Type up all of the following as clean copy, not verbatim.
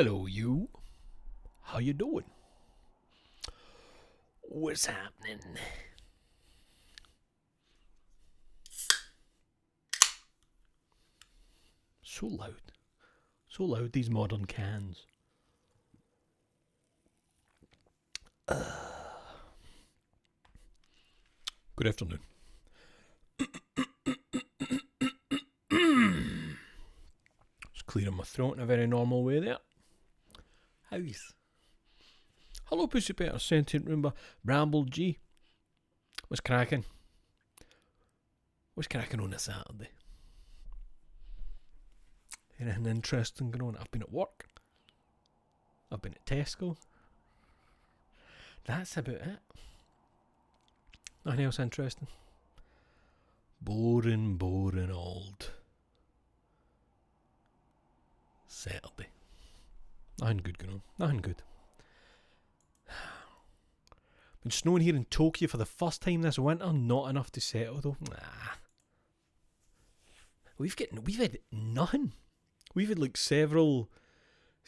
Hello, you. How you doing? What's happening? So loud. So loud, these modern cans. Good afternoon. Just clearing my throat in a very normal way there. How's? Hello, Pussy Peter, Sentient Roomba, Bramble G. What's cracking? What's cracking on a Saturday? Anything interesting going on? I've been at work. I've been at Tesco. That's about it. Nothing else interesting. Boring old Saturday. Nothing good going on. Nothing good. Been snowing here in Tokyo for the first time this winter. Not enough to settle though. Nah. We've had nothing. We've had like several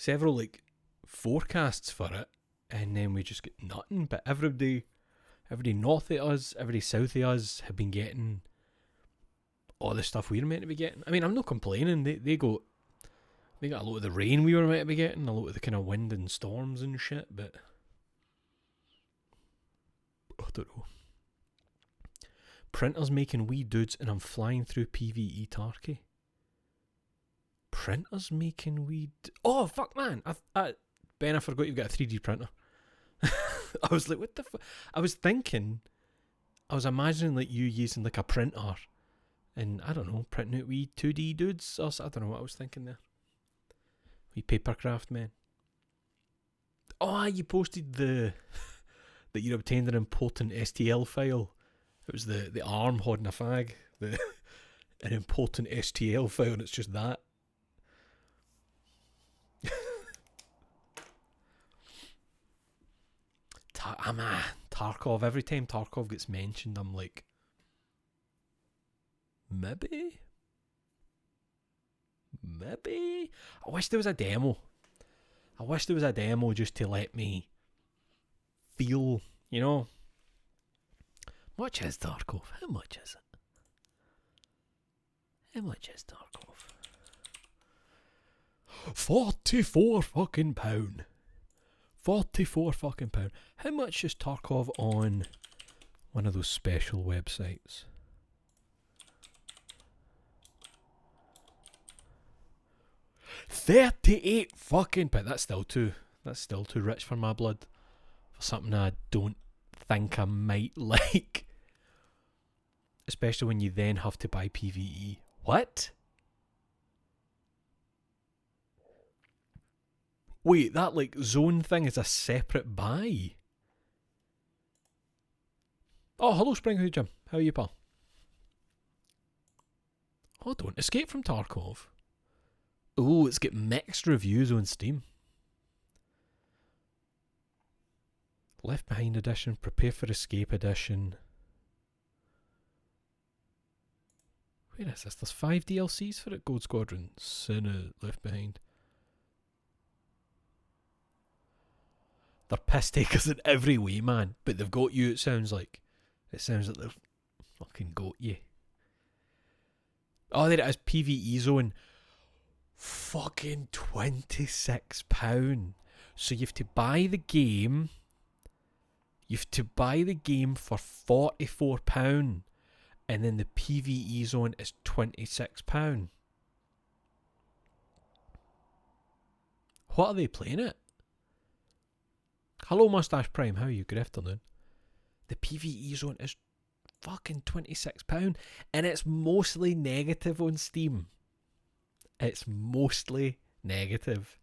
like forecasts for it, and then we just get nothing. But everybody north of us, everybody south of us have been getting all the stuff we're meant to be getting. I mean, I'm not complaining. They got a lot of the rain we were meant to be getting, a lot of the kind of wind and storms and shit, but I don't know. Printers making wee dudes and I'm flying through PvE Tarky. Printers making wee... Oh, fuck, man. Ben, I forgot you've got a 3D printer. I was like, what the fuck? I was imagining like you using like a printer and, I don't know, printing out wee 2D dudes or I don't know what I was thinking there. Wee papercraft, man. Oh, you posted that you obtained an important STL file. It was the arm holding a fag. An important STL file, and it's just that. Tarkov. Every time Tarkov gets mentioned, I'm like, maybe. I wish there was a demo. Just to let me feel, you know. How much is Tarkov? How much is it? How much is Tarkov? 44 fucking pound. 44 fucking pound. How much is Tarkov on one of those special websites? £38 fucking pound. That's still too rich for my blood. For something I don't think I might like. Especially when you then have to buy PvE. What? Wait, that like zone thing is a separate buy? Oh, hello Springhood Jim. How are you, pal? Hold on. Escape from Tarkov. Oh, it's got mixed reviews on Steam. Left Behind Edition, Prepare for Escape Edition. Where is this? There's 5 DLCs for it. Gold Squadron, Sin, Left Behind. They're piss takers in every way, man. But they've got you, it sounds like. It sounds like they've fucking got you. Oh, there it is. PvE Zone. Fucking £26. So you have to buy the game. You have to buy the game for £44. And then the PvE Zone is £26. What are they playing at? Hello Mustache Prime, how are you? Good afternoon. The PvE Zone is fucking £26. And it's mostly negative on Steam. It's mostly negative.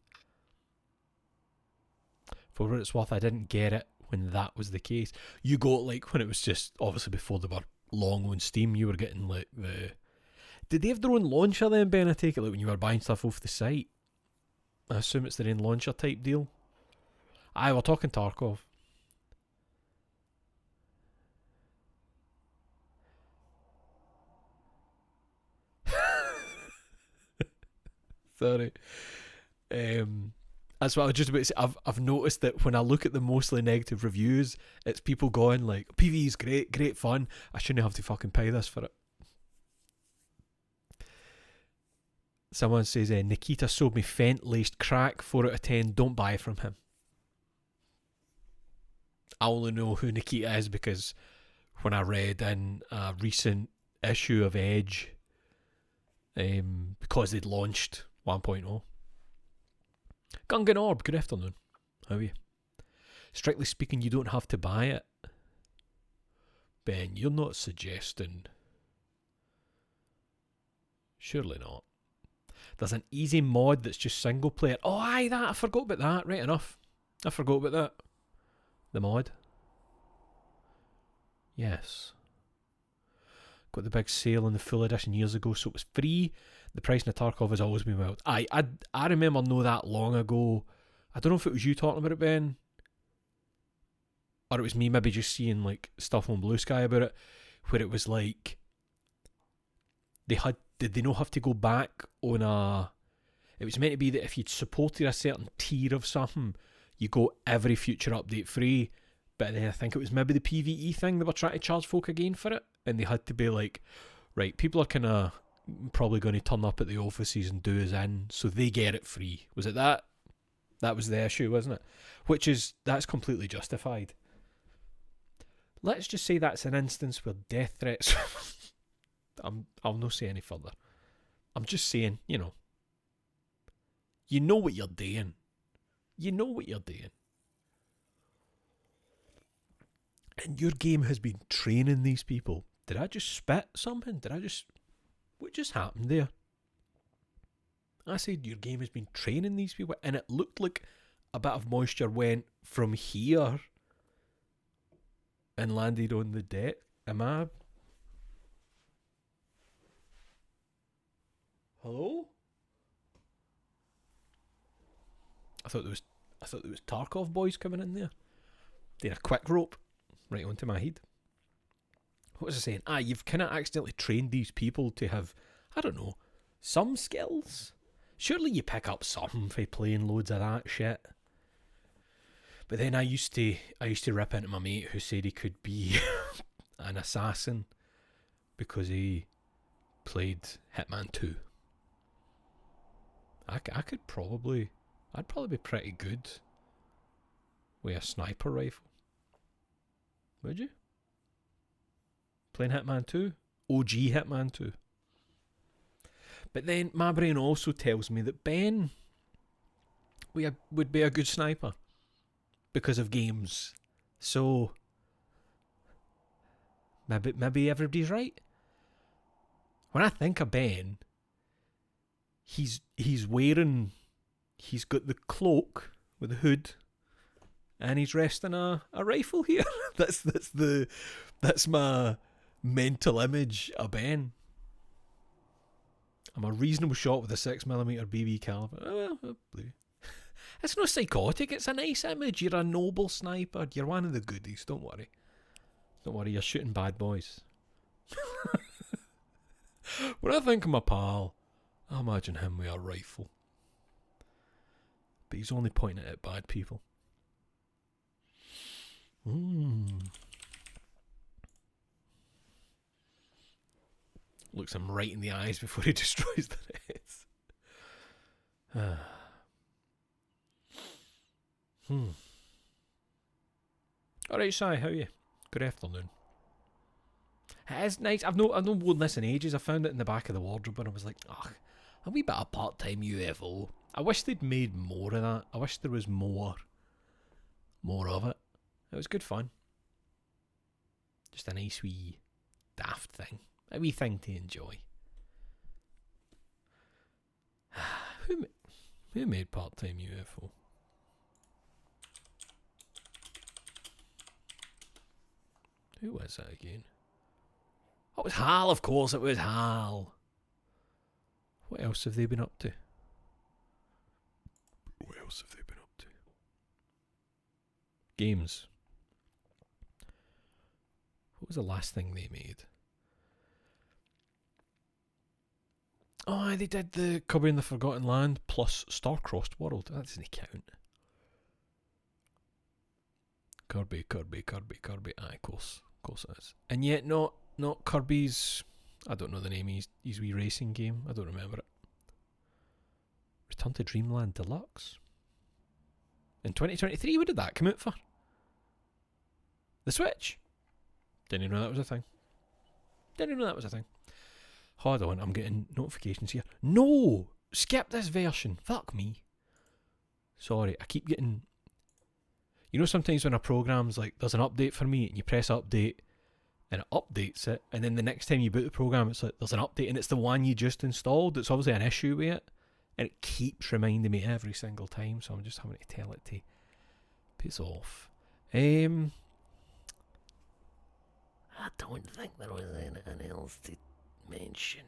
For what it's worth, I didn't get it when that was the case. You got like when it was just obviously before they were long on Steam, you were getting like the... Did they have their own launcher then, Ben? I take it like when you were buying stuff off the site. I assume it's their own launcher type deal. Aye, we're talking Tarkov. Sorry. That's what I was just about to say. I've noticed that when I look at the mostly negative reviews, it's people going like, PvE is great, great fun. I shouldn't have to fucking pay this for it. Someone says, Nikita sold me Fent-laced crack, 4 out of 10, don't buy from him. I only know who Nikita is because when I read in a recent issue of Edge, because they'd launched 1.0. Gungan Orb, good afternoon. How are you? Strictly speaking, you don't have to buy it. Ben, you're not suggesting. Surely not. There's an easy mod that's just single player. Oh, aye, that. I forgot about that. Right enough. I forgot about that. The mod. Yes. Got the big sale on the full edition years ago, so it was free. The price in the Tarkov has always been wild. I remember know that long ago. I don't know if it was you talking about it, Ben, or it was me maybe just seeing like stuff on Blue Sky about it, where it was like did they not have to go back on a... It was meant to be that if you'd supported a certain tier of something, you go every future update free. But then I think it was maybe the PvE thing they were trying to charge folk again for it, and they had to be like, right, people are kind of probably going to turn up at the offices and do us in, so they get it free. Was it that? That was the issue, wasn't it? That's completely justified. Let's just say that's an instance where death threats... I'll not say any further. I'm just saying, you know what you're doing. You know what you're doing. And your game has been training these people. Did I just spit something? What just happened there? I said your game has been training these people, and it looked like a bit of moisture went from here and landed on the deck. Am I... Hello? I thought there was Tarkov boys coming in there. Doing a quick rope right onto my head. What was I saying? You've kind of accidentally trained these people to have, I don't know, some skills. Surely you pick up something for playing loads of that shit. But then I used to rip into my mate who said he could be an assassin because he played Hitman 2. I'd probably be pretty good with a sniper rifle. Would you? Playing Hitman 2? OG Hitman 2. But then my brain also tells me that Ben would be a good sniper because of games. So maybe everybody's right. When I think of Ben, he's got the cloak with the hood, and he's resting a rifle here. That's my mental image of Ben. I'm a reasonable shot with a 6mm BB caliber. Oh, well, it's not psychotic. It's a nice image. You're a noble sniper. You're one of the goodies. Don't worry. You're shooting bad boys. When I think of my pal, I imagine him with a rifle. But he's only pointing it at bad people. Looks him right in the eyes before he destroys the rest. Alright, Sai, how are you? Good afternoon. It is nice. I've not worn this in ages. I found it in the back of the wardrobe and I was like, a wee bit of part-time UFO. I wish they'd made more of that. I wish there was more of it. It was good fun. Just a nice wee daft thing. A wee thing to enjoy. Who made part-time UFO? Who was that again? Oh, it was HAL, of course it was HAL. What else have they been up to? Games. What was the last thing they made? Oh, they did the Kirby and the Forgotten Land plus Star-Crossed World. That doesn't count. Kirby. Aye, of course it is. And yet not Kirby's, I don't know the name, his wee racing game. I don't remember it. Return to Dreamland Deluxe. In 2023, what did that come out for? The Switch? Didn't even know that was a thing. Hold on, I'm getting notifications here. No! Skip this version. Fuck me. Sorry, I keep getting... You know, sometimes when a program's like, there's an update for me, and you press update, and it updates it, and then the next time you boot the program, it's like, there's an update, and it's the one you just installed. It's obviously an issue with it, and it keeps reminding me every single time, so I'm just having to tell it to piss off. I don't think there was anything else to mention.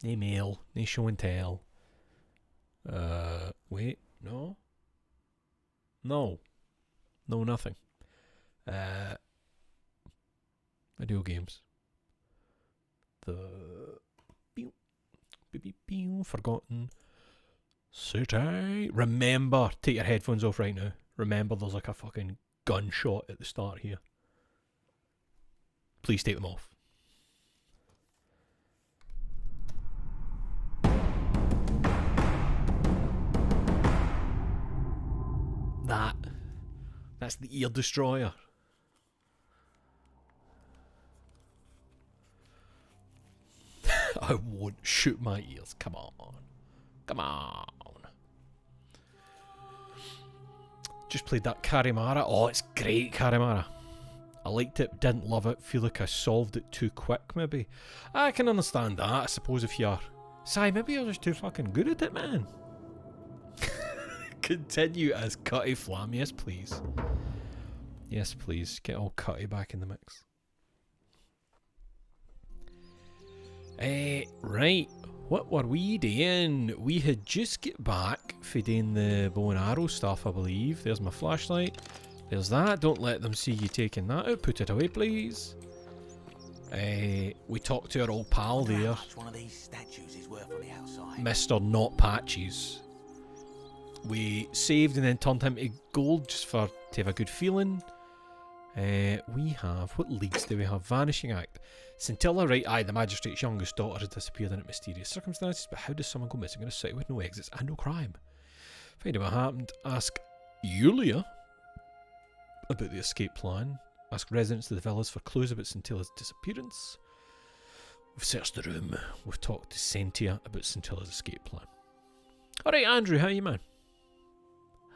No mail, no show and tell. Wait, no, nothing. Video games. The Forgotten City. Remember, take your headphones off right now. Remember, there's like a fucking gunshot at the start here. Please take them off. That's the ear destroyer. I won't shoot my ears. Come on. Just played that Karimara. Oh, it's great, Karimara. I liked it, didn't love it. Feel like I solved it too quick, maybe. I can understand that. I suppose if you're... maybe you're just too fucking good at it, man. Continue as Cutty Flam. Yes, please. Yes, please. Get all Cutty back in the mix. Right. What were we doing? We had just get back for doing the bow and arrow stuff, I believe. There's my flashlight. There's that. Don't let them see you taking that out. Put it away, please. We talked to our old pal there. One of these statues is worth on the outside. Mr. Not Patches. We saved and then turned him to gold just to have a good feeling. We have... What leads do we have? Vanishing Act. Scintilla, right, aye, the magistrate's youngest daughter has disappeared in mysterious circumstances, but how does someone go missing in a city with no exits and no crime? Find out what happened. Ask Yulia about the escape plan. Ask residents of the villas for clues about Scintilla's disappearance. We've searched the room. We've talked to Sentia about Scintilla's escape plan. Alright, Andrew, how are you, man?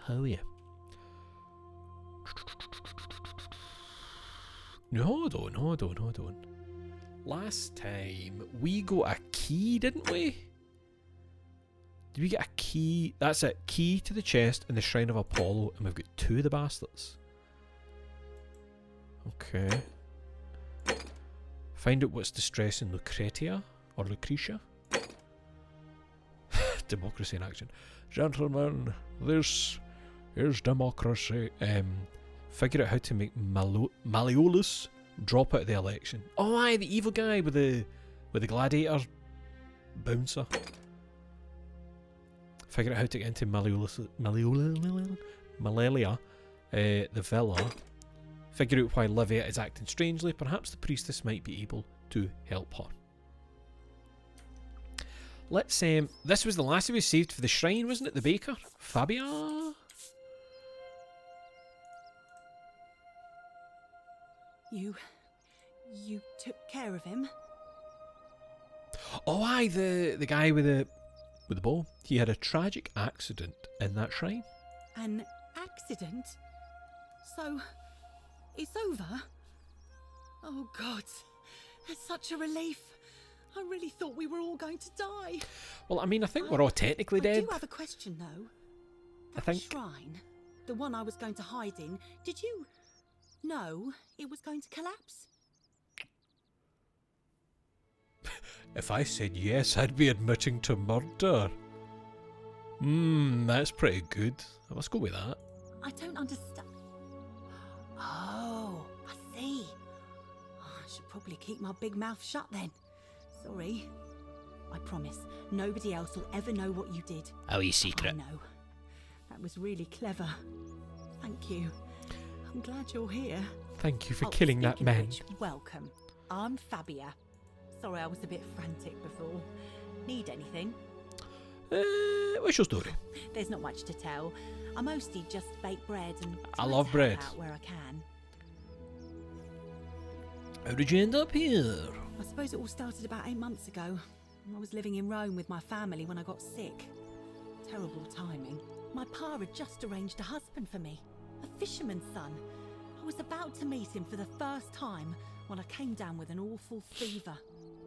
How are you? No, hold on. Last time, we got a key, didn't we? Did we get a key? That's it. Key to the chest in the Shrine of Apollo, and we've got 2 of the bastards. Okay. Find out what's distressing Lucretia, or Lucretia. Democracy in action. Gentlemen, this is democracy. Figure out how to make Malleolus drop out of the election. Oh, aye, the evil guy with the gladiator bouncer. Figure out how to get into Malleolia, the villa. Figure out why Livia is acting strangely. Perhaps the priestess might be able to help her. Let's this was the last we saved for the shrine, wasn't it? The baker, Fabia. You took care of him? Oh, aye, the guy with the bow. He had a tragic accident in that shrine. An accident? So, it's over? Oh God, that's such a relief. I really thought we were all going to die. Well, I mean, I think we're all technically dead. I do have a question though. That shrine, the one I was going to hide in, did you know it was going to collapse? If I said yes, I'd be admitting to murder. That's pretty good. Let's go with that. I don't understand. Oh, I see. I should probably keep my big mouth shut then. Sorry. I promise, nobody else will ever know what you did. Our I secret. know. That was really clever. Thank you. I'm glad you're here. Thank you for Oh, killing that speaking of man. which, welcome. I'm Fabia. Sorry I was a bit frantic before. Need anything? What's your story? There's not much to tell. I mostly just bake bread and I try love to bread. help out where I can. How did you end up here? I suppose it all started about 8 months ago. I was living in Rome with my family when I got sick. Terrible timing. My pa had just arranged a husband for me, a fisherman's son. I was about to meet him for the first time when I came down with an awful fever.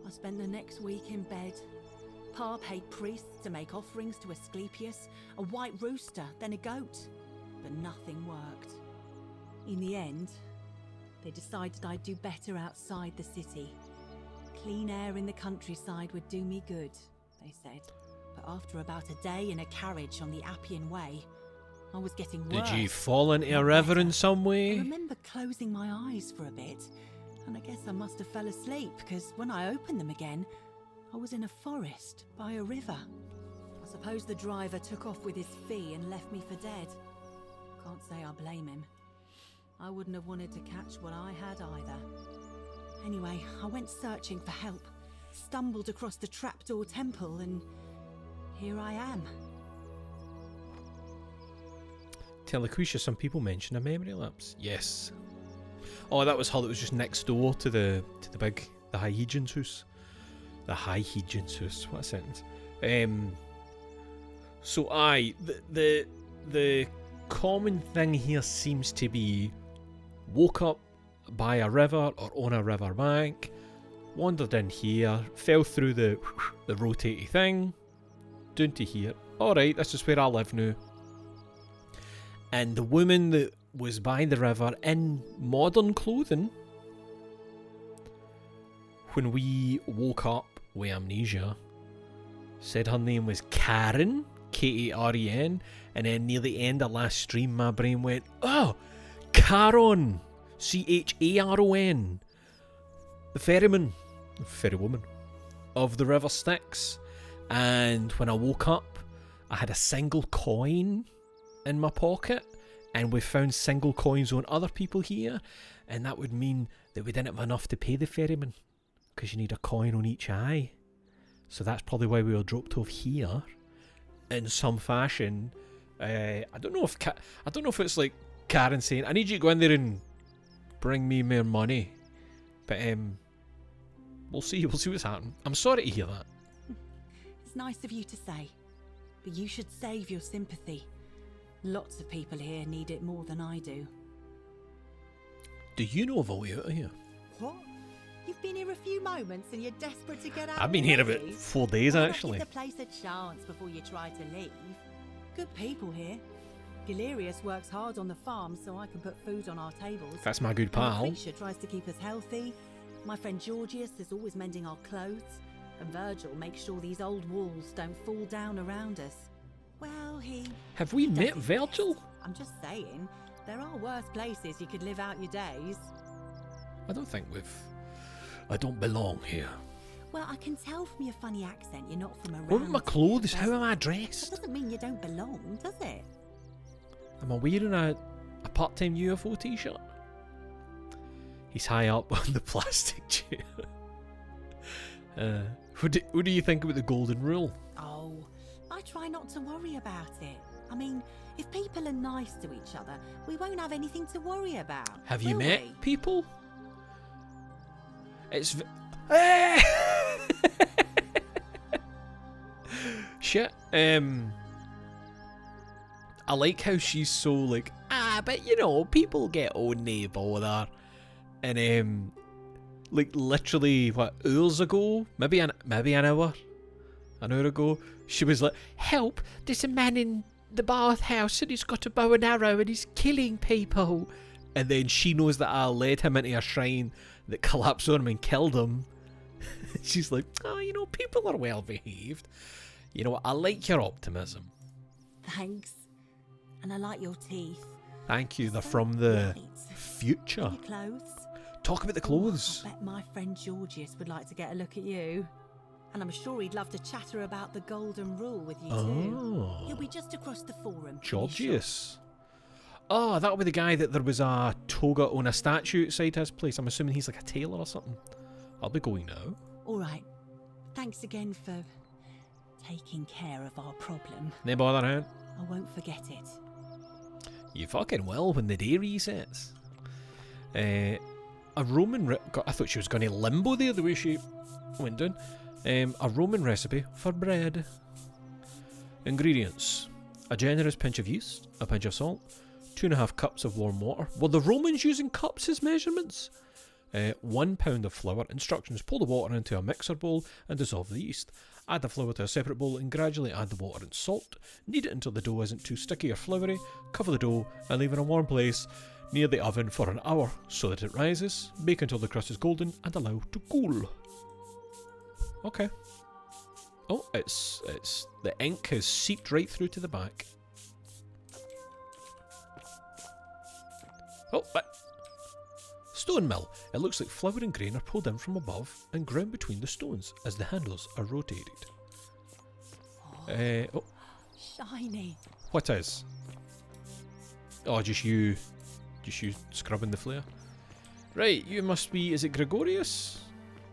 I spent the next week in bed. Pa paid priests to make offerings to Asclepius, a white rooster, then a goat. But nothing worked. In the end, they decided I'd do better outside the city. Clean air in the countryside would do me good, they said. But after about a day in a carriage on the Appian Way, I was getting worse. Did you fall into a not river better. in some I way? remember closing my eyes for a bit, and I guess I must have fell asleep, because when I opened them again, I was in a forest by a river. I suppose the driver took off with his fee and left me for dead. Can't say I blame him. I wouldn't have wanted to catch what I had either. Anyway, I went searching for help, stumbled across the trapdoor temple, and here I am. Tell Lucretia, some people mention a memory lapse. Yes. Oh, that was her that was just next door to the High Hegian's house. The High Hegian's house. What a sentence. So the common thing here seems to be woke up by a river or on a river bank, wandered in here, fell through the rotating thing, down to here. Alright, this is where I live now. And the woman that was by the river in modern clothing, when we woke up with amnesia, said her name was Karen, Karen, and then near the end of last stream my brain went, oh, Charon, Charon, the ferrywoman of the River Styx. And when I woke up, I had a single coin in my pocket, and we found single coins on other people here, and that would mean that we didn't have enough to pay the ferryman, because you need a coin on each eye. So that's probably why we were dropped off here in some fashion. I don't know if it's like Karen saying, I need you to go in there and bring me more money, but we'll see what's happening. I'm sorry to hear that. It's nice of you to say, but you should save your sympathy. Lots of people here need it more than I do. Do you know of a way out of here? What? You've been here a few moments and you're desperate to get out. I've been here about already? 4 days Why not actually. give the place a chance before you try to leave. Good people here. Galerius works hard on the farm so I can put food on our tables. That's my good And pal. Lucretia tries to keep us healthy. My friend Georgius is always mending our clothes. And Virgil makes sure these old walls don't fall down around us. Well, he... Have we does met his Virgil? best. I'm just saying, there are worse places you could live out your days. I don't think I don't belong here. Well, I can tell from your funny accent you're not from around. What about my clothes? here, How but am I That dressed? doesn't mean you don't belong, does it? Am I wearing a part-time UFO t-shirt? He's high up on the plastic chair. What do you think about the golden rule? Oh, I try not to worry about it. I mean, if people are nice to each other, we won't have anything to worry about. Have you will met we? people? It's shit. I like how she's so like, but you know, people get on nae bother, and like literally what, hours ago, maybe an hour ago, she was like, help! There's a man in the bathhouse and he's got a bow and arrow and he's killing people. And then she knows that I led him into a shrine that collapsed on him and killed him. She's like, oh, you know, people are well behaved. You know, I like your optimism. Thanks. And I like your teeth. Thank you. They're So from the white. future. Your clothes. Talk about the clothes. I bet my friend Georgius would like to get a look at you. And I'm sure he'd love to chatter about the golden rule with you too. He'll be just across the forum. Georgius. Oh, that'll be the guy that there was a toga on a statue outside his place. I'm assuming he's like a tailor or something. I'll be going now. All right. Thanks again for taking care of our problem. No bother, huh? I won't forget it. You fucking will when the day resets. A Roman... I thought she was going to limbo there, the way she went down. A Roman recipe for bread. Ingredients. A generous pinch of yeast, a pinch of salt, 2.5 cups of warm water. Were the Romans using cups as measurements? 1 pound of flour. Instructions: pour the water into a mixer bowl and dissolve the yeast. Add the flour to a separate bowl and gradually add the water and salt. Knead it until the dough isn't too sticky or floury. Cover the dough and leave it in a warm place near the oven for an hour so that it rises. Bake until the crust is golden and allow to cool. Okay. Oh, it's the ink has seeped right through to the back. Oh, stone mill. It looks like flour and grain are pulled in from above and ground between the stones as the handles are rotated. Oh, Shiny. what is? Oh, just you scrubbing the flare. Right, you must be. Is it Gregorius?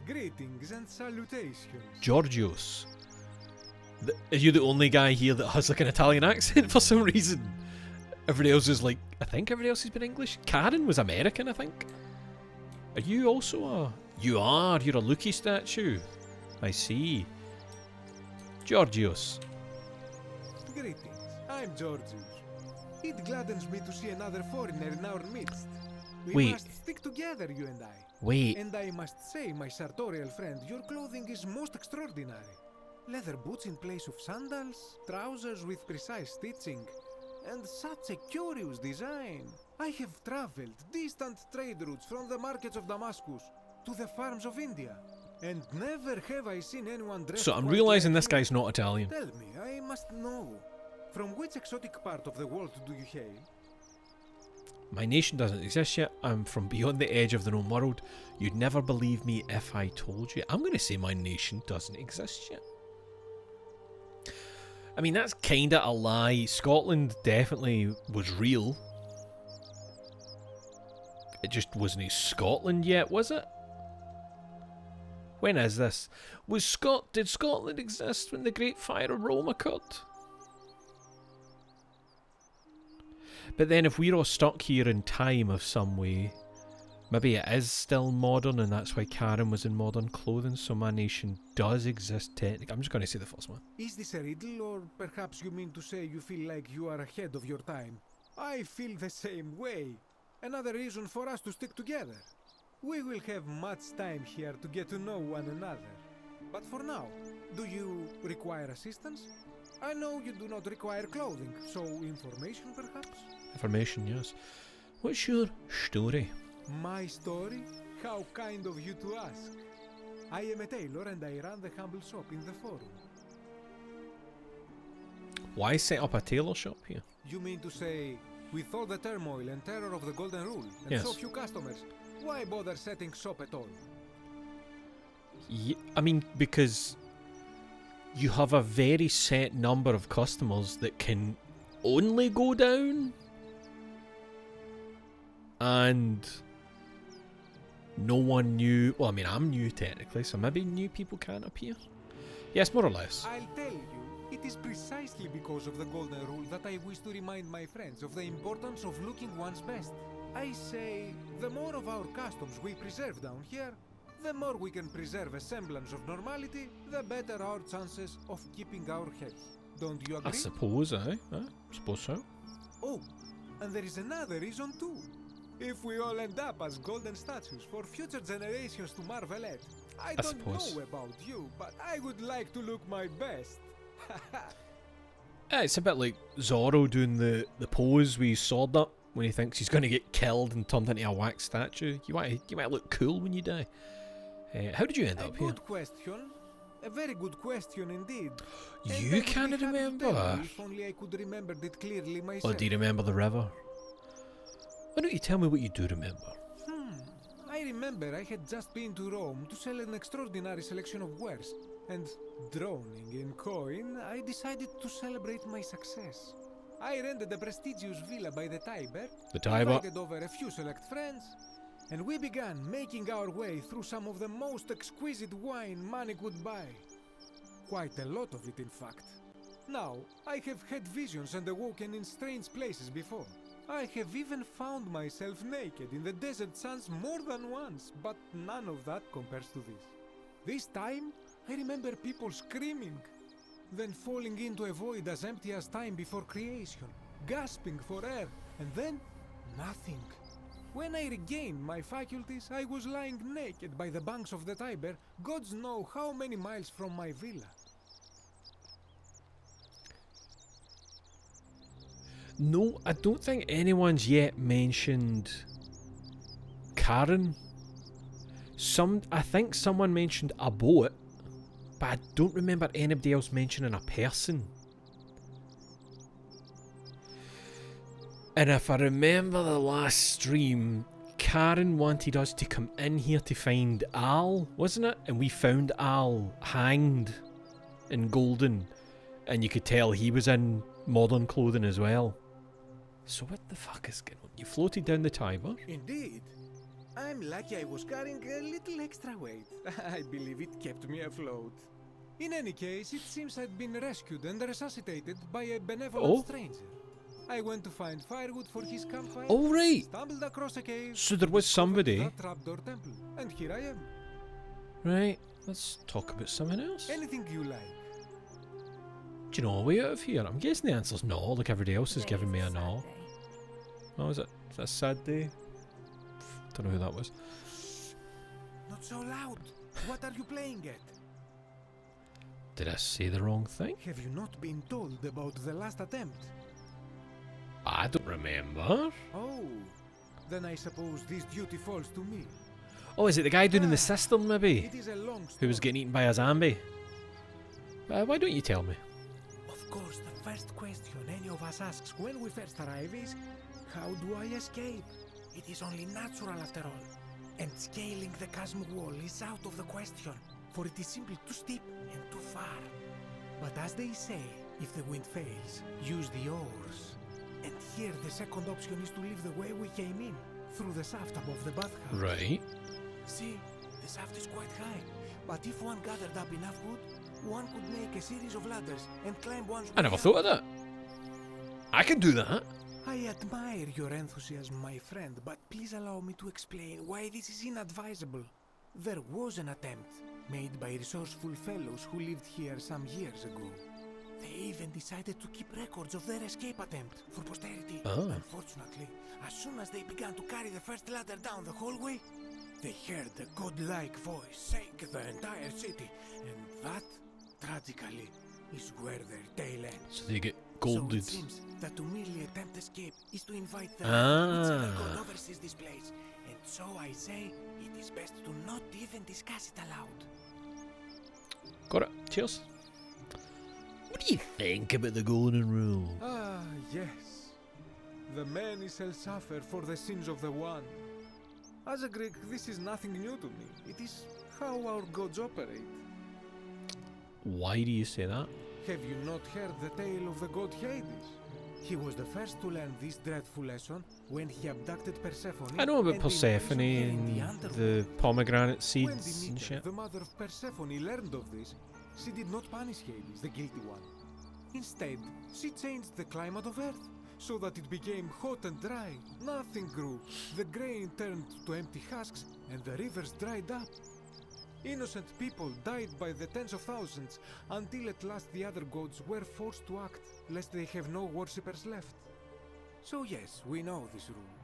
Greetings and salutations. Georgios. Are you the only guy here that has like an Italian accent for some reason? Everybody else is like, I think everybody else has been English. Karen was American, I think. Are you also a... You are, you're a Loki statue. I see. Georgios. Greetings, I'm Georgius. It gladdens me to see another foreigner in our midst. We Wait. must stick together, you and I. Wait, And I must say, my sartorial friend, your clothing is most extraordinary. Leather boots in place of sandals, trousers with precise stitching, and such a curious design. I have traveled distant trade routes from the markets of Damascus to the farms of India, and never have I seen anyone dressed so I'm quite realising like this you. guy's not Italian. Tell me, I must know. From which exotic part of the world do you hail? My nation doesn't exist yet. I'm from beyond the edge of the known world. You'd never believe me if I told you. I'm going to say my nation doesn't exist yet. I mean, that's kinda a lie. Scotland definitely was real. It just wasn't Scotland yet, was it? When is this? Did Scotland exist when the Great Fire of Rome occurred? But then if we're all stuck here in time of some way, maybe it is still modern and that's why Karen was in modern clothing, so my nation does exist technically. I'm just going to say the first one. Is this a riddle, or perhaps you mean to say you feel like you are ahead of your time? I feel the same way. Another reason for us to stick together. We will have much time here to get to know one another. But for now, do you require assistance? I know you do not require clothing, so information perhaps? Information, yes. What's your story? My story? How kind of you to ask. I am a tailor and I run the humble shop in the forum. Why set up a tailor shop here? You mean to say, with all the turmoil and terror of the Golden Rule, and Yes. so few customers, why bother setting shop at all? I mean, because you have a very set number of customers that can only go down, and no one new. Well, I mean, I'm new technically, so maybe new people can't appear. Yes, more or less. I'll tell you, it is precisely because of the Golden Rule that I wish to remind my friends of the importance of looking one's best. I say, the more of our customs we preserve down here, the more we can preserve a semblance of normality, the better our chances of keeping our health. Don't you I agree? suppose, I suppose so. Oh, and there is another reason too. If we all end up as golden statues for future generations to marvel at. I don't suppose. know about you, but I would like to look my best. It's a bit like Zorro doing the pose with his sword up when he thinks he's going to get killed and turned into a wax statue. You might look cool when you die. How did you end A up here? good question. A very good question indeed. And I You would be can't happy to tell remember? you If only I could remember it clearly myself. Or do you remember the river? Why don't you tell me what you do remember? I remember I had just been to Rome to sell an extraordinary selection of wares, and drowning in coin, I decided to celebrate my success. I rented a prestigious villa by the Tiber, The Tiber. invited over a few select friends, and we began making our way through some of the most exquisite wine money could buy. Quite a lot of it, in fact. Now, I have had visions and awoken in strange places before. I have even found myself naked in the desert sands more than once, but none of that compares to this. This time, I remember people screaming, then falling into a void as empty as time before creation, gasping for air, and then nothing. When I regained my faculties, I was lying naked by the banks of the Tiber, gods know how many miles from my villa. No, I don't think anyone's yet mentioned Karen. I think someone mentioned a boat, but I don't remember anybody else mentioning a person. And if I remember the last stream, Karen wanted us to come in here to find Al, wasn't it? And we found Al hanged in Golden, and you could tell he was in modern clothing as well. So what the fuck is going on? You floated down the Tiber? Indeed. I'm lucky I was carrying a little extra weight. I believe it kept me afloat. In any case, it seems I'd been rescued and resuscitated by a benevolent stranger. I went to find firewood for his campfire. Oh, right. Stumbled across a cave. So there was somebody. That trapdoor temple, and here I am. Right, let's talk about something else. Anything you like. Do you know a way out of here? I'm guessing the answer's no, like everybody else is giving me a no. Oh, is it? Is that a sad day? Don't know who that was. Not so loud. What are you playing at? Did I say the wrong thing? Have you not been told about the last attempt? I don't remember. Oh, then I suppose this duty falls to me. Oh, is it the guy down in the cistern, maybe? It is a long story. Who was getting eaten by a zombie? Why don't you tell me? Of course, the first question any of us asks when we first arrive is, how do I escape? It is only natural after all. And scaling the chasm wall is out of the question, for it is simply too steep and too far. But as they say, if the wind fails, use the oars. And here the second option is to leave the way we came in, through the shaft above the bathhouse. Right. See, the shaft is quite high, but if one gathered up enough wood, one could make a series of ladders and climb one's way I never up. thought of that. I can do that. I admire your enthusiasm, my friend, but please allow me to explain why this is inadvisable. There was an attempt made by resourceful fellows who lived here some years ago. They even decided to keep records of their escape attempt for posterity. Oh. Unfortunately, as soon as they began to carry the first ladder down the hallway, They heard a godlike voice shake the entire city, and that, tragically, is where their tale ends. So they get so golded. it seems that to merely attempt escape is to invite the Ah. whichever god oversees this place. And so I say, it is best to not even discuss it aloud. Got it. Cheers. What do you think about the golden rule? Ah, yes. The many shall suffer for the sins of the one. As a Greek, this is nothing new to me. It is how our gods operate. Why do you say that? Have you not heard the tale of the god Hades? He was the first to learn this dreadful lesson when he abducted Persephone. I know about and Persephone imprisoned her in and the underworld. the pomegranate When seeds and Demeter, shit. the mother of Persephone, learned of this, she did not punish Hades, the guilty one. Instead, she changed the climate of Earth so that it became hot and dry. Nothing grew. The grain turned to empty husks and the rivers dried up. Innocent people died by the tens of thousands until at last the other gods were forced to act lest they have no worshippers left. So yes, we know this rule.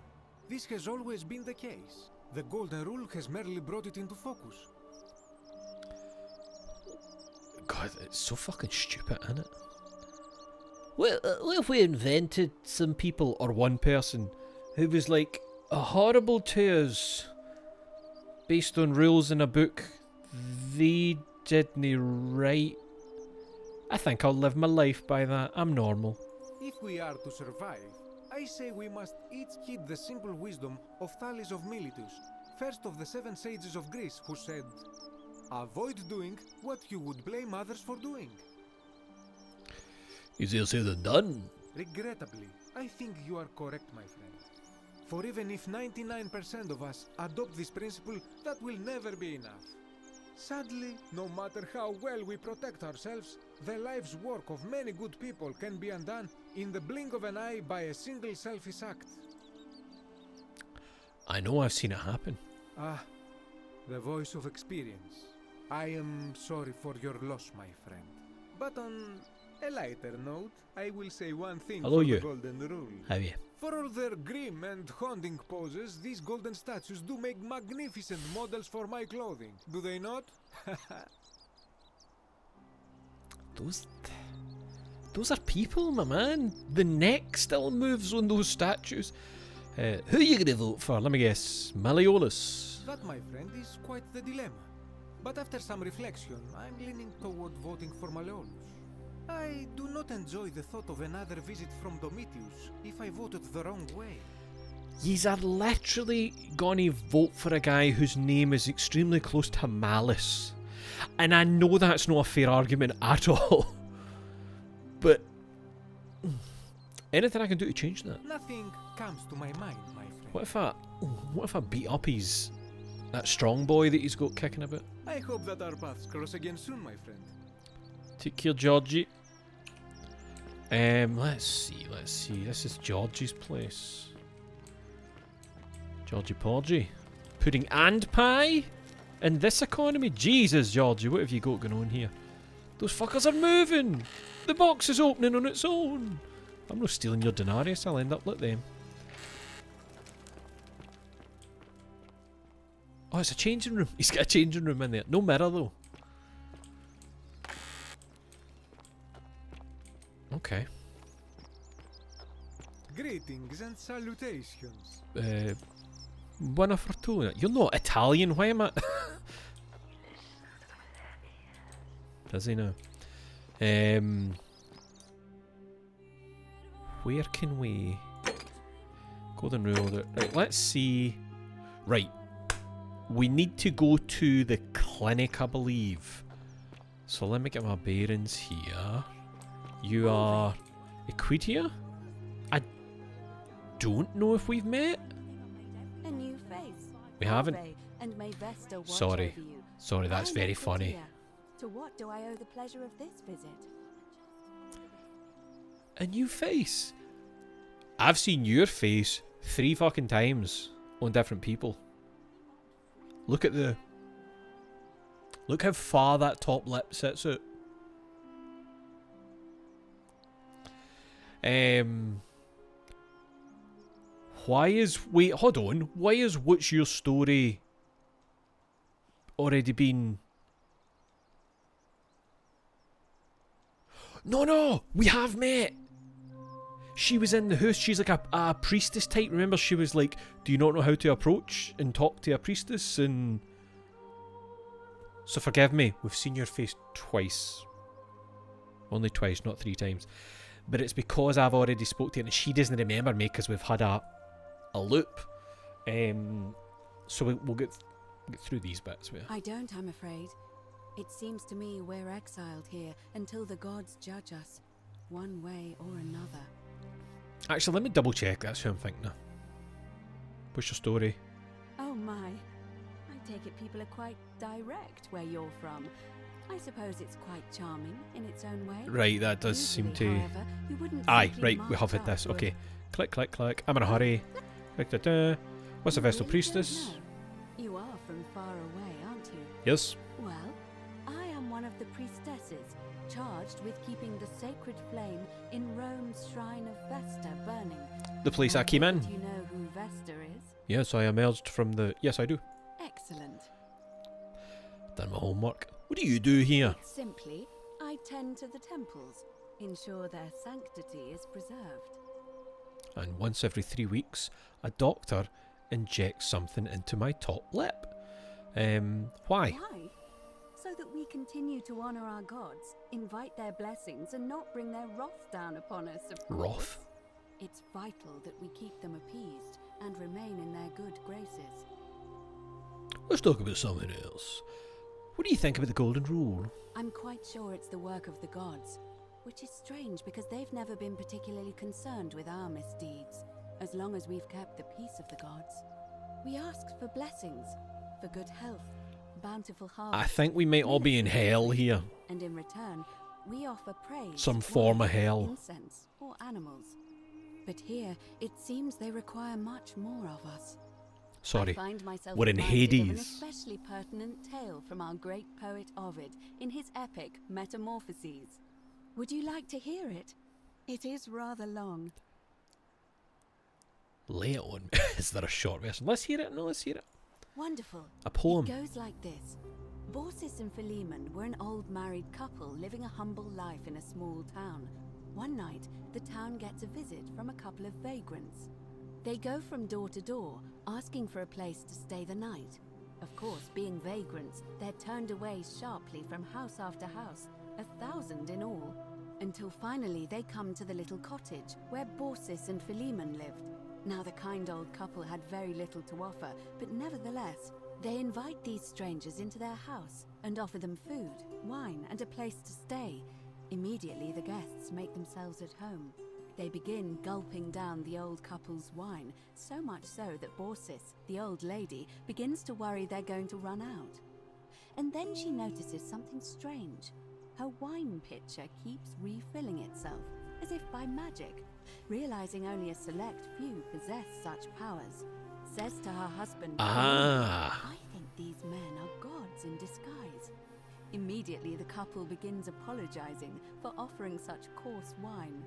This has always been the case. The golden rule has merely brought it into focus. God, it's so fucking stupid, isn't it? What if we invented some people Or one person who was like horrible to us based on rules in a book they didn't write? I think I'll live my life by that. I'm normal. If we are to survive, I say we must each heed the simple wisdom of Thales of Miletus, first of the 7 sages of Greece, who said, "Avoid doing what you would blame others for doing." Easier said than done. Regrettably, I think you are correct, my friend. For even if 99% of us adopt this principle, that will never be enough. Sadly, no matter how well we protect ourselves, the life's work of many good people can be undone in the blink of an eye by a single selfish act. I know, I've seen it happen. Ah, the voice of experience. I am sorry for your loss, my friend. But on a lighter note, I will say one thing Hello, for you. the golden rule. Have you? For all their grim and haunting poses, these golden statues do make magnificent models for my clothing, do they not? Those are people, my man. The neck still moves on those statues. Who are you going to vote for? Let me guess. Malleolus. That, my friend, is quite the dilemma. But after some reflection, I'm leaning toward voting for Malleolus. I do not enjoy the thought of another visit from Domitius if I voted the wrong way. Yous are literally gonna vote for a guy whose name is extremely close to Malice. And I know that's not a fair argument at all. But anything I can do to change that? Nothing comes to my mind, my friend. What if I beat up that strong boy that he's got kicking about? I hope that our paths cross again soon, my friend. Take care, Georgie. Let's see. This is Georgie's place. Georgie Porgy. Pudding and pie? In this economy? Jesus, Georgie, what have you got going on here? Those fuckers are moving! The box is opening on its own! I'm not stealing your denarius, I'll end up like them. Oh, it's a changing room. He's got a changing room in there. No mirror, though. Okay. Greetings and salutations. Buona fortuna. You're not Italian, why am I... Does he now? Where can we... Golden rule. Right, let's see... Right. We need to go to the clinic, I believe. So let me get my bearings here. You are Equitia? I don't know if we've met. A new face. We haven't. And may Vesta watch Sorry. over you. Sorry, that's I'm very Equitia. funny. To what do I owe the pleasure of this visit? A new face? I've seen your face 3 fucking times on different people. Look at the... Look how far that top lip sits out. Why is... Wait, hold on. Why is What's Your Story already been... No! We have met! She was in the house. She's like a priestess type. Remember, she was like, do you not know how to approach and talk to a priestess? And... So forgive me. We've seen your face twice. Only twice, not 3 times. But it's because I've already spoke to her and she doesn't remember me because we've had a loop. So we'll get through these bits. I don't, I'm afraid. It seems to me we're exiled here until the gods judge us, one way or another. Actually, let me double check. That's who I'm thinking of. What's your story? Oh my. I take it people are quite direct where you're from. I suppose it's quite charming in its own way. Right, that does Usually, seem to... however, you wouldn't Aye, simply right, we march have had up this. to a- Okay. Click, click, click. I'm in a hurry. Click, da, da. What's a You Vestal really Priestess? don't know. You are from far away, aren't you? Yes. Well, I am one of the priestesses, charged with keeping the sacred flame in Rome's shrine of Vesta burning. The place I came in. Do you know who Vesta is? Yes, I emerged from the... Yes, I do. Excellent. Done my homework. What do you do here? Simply, I tend to the temples, ensure their sanctity is preserved. And once every 3 weeks, a doctor injects something into my top lip. Why? Why? So that we continue to honour our gods, invite their blessings, and not bring their wrath down upon us, of course. Wrath? It's vital that we keep them appeased and remain in their good graces. let's talk about something else. What do you think about the Golden Rule? I'm quite sure it's the work of the gods, which is strange because they've never been particularly concerned with our misdeeds, as long as we've kept the peace of the gods. We ask for blessings, for good health, bountiful harvest. I think we might all be in hell here. And in return, we offer praise. Some form of hell. Incense, or animals. But here, it seems they require much more of us. Sorry, I find myself we're in reminded of an Hades. especially pertinent tale from our great poet Ovid in his epic Metamorphoses. Would you like to hear it? It is rather long. Lay it on. Is there a short version? Let's hear it. No, let's hear it. Wonderful. A poem. It goes like this. Baucis and Philemon were an old married couple living a humble life in a small town. One night, the town gets a visit from a couple of vagrants. They go from door to door, asking for a place to stay the night. Of course, being vagrants, they're turned away sharply from house after house, 1,000 in all, until finally they come to the little cottage where Baucis and Philemon lived. Now the kind old couple had very little to offer, but nevertheless, they invite these strangers into their house and offer them food, wine, and a place to stay. Immediately the guests make themselves at home. They begin gulping down the old couple's wine, so much so that Baucis, the old lady, begins to worry they're going to run out. And then she notices something strange. Her wine pitcher keeps refilling itself, as if by magic. Realizing only a select few possess such powers, says to her husband, I think these men are gods in disguise. Immediately the couple begins apologizing for offering such coarse wine,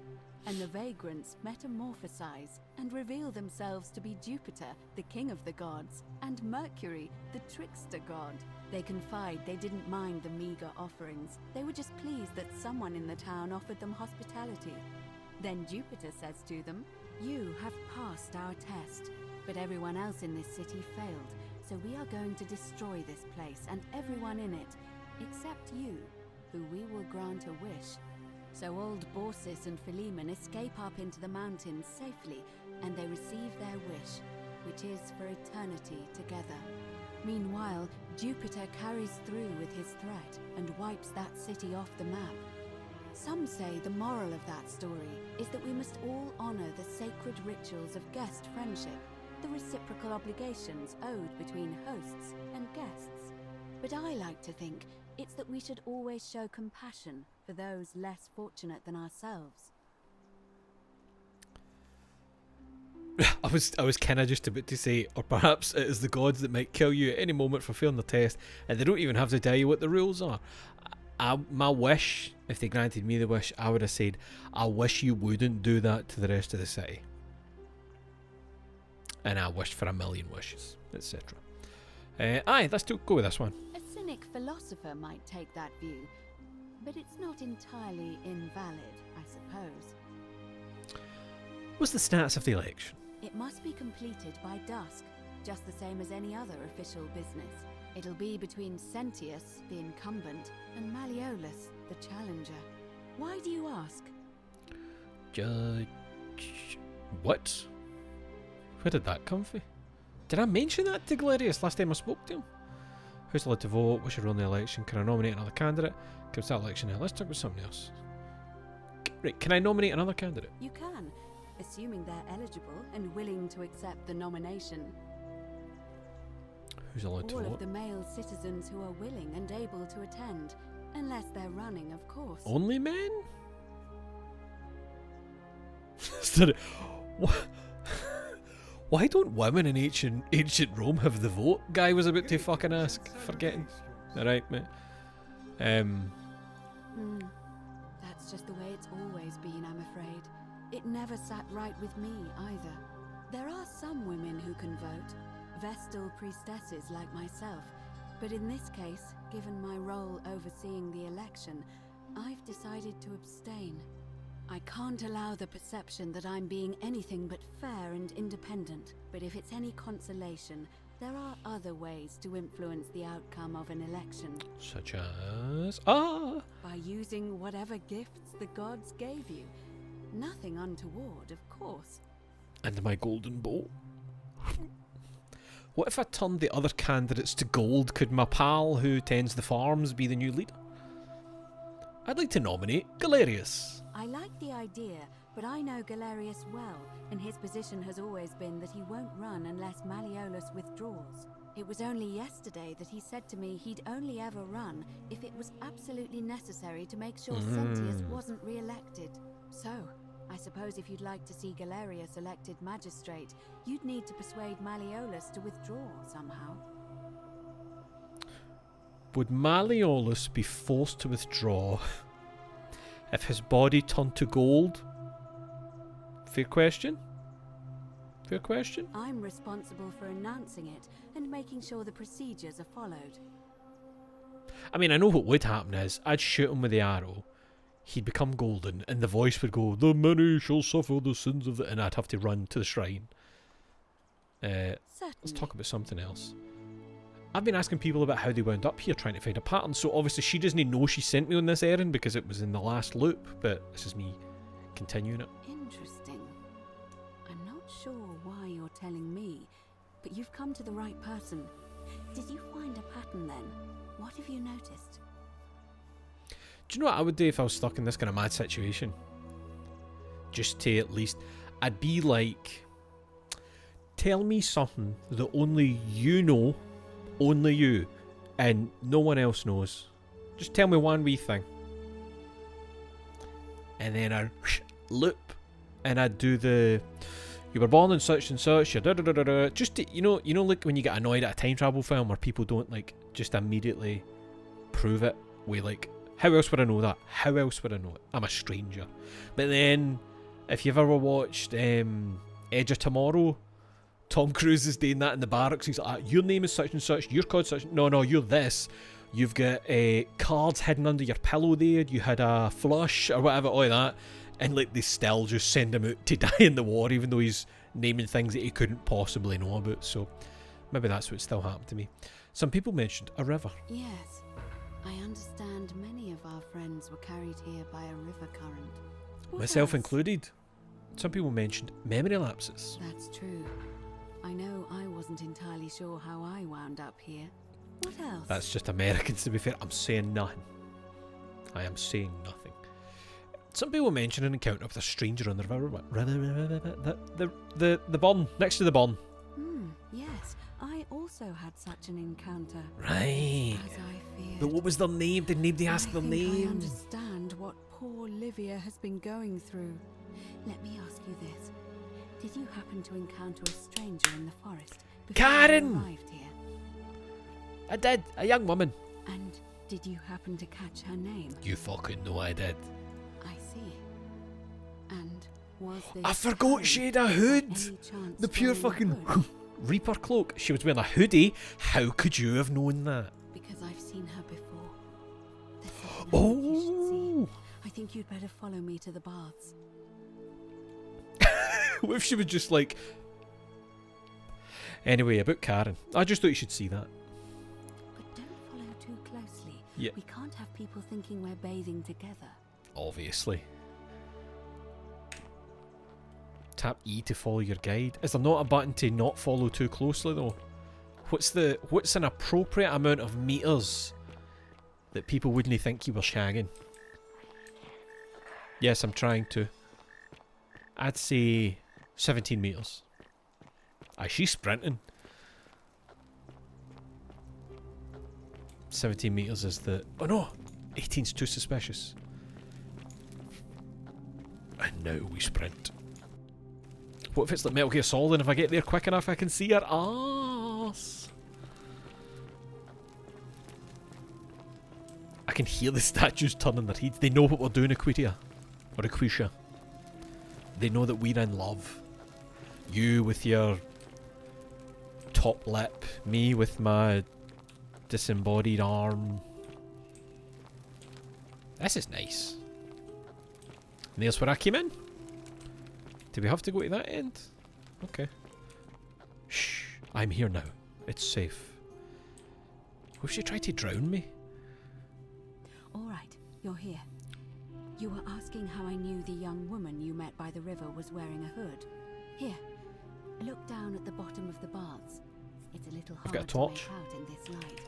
and the vagrants metamorphosize and reveal themselves to be Jupiter, the king of the gods, and Mercury, the trickster god. They confide they didn't mind the meager offerings. They were just pleased that someone in the town offered them hospitality. Then Jupiter says to them, "You have passed our test, but everyone else in this city failed, so we are going to destroy this place and everyone in it, except you, who we will grant a wish." So old Baucis and Philemon escape up into the mountains safely, and they receive their wish, which is for eternity together. Meanwhile, Jupiter carries through with his threat and wipes that city off the map. Some say the moral of that story is that we must all honor the sacred rituals of guest friendship, the reciprocal obligations owed between hosts and guests. But I like to think it's that we should always show compassion for those less fortunate than ourselves. I was kind of just about to say, or perhaps it is the gods that might kill you at any moment for failing the test, and they don't even have to tell you what the rules are. My wish, if they granted me the wish, I would have said, I wish you wouldn't do that to the rest of the city. And I wished for a million wishes, etc. Let's go with this one. A cynic philosopher might take that view, but it's not entirely invalid, I suppose. What's the status of the election? It must be completed by dusk, just the same as any other official business. It'll be between Sentius, the incumbent, and Malleolus, the challenger. Why do you ask? Judge... What? Where did that come from? Did I mention that to Galerius last time I spoke to him? Who's allowed to vote? What's your role in the election? Can I nominate another candidate? Can I start election now? Let's talk about something else. Right, can I nominate another candidate? You can, assuming they're eligible and willing to accept the nomination. Who's allowed to All vote? of the male citizens who are willing and able to attend, unless they're running, of course. Only men? Sorry, why don't women in ancient Rome have the vote? Guy was about to fucking ask. Forgetting. Alright, mate. That's just the way it's always been, I'm afraid. It never sat right with me, either. There are some women who can vote, Vestal priestesses like myself, but in this case, given my role overseeing the election, I've decided to abstain. I can't allow the perception that I'm being anything but fair and independent, but if it's any consolation, there are other ways to influence the outcome of an election. Such as... By using whatever gifts the gods gave you. Nothing untoward, of course. And my golden bow. What if I turned the other candidates to gold? Could my pal who tends the farms be the new leader? I'd like to nominate Galerius. I like the idea, but I know Galerius well, and his position has always been that he won't run unless Malleolus withdraws. It was only yesterday that he said to me he'd only ever run if it was absolutely necessary to make sure Sentius wasn't re-elected. So, I suppose if you'd like to see Galerius elected magistrate, you'd need to persuade Malleolus to withdraw somehow. Would Malleolus be forced to withdraw if his body turned to gold? Fair question. Fair question. I'm responsible for announcing it and making sure the procedures are followed. I mean, I know what would happen is I'd shoot him with the arrow, he'd become golden, and the voice would go, "The many shall suffer the sins of the..." and I'd have to run to the shrine. Let's Certainly. talk about something else. I've been asking people about how they wound up here, trying to find a pattern, so obviously she doesn't know she sent me on this errand because it was in the last loop, but this is me continuing it. Interesting. I'm not sure why you're telling me, but you've come to the right person. Did you find a pattern then? What have you noticed? Do you know what I would do if I was stuck in this kind of mad situation? Just to at least... I'd be like... Tell me something that only you know, only you, and no one else knows. Just tell me one wee thing. And then I'd loop, and I'd do the... You were born in such and such, you're da-da-da-da-da. Just to, you know like when you get annoyed at a time travel film where people don't like just immediately prove it with like, how else would I know that? How else would I know it? I'm a stranger. But then, if you've ever watched Edge of Tomorrow, Tom Cruise is doing that in the barracks. He's like, your name is such and such, you're called such. No, you're this. You've got cards hidden under your pillow there. You had a flush or whatever, all that. And like they still just send him out to die in the war, even though he's naming things that he couldn't possibly know about. So maybe that's what still happened to me. Some people mentioned a river. Yes. I understand many of our friends were carried here by a river current. What Myself else? included. Some people mentioned memory lapses. That's true. I know I wasn't entirely sure how I wound up here. What else? That's just Americans, to be fair. I'm saying nothing. I am saying nothing. Some people mentioned an encounter with a stranger on the river. The burn, next to the burn. Yes, I also had such an encounter. Right. As I feared. But what was their name? Did nobody ask their I name? understand what poor Livia has been going through. Let me ask you this. Did you happen to encounter a stranger in the forest before Karen! you arrived here? I did. A young woman. And did you happen to catch her name? You fucking know I did. I see. And was this I forgot Karen she had a by hood. any chance The pure wearing a fucking hood? Reaper cloak. She was wearing a hoodie. How could you have known that? Because I've seen her before. There's something I think you should see. I think you'd better follow me to the baths. What if she was just like... Anyway, about Karen. I just thought you should see that. But don't follow too closely. Yeah. We can't have people thinking we're bathing together. Obviously. Tap E to follow your guide. Is there not a button to not follow too closely though? What's an appropriate amount of meters that people wouldn't think you were shagging? Yes, I'm trying to. I'd say 17 meters. Aye, she's sprinting. 17 meters is the... Oh no! 18's too suspicious. And now we sprint. What if it's like Metal Gear Solid and if I get there quick enough I can see her arse? I can hear the statues turning their heads. They know what we're doing, Aquitia. Or Aquisha. They know that we're in love. You with your top lip. Me with my disembodied arm. This is nice. And there's where I came in. Do we have to go to that end? Okay. Shh. I'm here now. It's safe. What if she tried to drown me? All right, you're here. You were asking how I knew the young woman you met by the river was wearing a hood. Here, look down at the bottom of the baths. It's a little I've got a hard torch. to make out in this light.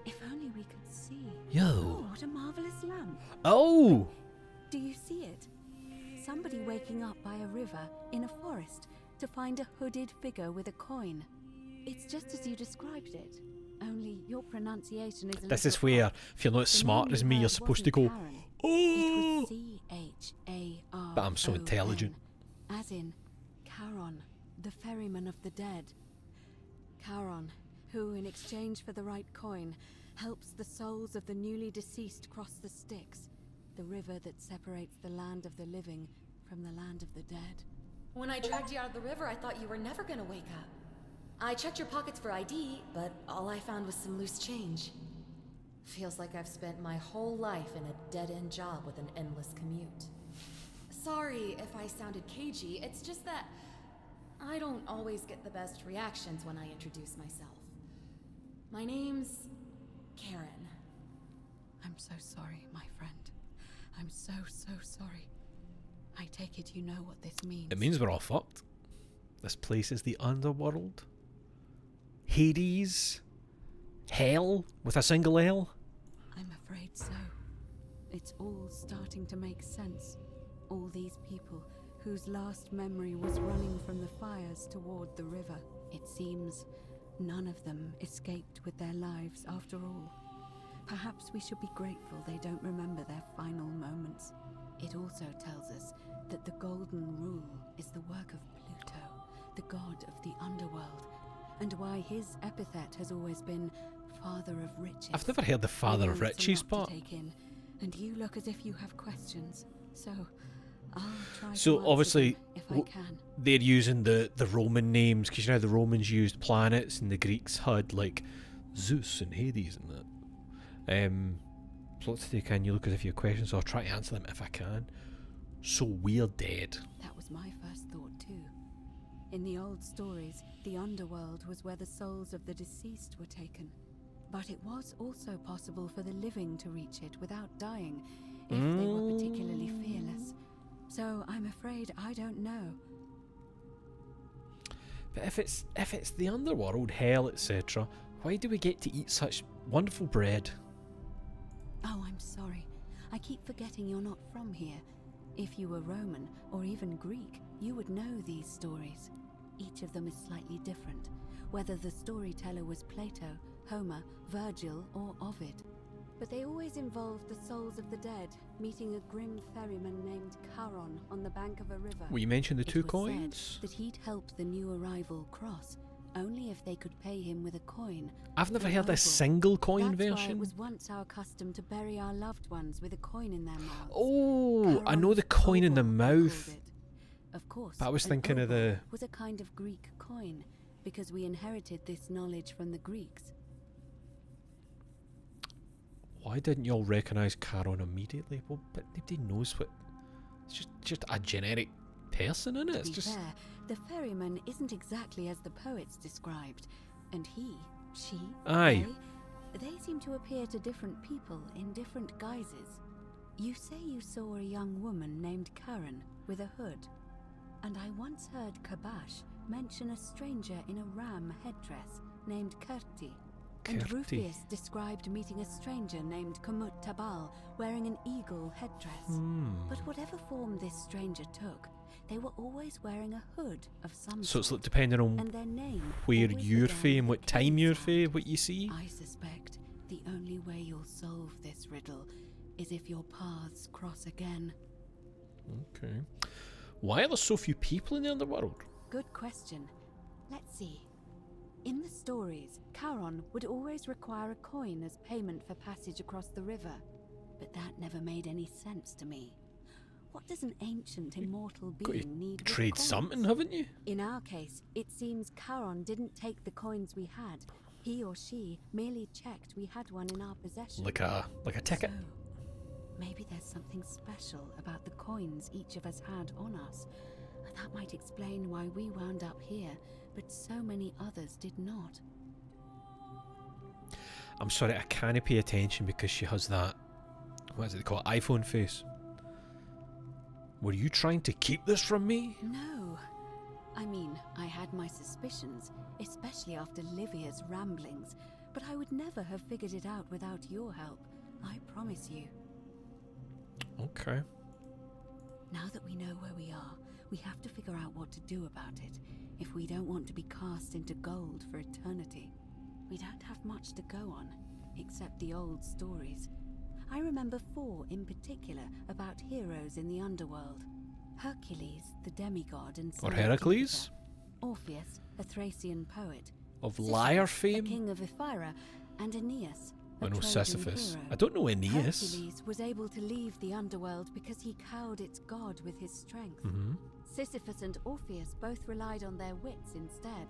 If only we could see. Yo. Oh, what a marvelous lamp. Oh! Do you see it? Somebody waking up by a river in a forest to find a hooded figure with a coin. It's just as you described it. Only your pronunciation is a This little is where, off. if you're not as The smart name as you me, you're heard supposed to wasn't go, Charon. oh! It was C-H-A-R-O-N, But I'm so intelligent. as in Charon, the ferryman of the dead. Charon, who in exchange for the right coin, helps the souls of the newly deceased cross the Styx, the river that separates the land of the living from the land of the dead. When I dragged you out of the river, I thought you were never gonna wake up. I checked your pockets for ID, but all I found was some loose change. Feels like I've spent my whole life in a dead-end job with an endless commute. Sorry if I sounded cagey, it's just that I don't always get the best reactions when I introduce myself. My name's Karen. I'm so sorry, my friend. I'm so sorry. I take it you know what this means. It means we're all fucked. This place is the underworld. Hades. Hell with a single L. I'm afraid so. It's all starting to make sense. All these people whose last memory was running from the fires toward the river. It seems none of them escaped with their lives after all. Perhaps we should be grateful they don't remember their final moments. It also tells us that the Golden Rule is the work of Pluto, the god of the underworld, and why his epithet has always been Father of Riches. I've never heard the Father of I know it's a Riches lot part. to take in, and you look as if you have questions, so I'll try So to answer obviously, them if I can. they're using the Roman names, because you know the Romans used planets and the Greeks had like Zeus and Hades and that. So let's take in, you look as if you have questions, so I'll try to answer them if I can. So we're dead. That was my first thought too. In the old stories, the underworld was where the souls of the deceased were taken. But it was also possible for the living to reach it without dying, if they were particularly fearless. So I'm afraid I don't know. But if it's the underworld, hell, etc., why do we get to eat such wonderful bread? Oh, I'm sorry. I keep forgetting you're not from here. If you were Roman, or even Greek, you would know these stories. Each of them is slightly different, whether the storyteller was Plato, Homer, Virgil, or Ovid. But they always involved the souls of the dead, meeting a grim ferryman named Charon on the bank of a river. Well, you mentioned the It two was coins. said that he'd help the new arrival cross, only if they could pay him with a coin. I've never the heard a noble. single coin That's why version. it was once our custom to bury our loved ones with a coin in their mouths. Oh, I know the coin in the Charon's obol, they mouth. called it. Of course, But I was an thinking of the- obol was a kind of Greek coin, because we inherited this knowledge from the Greeks. Why didn't y'all recognise Charon immediately? Well, but nobody knows what. It's just a generic person, isn't it? It's To be just. fair, the ferryman isn't exactly as the poets described, and he, she, Aye. they seem to appear to different people in different guises. You say you saw a young woman named Karen with a hood, and I once heard Kabash mention a stranger in a ram headdress named Kerti. And Kerti. Rufius described meeting a stranger named Kamut Tabal wearing an eagle headdress. But whatever form this stranger took, they were always wearing a hood of some So it's sort, like depending on and their name where always you're began from, with what a time K you're sound. from, what you see. I suspect the only way you'll solve this riddle is if your paths cross again. Okay. Why are there so few people in the underworld? Good question. Let's see. In the stories, Charon would always require a coin as payment for passage across the river, but that never made any sense to me. What does an ancient immortal Got to being need with trade coins? something, haven't you? In our case, it seems Charon didn't take the coins we had. He or she merely checked we had one in our possession. Like a ticket. So, maybe there's something special about the coins each of us had on us. And that might explain why we wound up here, but so many others did not. I'm sorry, I can't pay attention because she has that. What is it they call it? iPhone face. Were you trying to keep this from me? No. I mean, I had my suspicions, especially after Livia's ramblings, but I would never have figured it out without your help, I promise you. Okay. Now that we know where we are, we have to figure out what to do about it, if we don't want to be cast into gold for eternity. We don't have much to go on, except the old stories. I remember 4 in particular about heroes in the underworld. Hercules, the demigod and son Or of Heracles? Jupiter. Orpheus, a Thracian poet. Of Sisyphus, liar a fame? king of Ephyra, and Aeneas, a I know Trojan Sisyphus. hero. I don't know Aeneas. Hercules was able to leave the underworld because he cowed its god with his strength. Mm-hmm. Sisyphus and Orpheus both relied on their wits instead.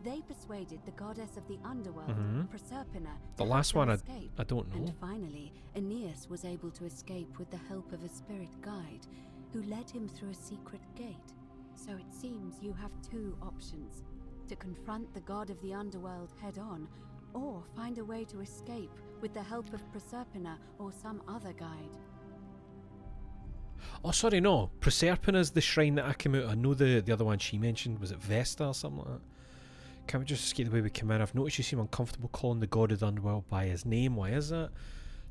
They persuaded the goddess of the underworld, Mhm. Proserpina, The to last help them one escape. I don't know. And finally, Aeneas was able to escape with the help of a spirit guide, who led him through a secret gate. So it seems you have 2 options: to confront the god of the underworld head-on, or find a way to escape with the help of Proserpina or some other guide. Oh, sorry, no. Proserpina's the shrine that I came out. I know the other one she mentioned. Was it Vesta or something like that? Can't we just escape the way we came in? I've noticed you seem uncomfortable calling the god of the underworld by his name. Why is that?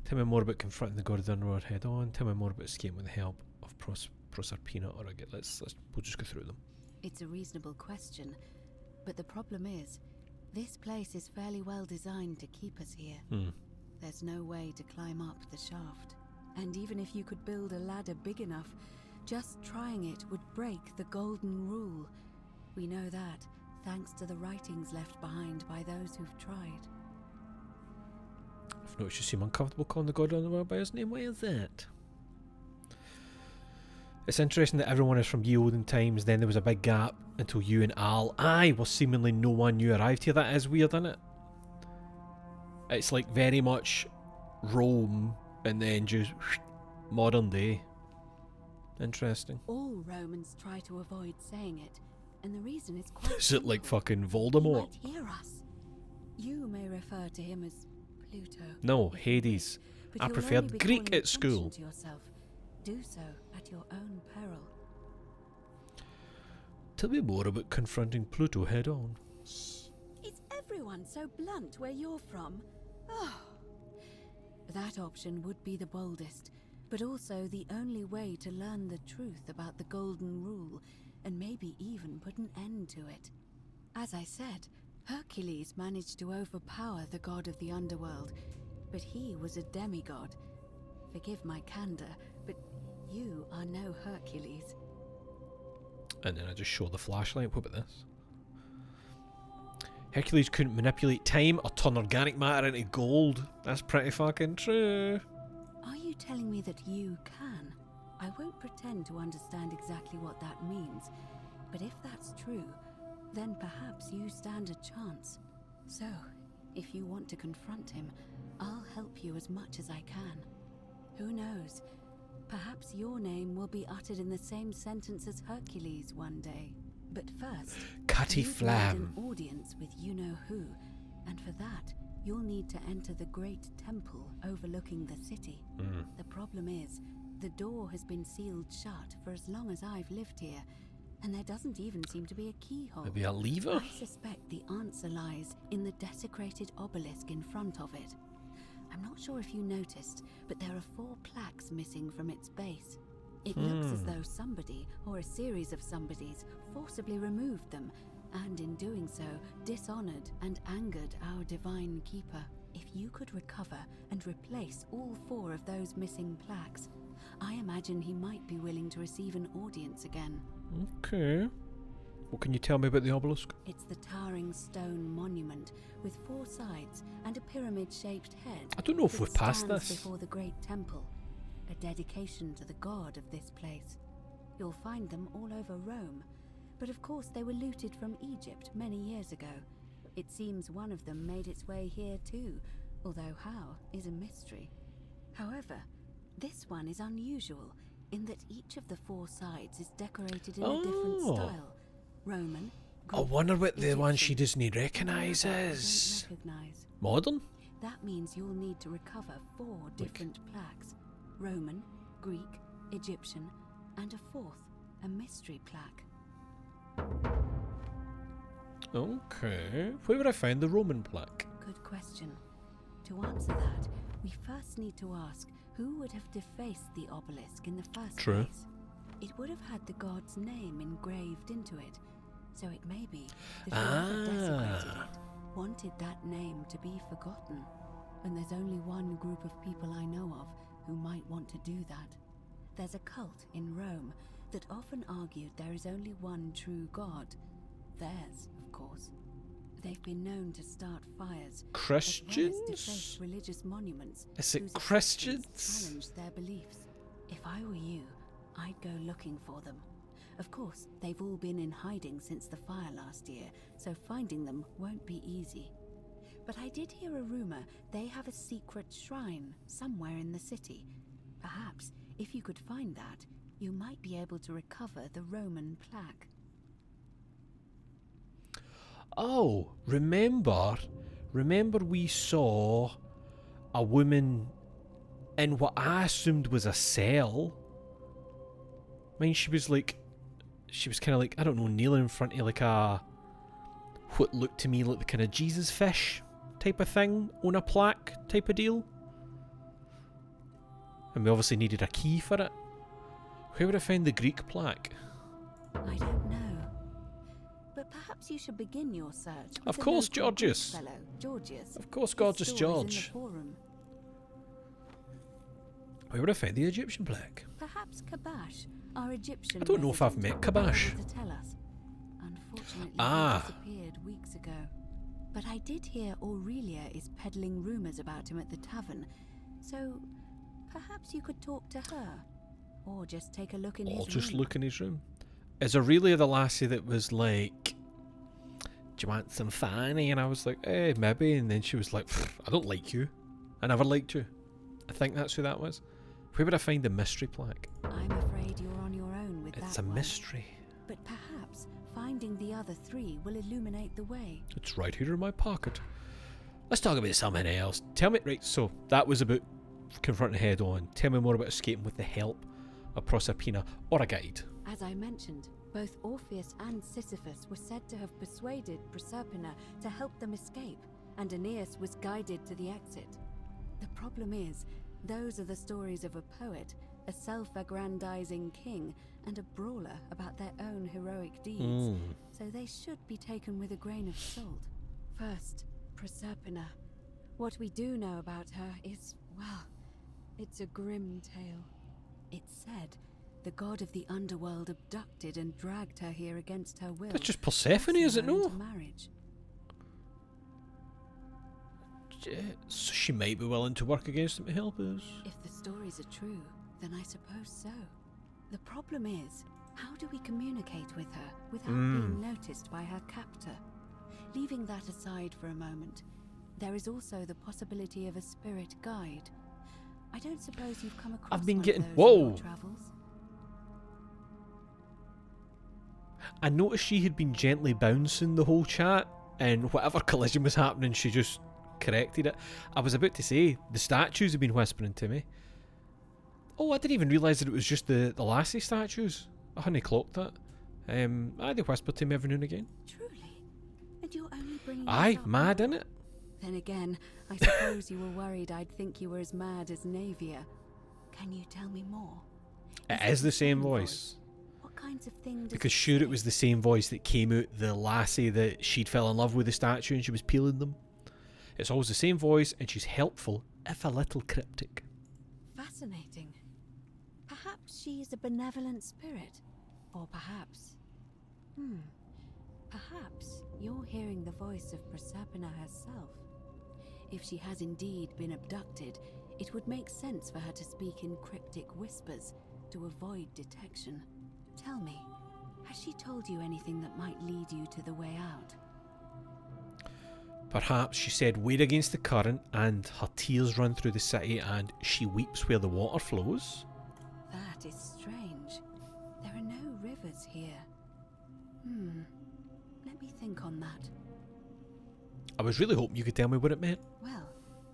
Tell me more about confronting the god of the underworld head on. Tell me more about escaping with the help of Proserpina. Or we'll just go through them. It's a reasonable question, but the problem is, this place is fairly well designed to keep us here. There's no way to climb up the shaft. And even if you could build a ladder big enough, just trying it would break the golden rule. We know that, thanks to the writings left behind by those who've tried. I've noticed you seem uncomfortable calling the god of the underworld by his name. Why is that? It's interesting that everyone is from ye olden times. Then there was a big gap until you and Al, well, seemingly no one new arrived here. That is weird, isn't it? It's like very much Rome and then just modern day. Interesting. All Romans try to avoid saying it, and the reason is quite Is it like simple. fucking He Voldemort? might hear us. You may refer to him as Pluto. No, if you Hades. wish, but I you'll preferred only be Greek calling at school. attention to yourself. Do so at your own peril. Tell me more about confronting Pluto head on. Shh! Is everyone so blunt where you're from? Oh. That option would be the boldest, but also the only way to learn the truth about the Golden Rule, and maybe even put an end to it. As I said, Hercules managed to overpower the god of the underworld, but he was a demigod. Forgive my candor, but you are no Hercules. And then I just show the flashlight. What about this? Hercules couldn't manipulate time or turn organic matter into gold. That's pretty fucking true. Are you telling me that you can? I won't pretend to understand exactly what that means, but if that's true, then perhaps you stand a chance. So, if you want to confront him, I'll help you as much as I can. Who knows? Perhaps your name will be uttered in the same sentence as Hercules one day. But first, Cutty you've made Flam. an audience with you-know-who, and for that, you'll need to enter the great temple overlooking the city. The problem is, the door has been sealed shut for as long as I've lived here, and there doesn't even seem to be a keyhole. Maybe a lever? I suspect the answer lies in the desecrated obelisk in front of it. I'm not sure if you noticed, but there are 4 plaques missing from its base. It looks as though somebody, or a series of somebodies, forcibly removed them, and in doing so, dishonored and angered our divine keeper. If you could recover and replace all 4 of those missing plaques, I imagine he might be willing to receive an audience again. Okay. What can you tell me about the obelisk? It's the towering stone monument with 4 sides and a pyramid-shaped head. I don't know if that we've passed stands this. before the great temple, a dedication to the god of this place. You'll find them all over Rome, but of course they were looted from Egypt many years ago. It seems one of them made its way here too, although how is a mystery. However, this one is unusual in that each of the 4 sides is decorated in a different Oh. style. Roman, I Greek, wonder what the one she Egyptian, doesn't recognise and is. I don't recognize. Modern? That means you'll need to recover 4 different plaques. Roman, Greek, Egyptian, and a 4th, a mystery plaque. Okay. Where would I find the Roman plaque? Good question. To answer that, we first need to ask who would have defaced the obelisk in the first True. place. It would have had the god's name engraved into it, so it may be that whoever desecrated it wanted that name to be forgotten. And there's only one group of people I know of who might want to do that. There's a cult in Rome that often argued there is only one true god. Theirs, of course. They've been known to start fires, as well as deface Christians? religious monuments. Is it whose existence Christians? challenge their beliefs. If I were you, I'd go looking for them. Of course, they've all been in hiding since the fire last year, so finding them won't be easy. But I did hear a rumor they have a secret shrine somewhere in the city. Perhaps, if you could find that, you might be able to recover the Roman plaque. Oh, remember we saw a woman in what I assumed was a cell. I mean, she was kind of like, I don't know, kneeling in front of like what looked to me like the kind of Jesus fish type of thing on a plaque type of deal. And we obviously needed a key for it. Where would I find the Greek plaque? I don't know. But perhaps you should begin your search with Of the course, local Greek Georgius. fellow, Georgius. Of course, His Gorgeous store's George. In the forum. Where would I find the Egyptian plaque? Perhaps Kabash, our Egyptian I don't know if I've resident, met Kabash. will be able to tell us. Unfortunately, Ah. he disappeared weeks ago. But I did hear Aurelia is peddling rumours about him at the tavern, so perhaps you could talk to her, or just take a look in his Or just room. look in his room. Is Aurelia the lassie that was like, do you want some fanny? And I was like, maybe. And then she was like, I don't like you. I never liked you. I think that's who that was. Where would I find the mystery plaque? I'm afraid you're on your own with It's that a one. mystery. But perhaps finding the other three will illuminate the way. It's right here in my pocket. Let's talk about something else. Tell me, right, so that was about confronting head on. Tell me more about escaping with the help of Proserpina or a guide. As I mentioned, both Orpheus and Sisyphus were said to have persuaded Proserpina to help them escape, and Aeneas was guided to the exit. The problem is, those are the stories of a poet, a self-aggrandizing king, and a brawler about their own heroic deeds, so they should be taken with a grain of salt. First, Proserpina. What we do know about her is, well, it's a grim tale. It's said the god of the underworld abducted and dragged her here against her will. That's just Persephone, is it forcing her no? into marriage. So she might be willing to work against him to help us. If the stories are true, then I suppose so. The problem is, how do we communicate with her without being noticed by her captor? Leaving that aside for a moment, there is also the possibility of a spirit guide. I don't suppose you've come across I've been one getting- of those in your whoa. travels? I noticed she had been gently bouncing the whole chat, and whatever collision was happening, she just corrected it. I was about to say, the statues have been whispering to me. Oh, I didn't even realise that it was just the lassie statues. I hadn't clocked that. They whisper to me every now and again. Truly? And you're only bringing this Aye, up mad, now? innit? Then again, I suppose you were worried I'd think you were as mad as Navia. Can you tell me more? It is the same voice. What kinds of things? Because sure, it was the same voice that came out the lassie that she'd fell in love with the statue and she was peeling them. It's always the same voice, and she's helpful, if a little cryptic. Fascinating. Perhaps she's a benevolent spirit. Or perhaps... Perhaps you're hearing the voice of Proserpina herself. If she has indeed been abducted, it would make sense for her to speak in cryptic whispers to avoid detection. Tell me, has she told you anything that might lead you to the way out? Perhaps she said, wade against the current, and her tears run through the city, and she weeps where the water flows. That is strange. There are no rivers here. Let me think on that. I was really hoping you could tell me what it meant. Well,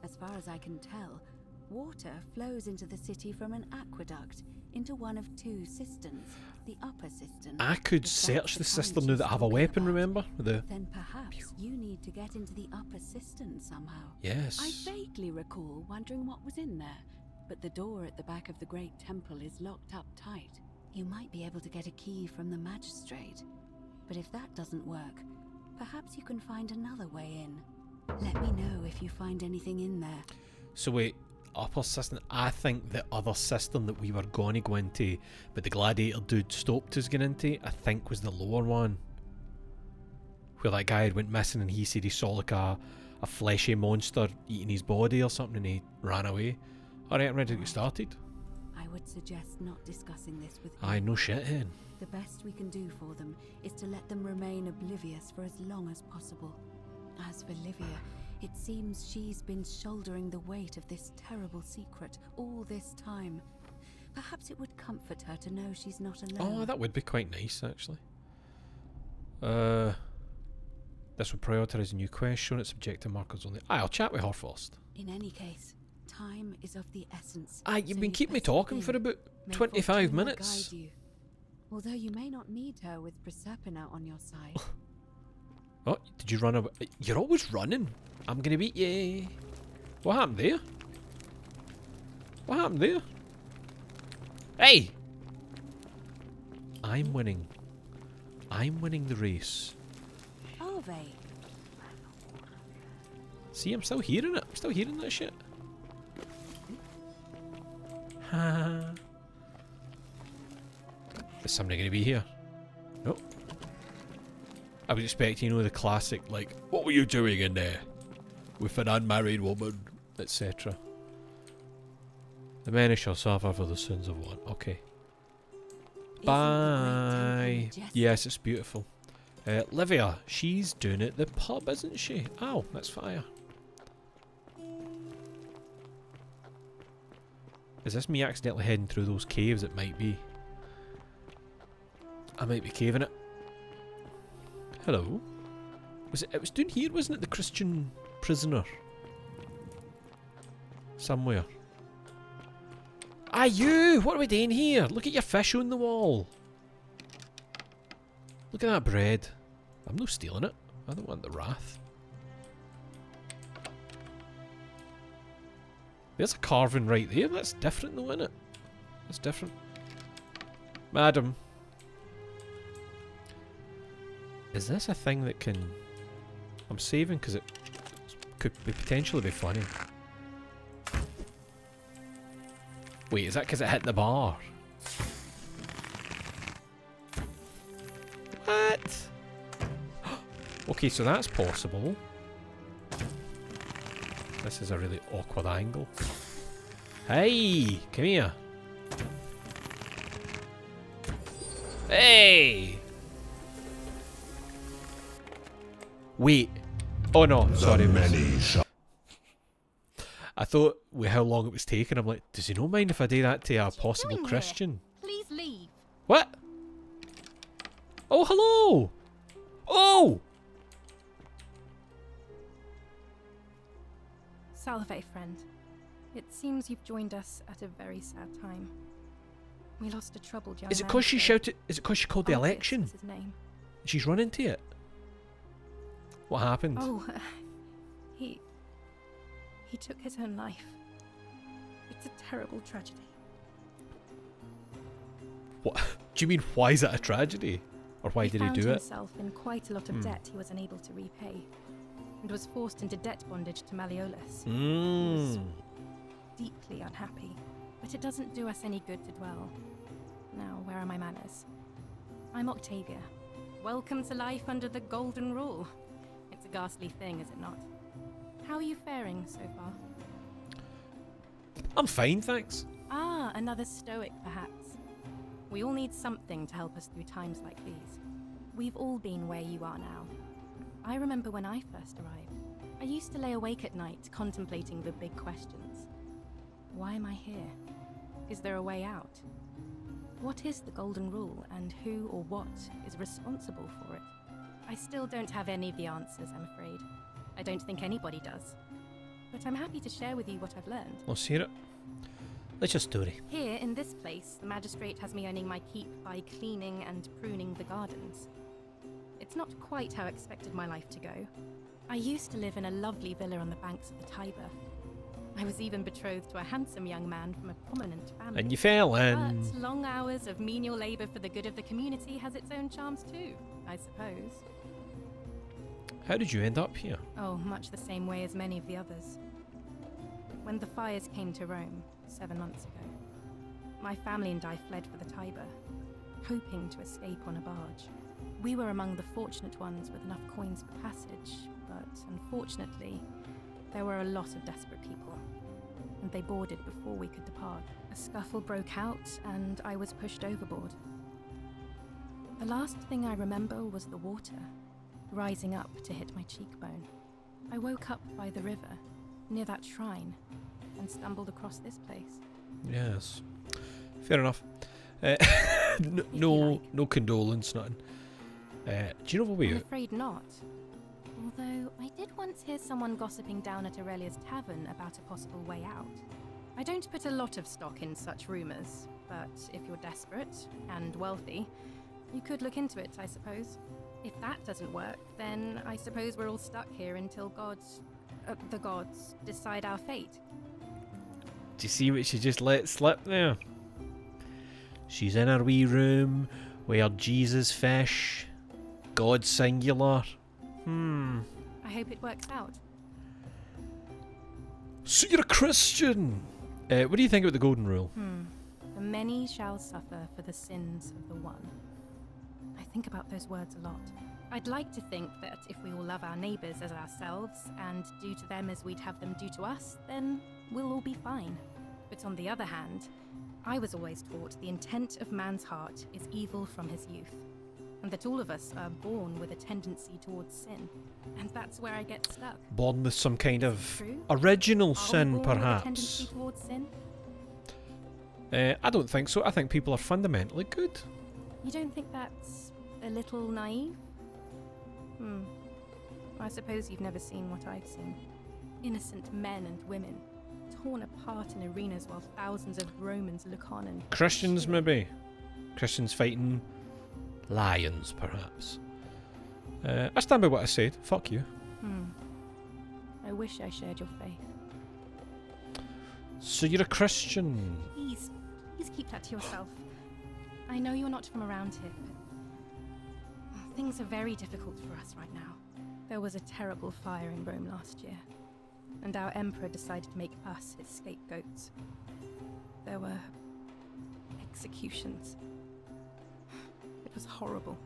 as far as I can tell, Water flows into the city from an aqueduct into one of two cisterns, the upper cistern. I could If that's search the kind cistern she's now that I have a talking weapon, about, remember? With the... Then perhaps you need to get into the upper cistern somehow. Yes. I vaguely recall wondering what was in there, but the door at the back of the great temple is locked up tight. You might be able to get a key from the magistrate. But if that doesn't work, perhaps you can find another way in. Let me know if you find anything in there. So wait, upper cistern. I think the other cistern that we were going to go into, but the gladiator dude stopped us getting into, I think was the lower one. Where that guy had went missing and he said he saw like a fleshy monster eating his body or something and he ran away. Alright, I'm ready to get started. I would suggest not discussing this with Aye, no anyone. shit, hen. The best we can do for them is to let them remain oblivious for as long as possible. As for Livia, it seems she's been shouldering the weight of this terrible secret all this time. Perhaps it would comfort her to know she's not alone. Oh, that would be quite nice, actually. This would prioritise a new quest, showing its objective markers only. Aye, I'll chat with her first. In any case, time is of the essence. Aye, you've so been you'd keeping me best talking for begin. about May 25 fortune minutes. guide you. Although you may not need her with Proserpina on your side. Oh, did you run away? You're always running. I'm gonna beat you. What happened there? What happened there? Hey! I'm winning. I'm winning the race. Ave. See, I'm still hearing it. I'm still hearing that shit. Ha. Is somebody gonna be here? Nope. I was expecting, you know, the classic, like, what were you doing in there? With an unmarried woman, etc. The many shall suffer for the sins of one. Okay. Isn't the great Bye. temple majestic? Yes, it's beautiful. Livia, she's doing it at the pub, isn't she? Ow, that's fire. Is this me accidentally heading through those caves? It might be. I might be caving it. Hello. It was down here, wasn't it? The Christian prisoner. Somewhere. Ah, you! What are we doing here? Look at your fish on the wall. Look at that bread. I'm not stealing it. I don't want the wrath. There's a carving right there. That's different though, isn't it? That's different. Madam. Is this a thing that can... I'm saving because it could be potentially be funny. Wait, is that because it hit the bar? What? Okay, so that's possible. This is a really awkward angle. Hey, come here. Hey! Wait. Oh no, sorry. I thought with how long it was taking, I'm like, does he not mind if I do that to a possible doing here? Christian? Please leave. What? Oh, hello! Oh! Salve, friend. It seems you've joined us at a very sad time. We lost a troubled young Is it man because she today. shouted? Is it because she called the Arthas election? was his name. She's run into it. What happened? Oh, he took his own life. It's a terrible tragedy. What? Do you mean why is it a tragedy? Or why did he found do it? himself in quite a lot of debt he was unable to repay, and was forced into debt bondage to Malleolus. Mmm. Deeply unhappy, but it doesn't do us any good to dwell. Now, where are my manners? I'm Octavia. Welcome to life under the Golden Rule. It's a ghastly thing, is it not? How are you faring so far? I'm fine, thanks. Ah, another stoic, perhaps. We all need something to help us through times like these. We've all been where you are now. I remember when I first arrived. I used to lay awake at night contemplating the big questions. Why am I here? Is there a way out? What is the Golden Rule, and who or what is responsible for it? I still don't have any of the answers, I'm afraid. I don't think anybody does. but I'm happy to share with you what I've learned. Let's hear it. What's your story? Here, in this place, the magistrate has me earning my keep by cleaning and pruning the gardens. It's not quite how I expected my life to go. I used to live in a lovely villa on the banks of the Tiber. I was even betrothed to a handsome young man from a prominent family. And you fell in. But long hours of menial labour for the good of the community has its own charms too, I suppose. How did you end up here? Oh, much the same way as many of the others. When the fires came to Rome, 7 months ago, my family and I fled for the Tiber, hoping to escape on a barge. We were among the fortunate ones with enough coins for passage, but unfortunately, there were a lot of desperate people, and they boarded before we could depart. A scuffle broke out, and I was pushed overboard. The last thing I remember was the water, rising up to hit my cheekbone. I woke up by the river, near that shrine, and stumbled across this place. Yes. Fair enough. No condolence, nothing. Do you know what we I'm are? afraid not. Although, I did once hear someone gossiping down at Aurelia's tavern about a possible way out. I don't put a lot of stock in such rumours, but if you're desperate and wealthy, you could look into it, I suppose. If that doesn't work, then I suppose we're all stuck here until the gods decide our fate. Do you see what she just let slip there? She's in her wee room with her Jesus fish. God singular. I hope it works out. So you're a Christian. What do you think about the golden rule? The many shall suffer for the sins of the one. I think about those words a lot. I'd like to think that if we all love our neighbours as ourselves and do to them as we'd have them do to us, then we'll all be fine. But on the other hand, I was always taught the intent of man's heart is evil from his youth, and that all of us are born with a tendency towards sin. And that's where I get stuck. Born with some kind Is it of true? original Are we sin, born with a tendency perhaps. towards sin? I don't think so. I think people are fundamentally good. You don't think that's a little naive? I suppose you've never seen what I've seen. Innocent men and women, torn apart in arenas while thousands of Romans look on and... Christians, cheer. maybe. Christians fighting lions, perhaps. I stand by what I said. Fuck you. I wish I shared your faith. So you're a Christian. Please keep that to yourself. I know you're not from around here, but things are very difficult for us right now. There was a terrible fire in Rome last year, and our emperor decided to make us his scapegoats. There were executions. It was horrible.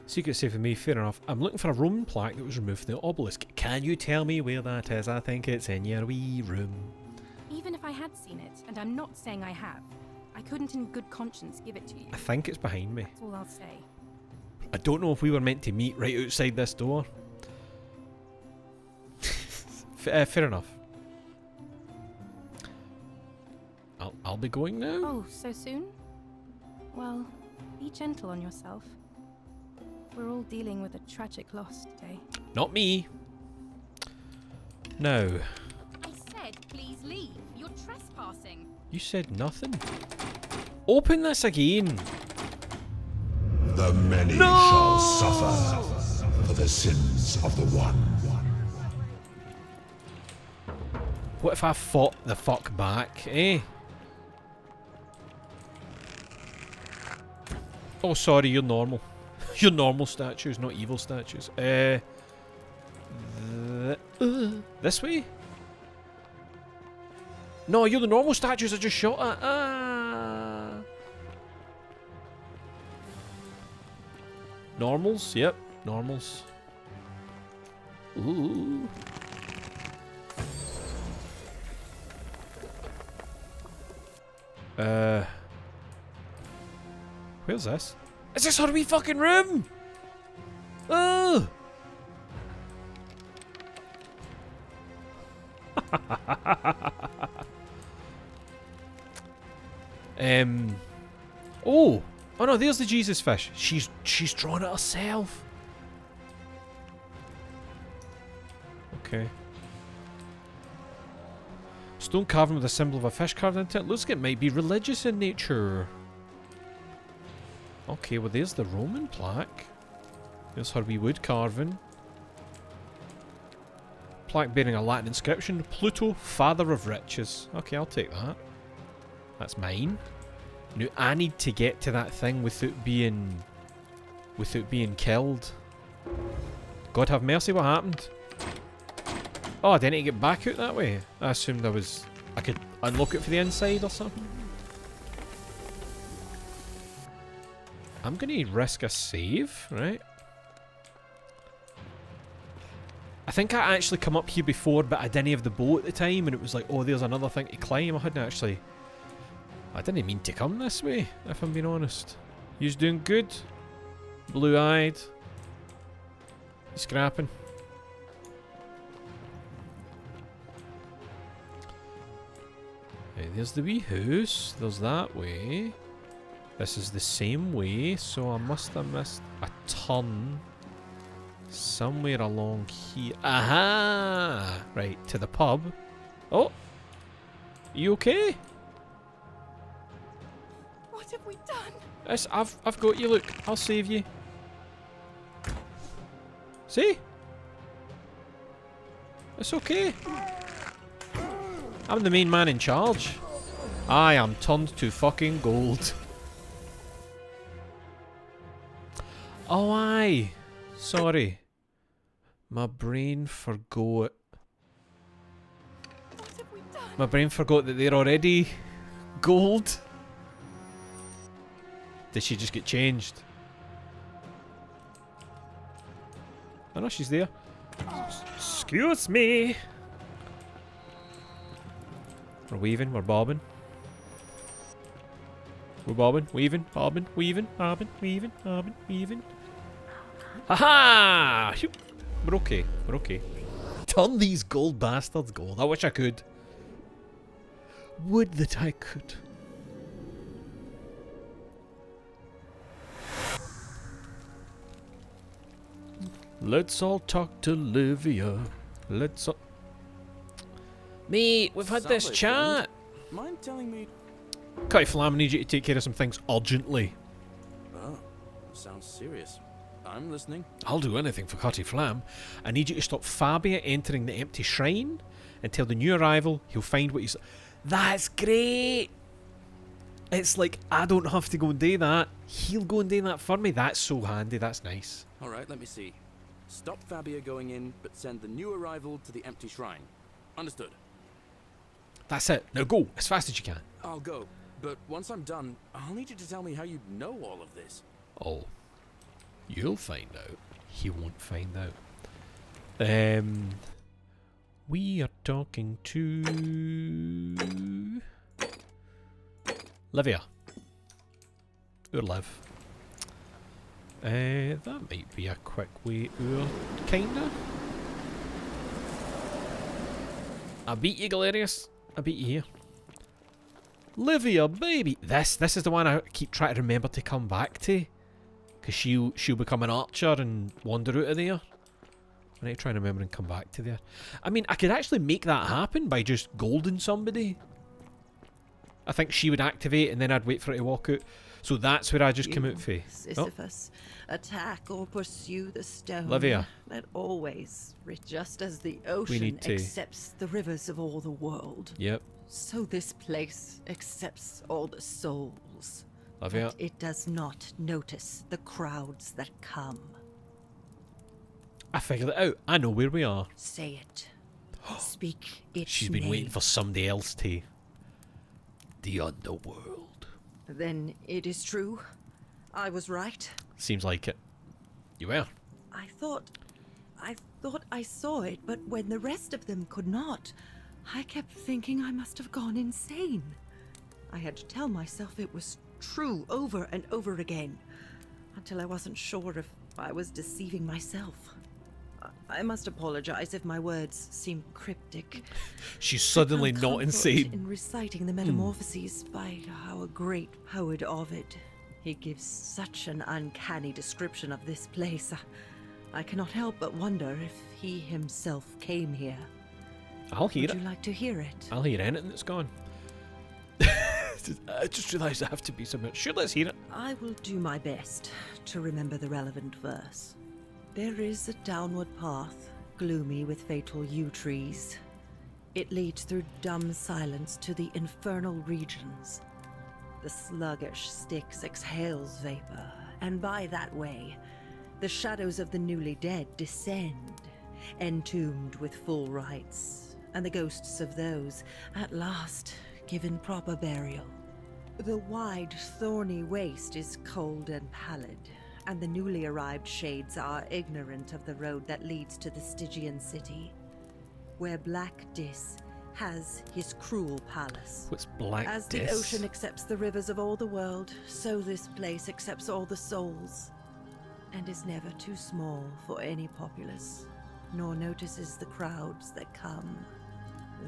Secret safe for me, fair enough. I'm looking for a Roman plaque that was removed from the obelisk. Can you tell me where that is? I think it's in your wee room. Even if I had seen it, and I'm not saying I have, I couldn't in good conscience give it to you. I think it's behind me. That's all I'll say. I don't know if we were meant to meet right outside this door. Fair enough. I'll be going now. Oh, so soon? Well, be gentle on yourself. We're all dealing with a tragic loss today. Not me. No. I said please leave. You're trespassing. You said nothing. Open this again. The many shall suffer for the sins of the one. What if I fought the fuck back, eh? Oh, sorry, you're normal. You're normal statues, not evil statues. This way? No, you're the normal statues I just shot at. Normals? Yep, normals. Ooh. Where's this? Is this our wee fucking room? Oh! Oh! Oh no, there's the Jesus fish. She's drawn it herself. Okay. Stone carving with a symbol of a fish carved into it. Looks like it might be religious in nature. Okay, well there's the Roman plaque. There's her wee wood carving. Plaque bearing a Latin inscription. Pluto, father of riches. Okay, I'll take that. That's mine. Now I need to get to that thing without being killed. God have mercy, what happened? Oh, I didn't get back out that way. I assumed I could unlock it for the inside or something. I'm gonna risk a save, right? I think I actually come up here before, but I didn't have the bow at the time, and it was like, oh, there's another thing to climb. I didn't mean to come this way, if I'm being honest. You's doing good. Blue-eyed. Scrapping. Okay, there's the wee house. There's that way. This is the same way, so I must have missed a turn somewhere along here. Aha! Right, to the pub. Oh! You okay? What have we done? Yes, I've got you, look. I'll save you. See? It's okay. I'm the main man in charge. I am turned to fucking gold. Oh, aye. Sorry. My brain forgot. What have we done? My brain forgot that they're already gold. Did she just get changed? Oh no, she's there. Excuse me. We're weaving, we're bobbing. We're bobbing, weaving, bobbing, weaving, bobbing, weaving, bobbing, weaving. Haha! We're okay, we're okay. Turn these gold bastards gold. I wish I could. Would that I could. Let's all talk to Livia. Let's all... Mate, we've had this chat. Mind telling me? Cutty Flam, I need you to take care of some things urgently. Oh, sounds serious. I'm listening. I'll do anything for Cutty Flam. I need you to stop Fabia entering the empty shrine and tell the new arrival he'll find what he's... That's great! It's like, I don't have to go and do that. He'll go and do that for me. That's so handy. That's nice. Alright, let me see. Stop Fabia going in, but send the new arrival to the empty shrine. Understood. That's it. Now go, as fast as you can. I'll go, but once I'm done, I'll need you to tell me how you know all of this. Oh. You'll find out. He won't find out. We are talking to... Livia. Or Liv. That might be a quick way out, kinda. I beat you, Galerius. I beat you here. Livia, baby. This is the one I keep trying to remember to come back to. Because she'll become an archer and wander out of there. I need to try and remember and come back to there. I mean, I could actually make that happen by just golding somebody. I think she would activate and then I'd wait for her to walk out. So that's where I just come out for. Sisyphus, attack or pursue the stone. Livia. That always, just as the ocean accepts the rivers of all the world. Yep. So this place accepts all the souls. Livia. But it does not notice the crowds that come. I figured it out. I know where we are. Say it. Speak its She's been name. waiting for somebody else to. The underworld. Then it is true. I was right. Seems like it. You were. I thought I saw it, but when the rest of them could not, I kept thinking I must have gone insane. I had to tell myself it was true over and over again, until I wasn't sure if I was deceiving myself. I must apologize if my words seem cryptic. She's suddenly I found not comfort insane. in reciting the Metamorphoses by our great poet Ovid. He gives such an uncanny description of this place. I cannot help but wonder if he himself came here. I'll hear Would it. you like to hear it? I'll hear anything that's gone. I just realised I have to be somewhere. Sure, let's hear it. I will do my best to remember the relevant verse. There is a downward path, gloomy with fatal yew trees. It leads through dumb silence to the infernal regions. The sluggish Styx exhales vapor, and by that way, the shadows of the newly dead descend, entombed with full rites, and the ghosts of those, at last, given proper burial. The wide, thorny waste is cold and pallid, and the newly arrived shades are ignorant of the road that leads to the Stygian city, where Black Dis has his cruel palace. What's Black As Dis? the ocean accepts the rivers of all the world, so this place accepts all the souls, and is never too small for any populace, nor notices the crowds that come.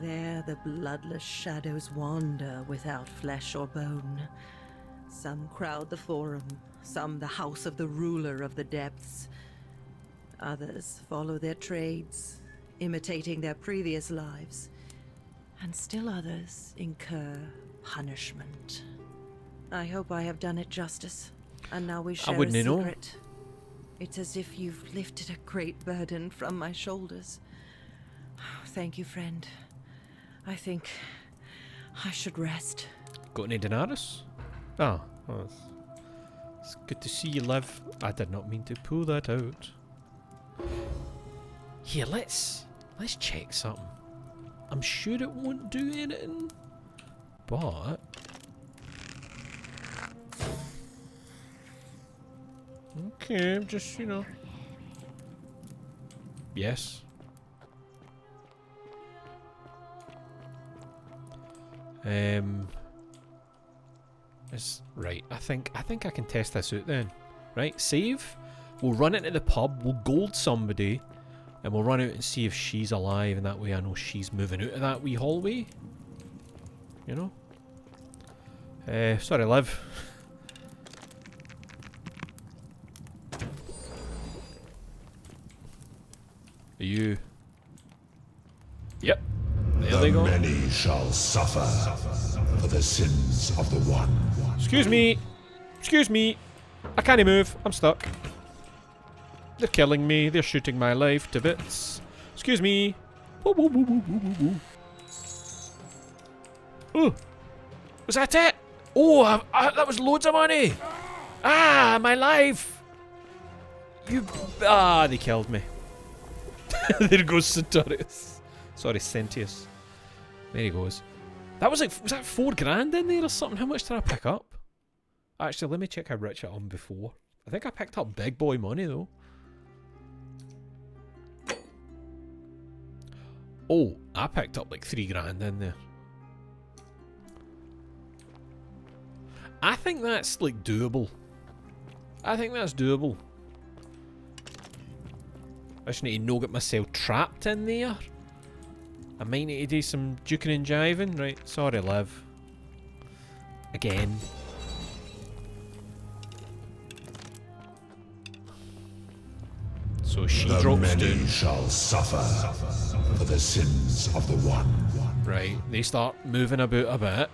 There the bloodless shadows wander without flesh or bone. Some crowd the forum, some the house of the ruler of the depths. Others follow their trades, imitating their previous lives. And still others incur punishment. I hope I have done it justice, and now we share a wouldn't know. secret. It's as if you've lifted a great burden from my shoulders. Thank you, friend. I think I should rest. Got any Daenerys? Oh, well, it's good to see you, Liv. I did not mean to pull that out. Here, let's check something. I'm sure it won't do anything, but okay, just yes. It's right. I think I can test this out then. Right, save. We'll run into the pub. We'll gold somebody, and we'll run out and see if she's alive. And that way, I know she's moving out of that wee hallway. You know. Sorry, Liv. Are you? Yep. There they go. Many shall suffer for the sins of the one. Excuse me. Excuse me. I can't move. I'm stuck. They're killing me. They're shooting my life to bits. Excuse me. Woo, woo, woo, woo, woo, woo, woo. Oh, was that it? Oh, that was loads of money. Ah, my life. They killed me. There goes Centaurus. Sorry, Centius. There he goes. That was like, was that $4,000 in there or something? How much did I pick up? Actually, let me check how rich I am before. I think I picked up big boy money though. Oh, I picked up like $3,000 in there. I think that's like doable. I think that's doable. I just need to not get myself trapped in there. I might need to do some juking and jiving. Right, sorry, Liv. Again. So she The drops many down. shall suffer for the sins of the one. Right, they start moving about a bit.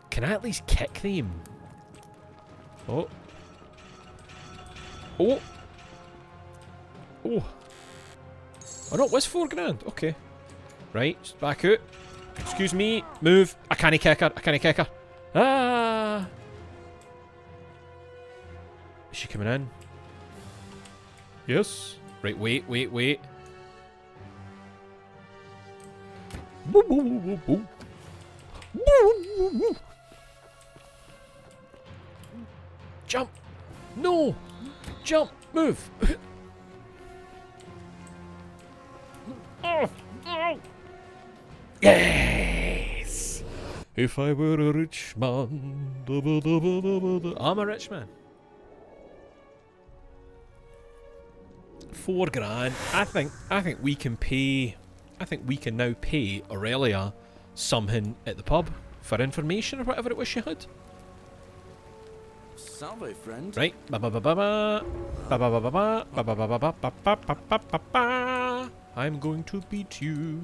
Can I at least kick them? Oh. Oh. Oh. Oh no, it was $4,000. Okay. Right, just back out. Excuse me. Move. I can't kick her. I can't kick her. Ah. Is she coming in? Yes. Right, wait. Woo, woo, woo, woo, woo. Woo, woo, woo. Jump. No. Jump. Move. Yes! If I were a rich man. I'm a rich man. $4,000. I think we can pay. I think we can now pay Aurelia something at the pub for information or whatever it was she had. Salve, friend. Right. Ba ba ba ba ba. Ba ba ba ba ba. Ba ba ba ba ba ba ba ba ba ba ba. I'm going to beat you.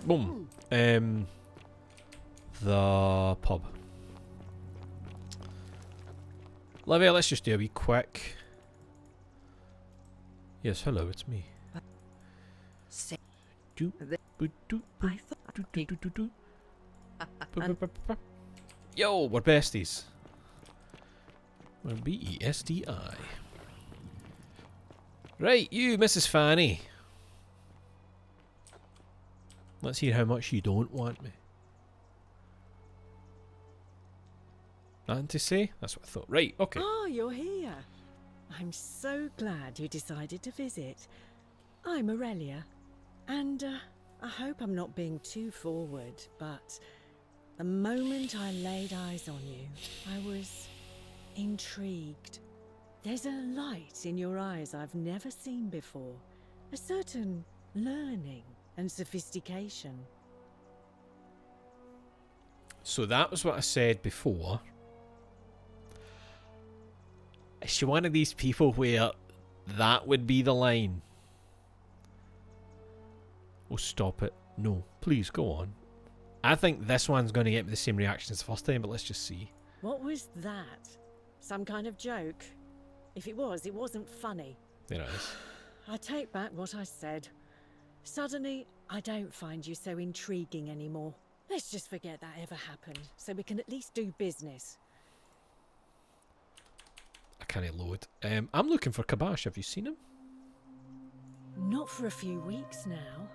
Boom. The pub. Livia, let's just do a wee quick. Yes, hello, it's me. Do, boo, do, boo, do, do, do, do, do. Yo, we're besties. We're BESDI. Right, you, Mrs. Fanny. Let's hear how much you don't want me. Nothing to say? That's what I thought. Right, okay. Oh, you're here. I'm so glad you decided to visit. I'm Aurelia, and I hope I'm not being too forward, but the moment I laid eyes on you, I was intrigued. There's a light in your eyes I've never seen before, a certain learning and sophistication. So that was what I said before. Is she one of these people where that would be the line? Oh, stop it. No, please go on. I think this one's going to get me the same reaction as the first time, but let's just see. What was that? Some kind of joke? If it was, it wasn't funny. There it is. I take back what I said. Suddenly, I don't find you so intriguing anymore. Let's just forget that ever happened, so we can at least do business. I can't load. I'm looking for Kabash. Have you seen him? Not for a few weeks now.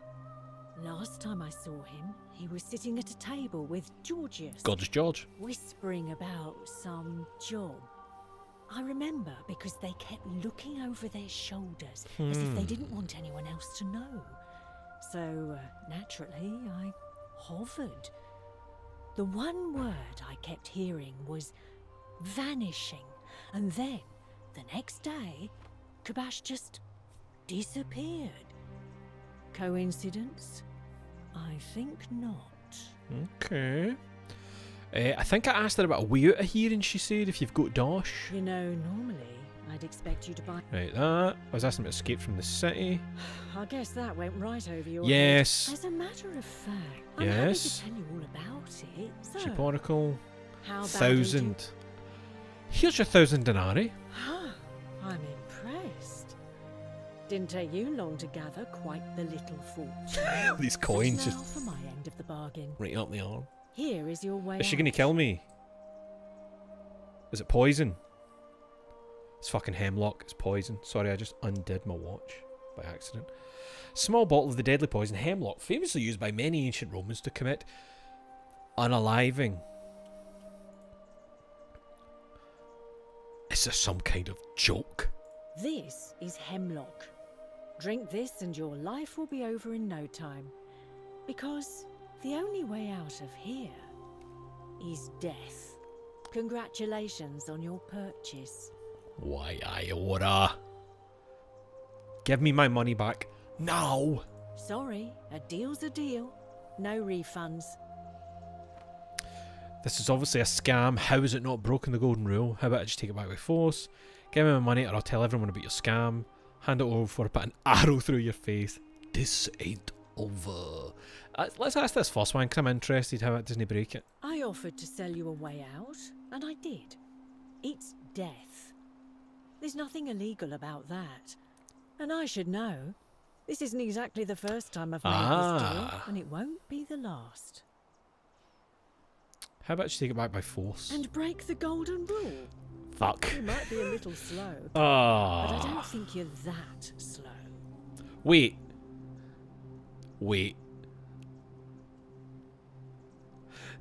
Last time I saw him, he was sitting at a table with Georgius. Gorgeous George. Whispering about some job. I remember because they kept looking over their shoulders as if they didn't want anyone else to know. So, naturally, I hovered. The one word I kept hearing was vanishing. And then, the next day, Kabash just disappeared. Coincidence? I think not. Okay. I think I asked her about a way out of here and she said if you've got Dosh. You know, normally, I'd expect you to buy... Right, that. I was asking about Escape from the City. I guess that went right over your Yes. head. As a matter of fact, I'm happy Yes. to tell you all about it. So, Cheap Oracle. how bad 1,000. Here's your 1,000 denarii. I'm impressed. Didn't take you long to gather quite the little fortune. These coins Now just for my end of the bargain. right up the arm. Here is your way Is she out. going to kill me? Is it poison? It's fucking hemlock. It's poison. Sorry, I just undid my watch by accident. Small bottle of the deadly poison hemlock, famously used by many ancient Romans to commit unaliving. Is this some kind of joke? This is hemlock. Drink this and your life will be over in no time. Because the only way out of here is death. Congratulations on your purchase. Why, Iora? Give me my money back now. Sorry, a deal's a deal. No refunds. This is obviously a scam. How is it not broken the golden rule? How about I just take it back by force? Give me my money or I'll tell everyone about your scam. Hand it over before I put an arrow through your face. This ain't over. Let's ask this first one because I'm interested how it doesn't break it. I offered to sell you a way out, and I did. It's death. There's nothing illegal about that. And I should know. This isn't exactly the first time I've made this deal, and it won't be the last. How about you take it back by force? And break the golden rule. Fuck. You might be a little slow, but I don't think you're that slow. Wait.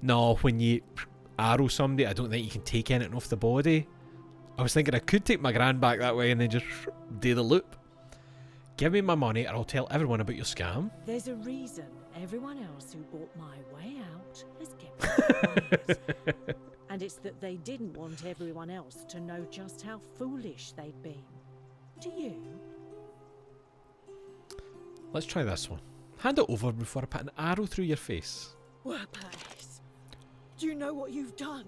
No, when you arrow somebody, I don't think you can take anything off the body. I was thinking I could take my grand back that way and then just do the loop. Give me my money or I'll tell everyone about your scam. There's a reason everyone else who bought my way out has kept it quiet. And it's that they didn't want everyone else to know just how foolish they'd been. Do you? Let's try this one. Hand it over before I put an arrow through your face. Workplace. Do you know what you've done?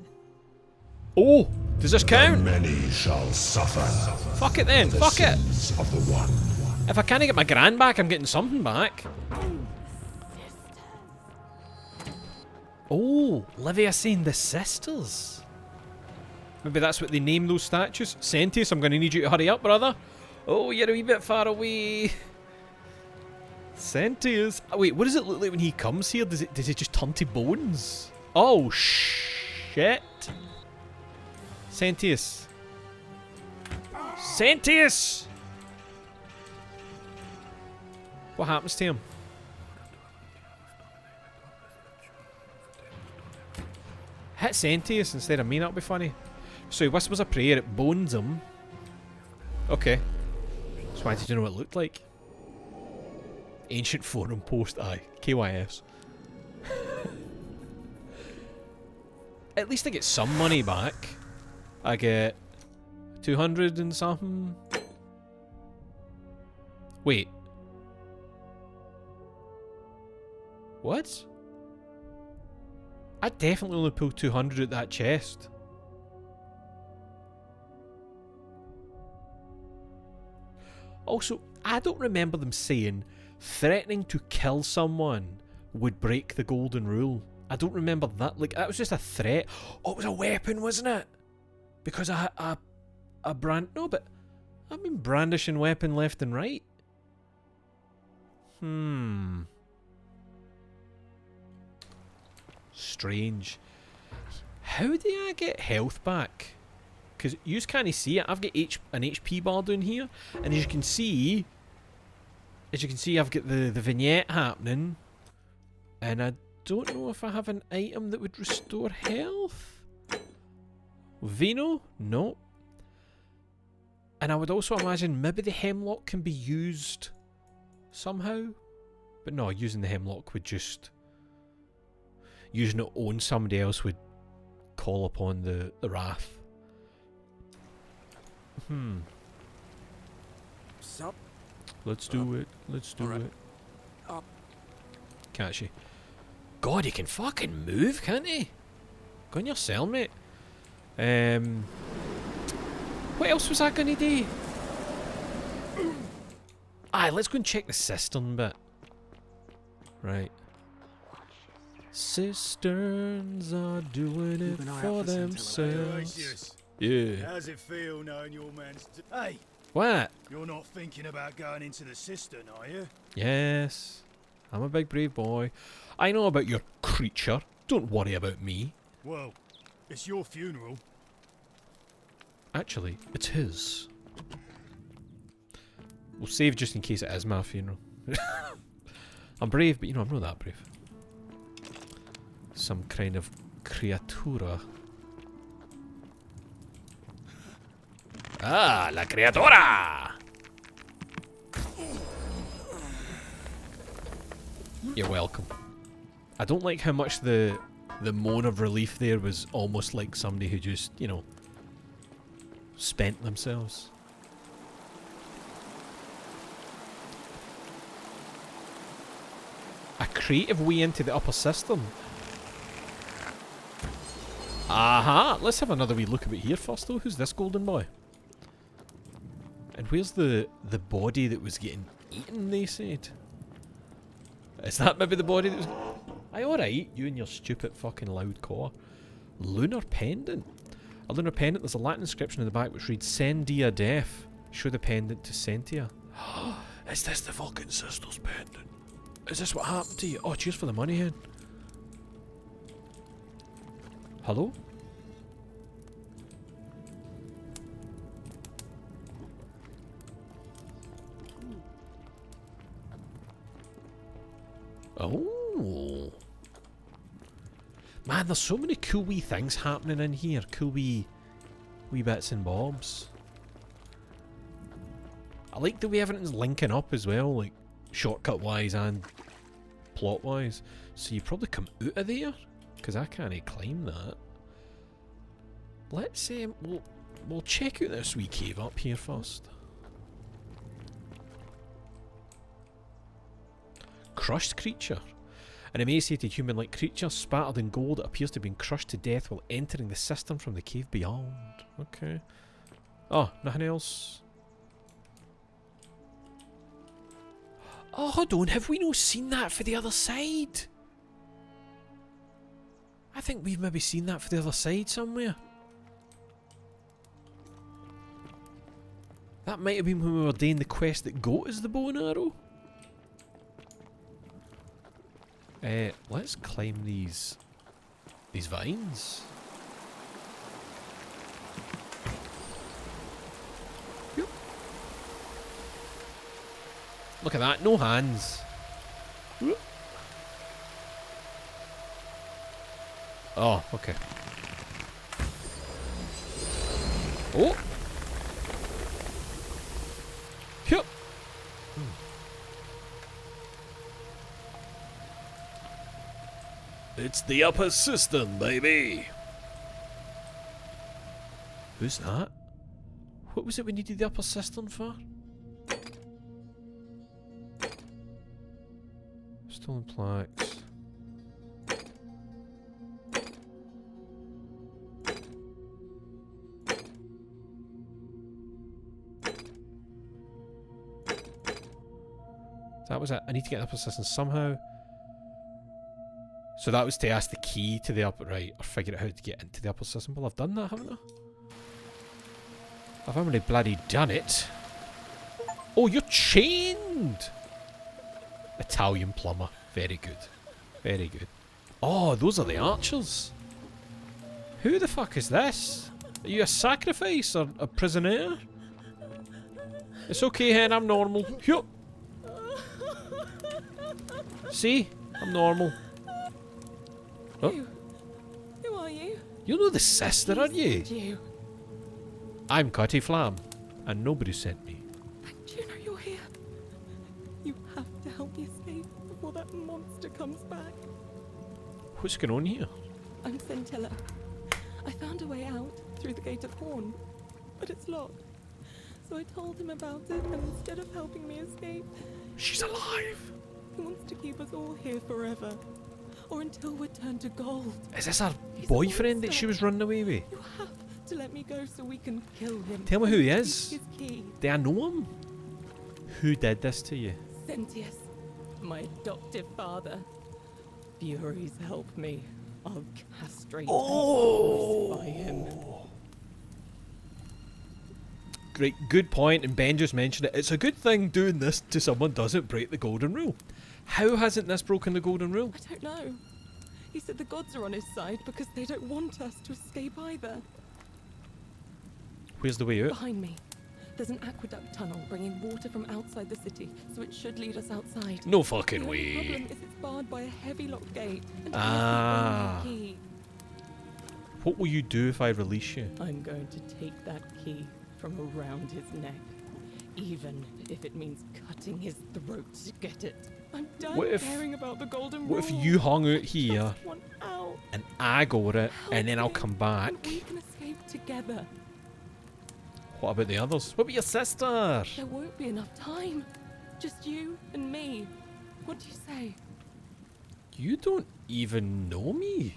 Oh, does this count? Many shall suffer. Fuck it then, the fuck it. sins of the one. If I can't get my grand back, I'm getting something back. Oh, Livia saying the sisters. Maybe that's what they name those statues. Sentius, I'm going to need you to hurry up, brother. Oh, you're a wee bit far away. Sentius. Oh, wait, what does it look like when he comes here? Does it just turn to bones? Oh, shit. Sentius. Sentius! What happens to him? Hit Sentius instead of me, that'll be funny. So he whispers a prayer, it bones him. Okay. Just wanted to know what it looked like. Ancient forum post, aye. KYS. At least I get some money back. I get 200 and something. Wait. What? I definitely only pulled 200 at that chest. Also, I don't remember them saying threatening to kill someone would break the golden rule. I don't remember that. Like, that was just a threat. Oh, it was a weapon, wasn't it? Because a brand... No, but I've been brandishing weapon left and right. Strange. How do I get health back? Because you can't see it. I've got an HP bar down here, and as you can see, I've got the vignette happening, and I don't know if I have an item that would restore health. Vino? No. And I would also imagine maybe the hemlock can be used somehow, but no, using the hemlock would just... Using it on somebody else would call upon the wrath. Sup? Let's do it. Let's do it. Up. Catch you. God, he can fucking move, can't he? Go on your cell, mate. What else was I gonna do? Aye, let's go and check the cistern bit. Right. Cisterns are doing it for themselves. Yeah. How's it feel knowing your man's... Hey! What? You're not thinking about going into the cistern, are you? Yes. I'm a big brave boy. I know about your creature. Don't worry about me. Well, it's your funeral. Actually, it's his. We'll save just in case it is my funeral. I'm brave, but you know, I'm not that brave. Some kind of criatura. Ah, la criatura! You're welcome. I don't like how much the moan of relief there was almost like somebody who just, you know, spent themselves. A creative way into the upper system. Aha! Let's have another wee look at it here first though. Who's this golden boy? And where's the body that was getting eaten, they said? Is that maybe the body that was... Aye, alright, you and your stupid fucking loud caw. Lunar pendant. A lunar pendant, there's a Latin inscription in the back which reads Sendia Def. Show the pendant to Sentia. Is this the fucking sister's pendant? Is this what happened to you? Oh, cheers for the money, hen. Hello? Oh. Man, there's so many cool wee things happening in here. Cool wee bits and bobs. I like the way everything's linking up as well, like shortcut wise and plot wise. So you probably come out of there, because I can't climb that. Let's we'll check out this wee cave up here first. Crushed creature. An emaciated human-like creature spattered in gold that appears to have been crushed to death while entering the cistern from the cave beyond. Okay. Oh, nothing else. Oh, hold on. Have we not seen that for the other side? I think we've maybe seen that for the other side somewhere. That might have been when we were doing the quest that got us the bow and arrow. Let's climb these vines. Yep. Look at that, no hands. Whoop. Oh, okay. Oh. Yep. It's the upper cistern, baby. Who's that? What was it we needed the upper cistern for? Stolen plaques. That was it. I need to get the upper cistern somehow. So that was to ask the key to the upper right, or figure out how to get into the upper cistern. Well, I've done that, haven't I? I've already bloody done it. Oh, you're chained! Italian plumber. Very good. Very good. Oh, those are the archers. Who the fuck is this? Are you a sacrifice or a prisoner? It's okay, hen, I'm normal. Yup. See? I'm normal. Oh. Who are you? You're not the sister, are you? I'm Cutty Flam, and nobody sent me. Juno, you're here. You have to help me escape before that monster comes back. What's going on here? I'm Centilla. I found a way out through the Gate of Horn, but it's locked. So I told him about it, and instead of helping me escape... She's alive! He wants to keep us all here forever. Or until we're turned to gold. Is this her boyfriend that she was running away with? You have to let me go so we can kill him. Tell me who he is. His key. Do I know him? Who did this to you? Sentius, my adoptive father. Furies help me. I'll castrate and crucify him. Great, good point, and Ben just mentioned it. It's a good thing doing this to someone doesn't break the golden rule. How hasn't this broken the golden rule? I don't know. He said the gods are on his side because they don't want us to escape either. Where's the way out? Behind me. There's an aqueduct tunnel bringing water from outside the city, so it should lead us outside. No fucking the only way. problem is it's barred by a heavy locked gate. And Ah. I have the only key. What will you do if I release you? I'm going to take that key from around his neck, even if it means cutting his throat to get it. I'm done caring about the golden rule. What if you hung out here Just want out. and I got it, and then I'll Help come me, back? and we can escape together. What about the others? What about your sister? There won't be enough time. Just you and me. What do you say? You don't even know me.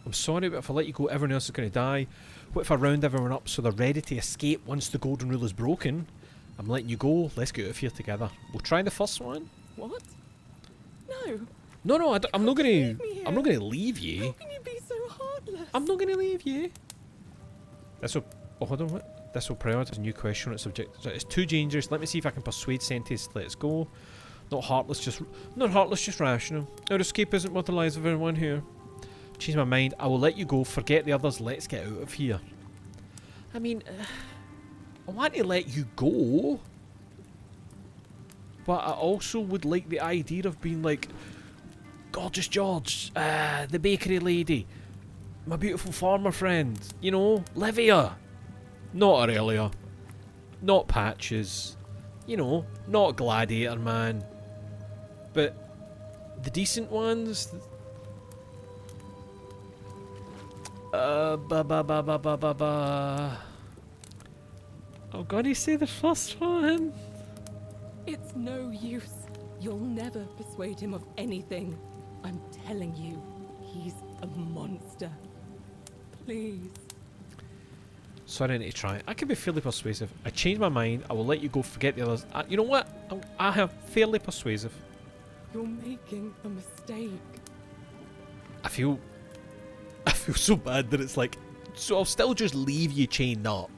I'm sorry, but if I let you go, everyone else is going to die. What if I round everyone up so they're ready to escape once the golden rule is broken? I'm letting you go. Let's get out of here together. We'll try the first one. What? No. No, I'm not going to. I'm not going to leave you. How can you be so heartless? I'm not going to leave you. This will. Oh, hold on. What? This will prioritize a new question on its objective. It's too dangerous. Let me see if I can persuade Sentius to let us go. Not heartless, just rational. Our escape isn't worth the lives of everyone here. Change my mind. I will let you go. Forget the others. Let's get out of here. I mean, I want to let you go, but I also would like the idea of being like, Gorgeous George, the bakery lady, my beautiful farmer friend, you know, Livia, not Aurelia, not Patches, you know, not Gladiator Man, but the decent ones. I'm gonna say the first one. It's no use. You'll never persuade him of anything. I'm telling you, he's a monster. Please. Sorry, I need to try. I can be fairly persuasive. I changed my mind. I will let you go. Forget the others. You know what? I am fairly persuasive. You're making a mistake. I feel so bad that it's like, so I'll still just leave you chained up.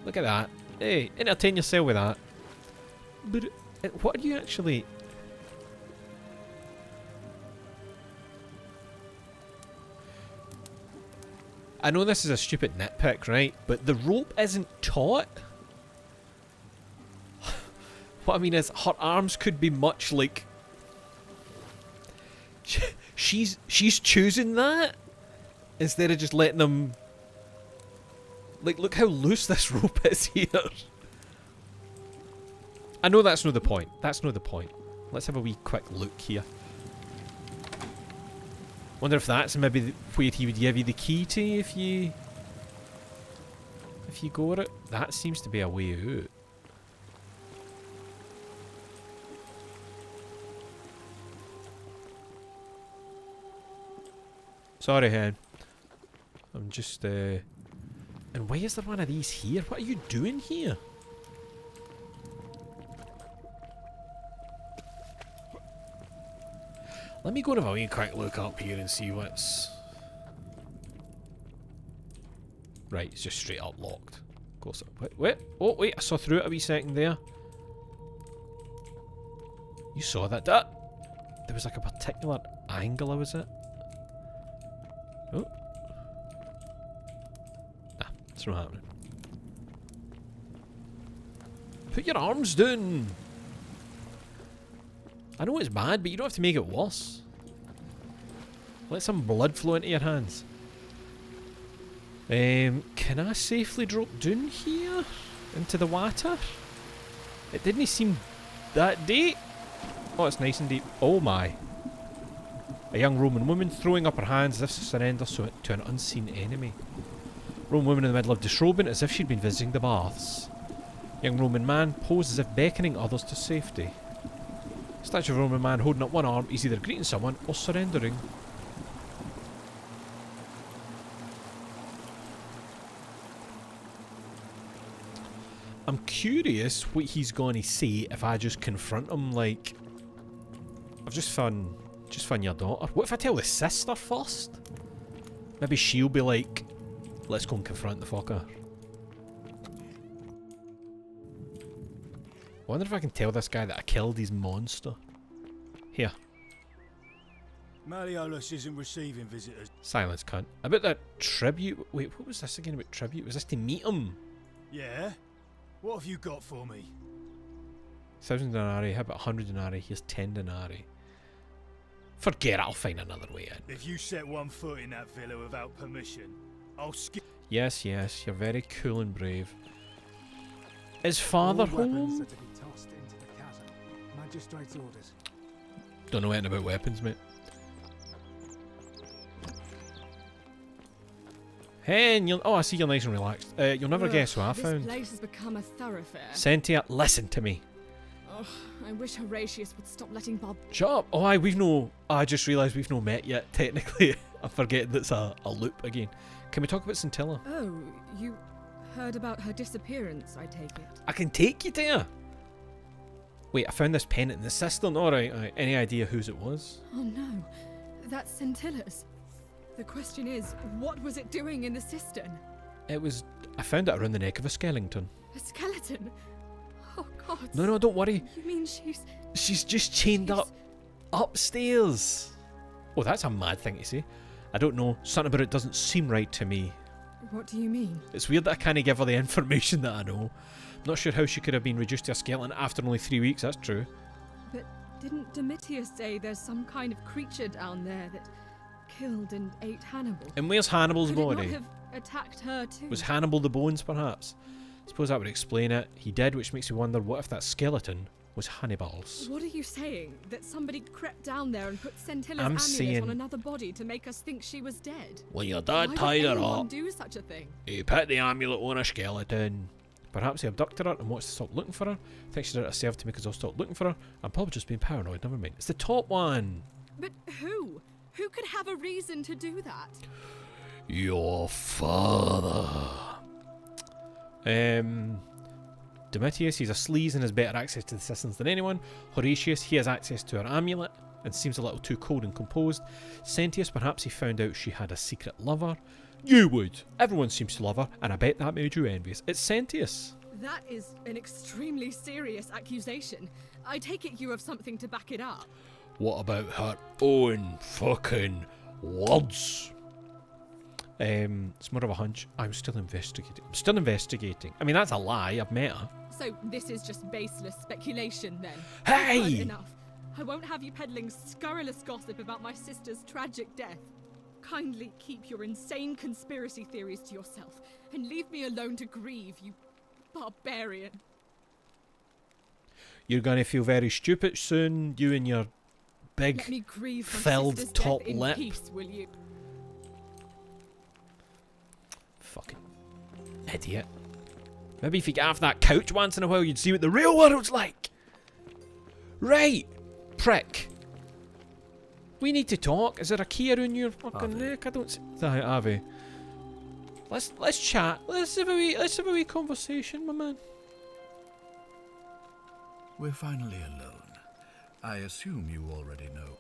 Look at that. Hey, entertain yourself with that. But what are you actually... I know this is a stupid nitpick, right? But the rope isn't taut. What I mean is, her arms could be much like... She's choosing that instead of just letting them... Like, look how loose this rope is here. I know that's not the point. That's not the point. Let's have a wee quick look here. Wonder if that's maybe where he would give you the key to if you go it. That seems to be a way out. Sorry, Hen. I'm just and why is there one of these here? What are you doing here? Let me go and have a wee quick look up here and see what's... Right, it's just straight up locked. Close up. Wait. Oh, wait, I saw through it a wee second there. You saw that? There was like a particular angle I was at. Oh. Nah, it's not happening. Put your arms down! I know it's bad, but you don't have to make it worse. Let some blood flow into your hands. Can I safely drop down here? Into the water? It didn't seem that deep. Oh, it's nice and deep. Oh my. A young Roman woman throwing up her hands as if to surrender to an unseen enemy. Roman woman in the middle of disrobing as if she'd been visiting the baths. Young Roman man posed as if beckoning others to safety. Statue of a Roman man holding up one arm is either greeting someone or surrendering. I'm curious what he's going to say if I just confront him like... I've just found your daughter. What if I tell the sister first? Maybe she'll be like, let's go and confront the fucker. I wonder if I can tell this guy that I killed his monster. Here. Malleolus isn't receiving visitors. Silence, cunt. About that tribute. Wait, what was this again about tribute? Was this to meet him? Yeah? What have you got for me? 1,000 denarii. How about 100 denarii? Here's 10 denarii. Forget it, I'll find another way in. If you set one foot in that villa without permission, I'll skip. Yes, yes, you're very cool and brave. Is father home? Are to be tossed into the chasm. Magistrate's orders. Don't know anything about weapons, mate. Hey, and oh, I see you're nice and relaxed. You'll never guess who I found. This place has become a thoroughfare. Sentia, listen to me. Ugh, I wish Horatius would stop letting Bob... Shut up. Oh, I just realised we've no met yet, technically. I'm forgetting that's a loop again. Can we talk about Scintilla? Oh, you heard about her disappearance, I take it. I can take you there. Wait, I found this pennant in the cistern. Alright, any idea whose it was? Oh no, that's Scintilla's. The question is, what was it doing in the cistern? I found it around the neck of a skeleton. A skeleton? Oh god. No, don't worry. You mean She's just chained up upstairs. Oh, that's a mad thing to say. I don't know. Something about it doesn't seem right to me. What do you mean? It's weird that I can't give her the information that I know. Not sure how she could have been reduced to a skeleton after only 3 weeks, that's true. But didn't Domitius say there's some kind of creature down there that killed and ate Hannibal? And where's Hannibal's body? Could it not have attacked her too? Was Hannibal the bones, perhaps? Suppose that would explain it. He did, which makes me wonder what if that skeleton was Hannibal's. What are you saying? That somebody crept down there and put Scintilla's I'm amulet saying- on another body to make us think she was dead? Well, your dad Why tied would her anyone up. do such a thing? He put the amulet on a skeleton. Perhaps he abducted her and wants to stop looking for her. Thinks she did it herself to make us all stop looking for her. I'm probably just being paranoid, never mind. It's the top one! But who? Who could have a reason to do that? Your father. Domitius, he's a sleaze and has better access to the systems than anyone. Horatius, he has access to her amulet and seems a little too cold and composed. Sentius, perhaps he found out she had a secret lover. You would. Everyone seems to love her, and I bet that made you envious. It's Sentius. That is an extremely serious accusation. I take it you have something to back it up. What about her own fucking words? It's more of a hunch. I'm still investigating. I mean, that's a lie. I've met her. So this is just baseless speculation then? Hey! I've heard enough. I won't have you peddling scurrilous gossip about my sister's tragic death. Kindly keep your insane conspiracy theories to yourself and leave me alone to grieve, you barbarian. You're going to feel very stupid soon, you and your big, Let me grieve my filled sister's top death in lip. peace, will you? Fucking idiot. Maybe if you get off that couch once in a while, you'd see what the real world's like. Right, prick. We need to talk. Is there a key around your fucking neck? I don't see. Avi. Let's chat. Let's have a wee conversation, my man. We're finally alone. I assume you already know.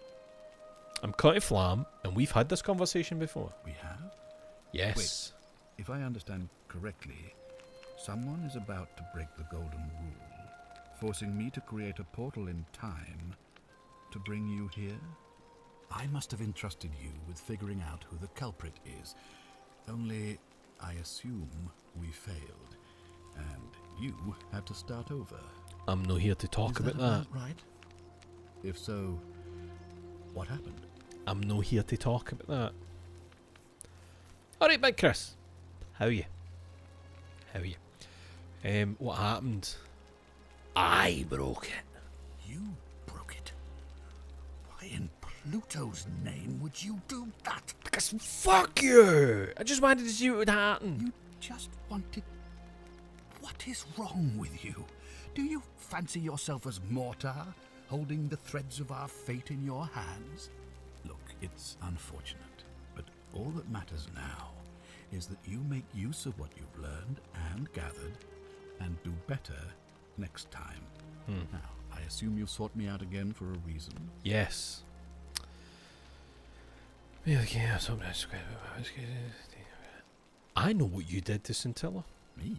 I'm Cutty Flam, and we've had this conversation before. We have? Yes. Wait, if I understand correctly, someone is about to break the Golden Rule, forcing me to create a portal in time to bring you here? I must have entrusted you with figuring out who the culprit is. Only, I assume we failed, and you had to start over. I'm not here to talk about that. Right? If so, what happened? I'm not here to talk about that. Alright, Big Chris. How are you? What happened? I broke it. You broke it? Why in Pluto's name would you do that? Because fuck you! I just wanted to see what would happen. You just wanted... What is wrong with you? Do you fancy yourself as Mortar, holding the threads of our fate in your hands? Look, it's unfortunate, but all that matters now is that you make use of what you've learned and gathered, and do better next time. Now, I assume you've sought me out again for a reason? Yes. I know what you did to Scintilla. Me?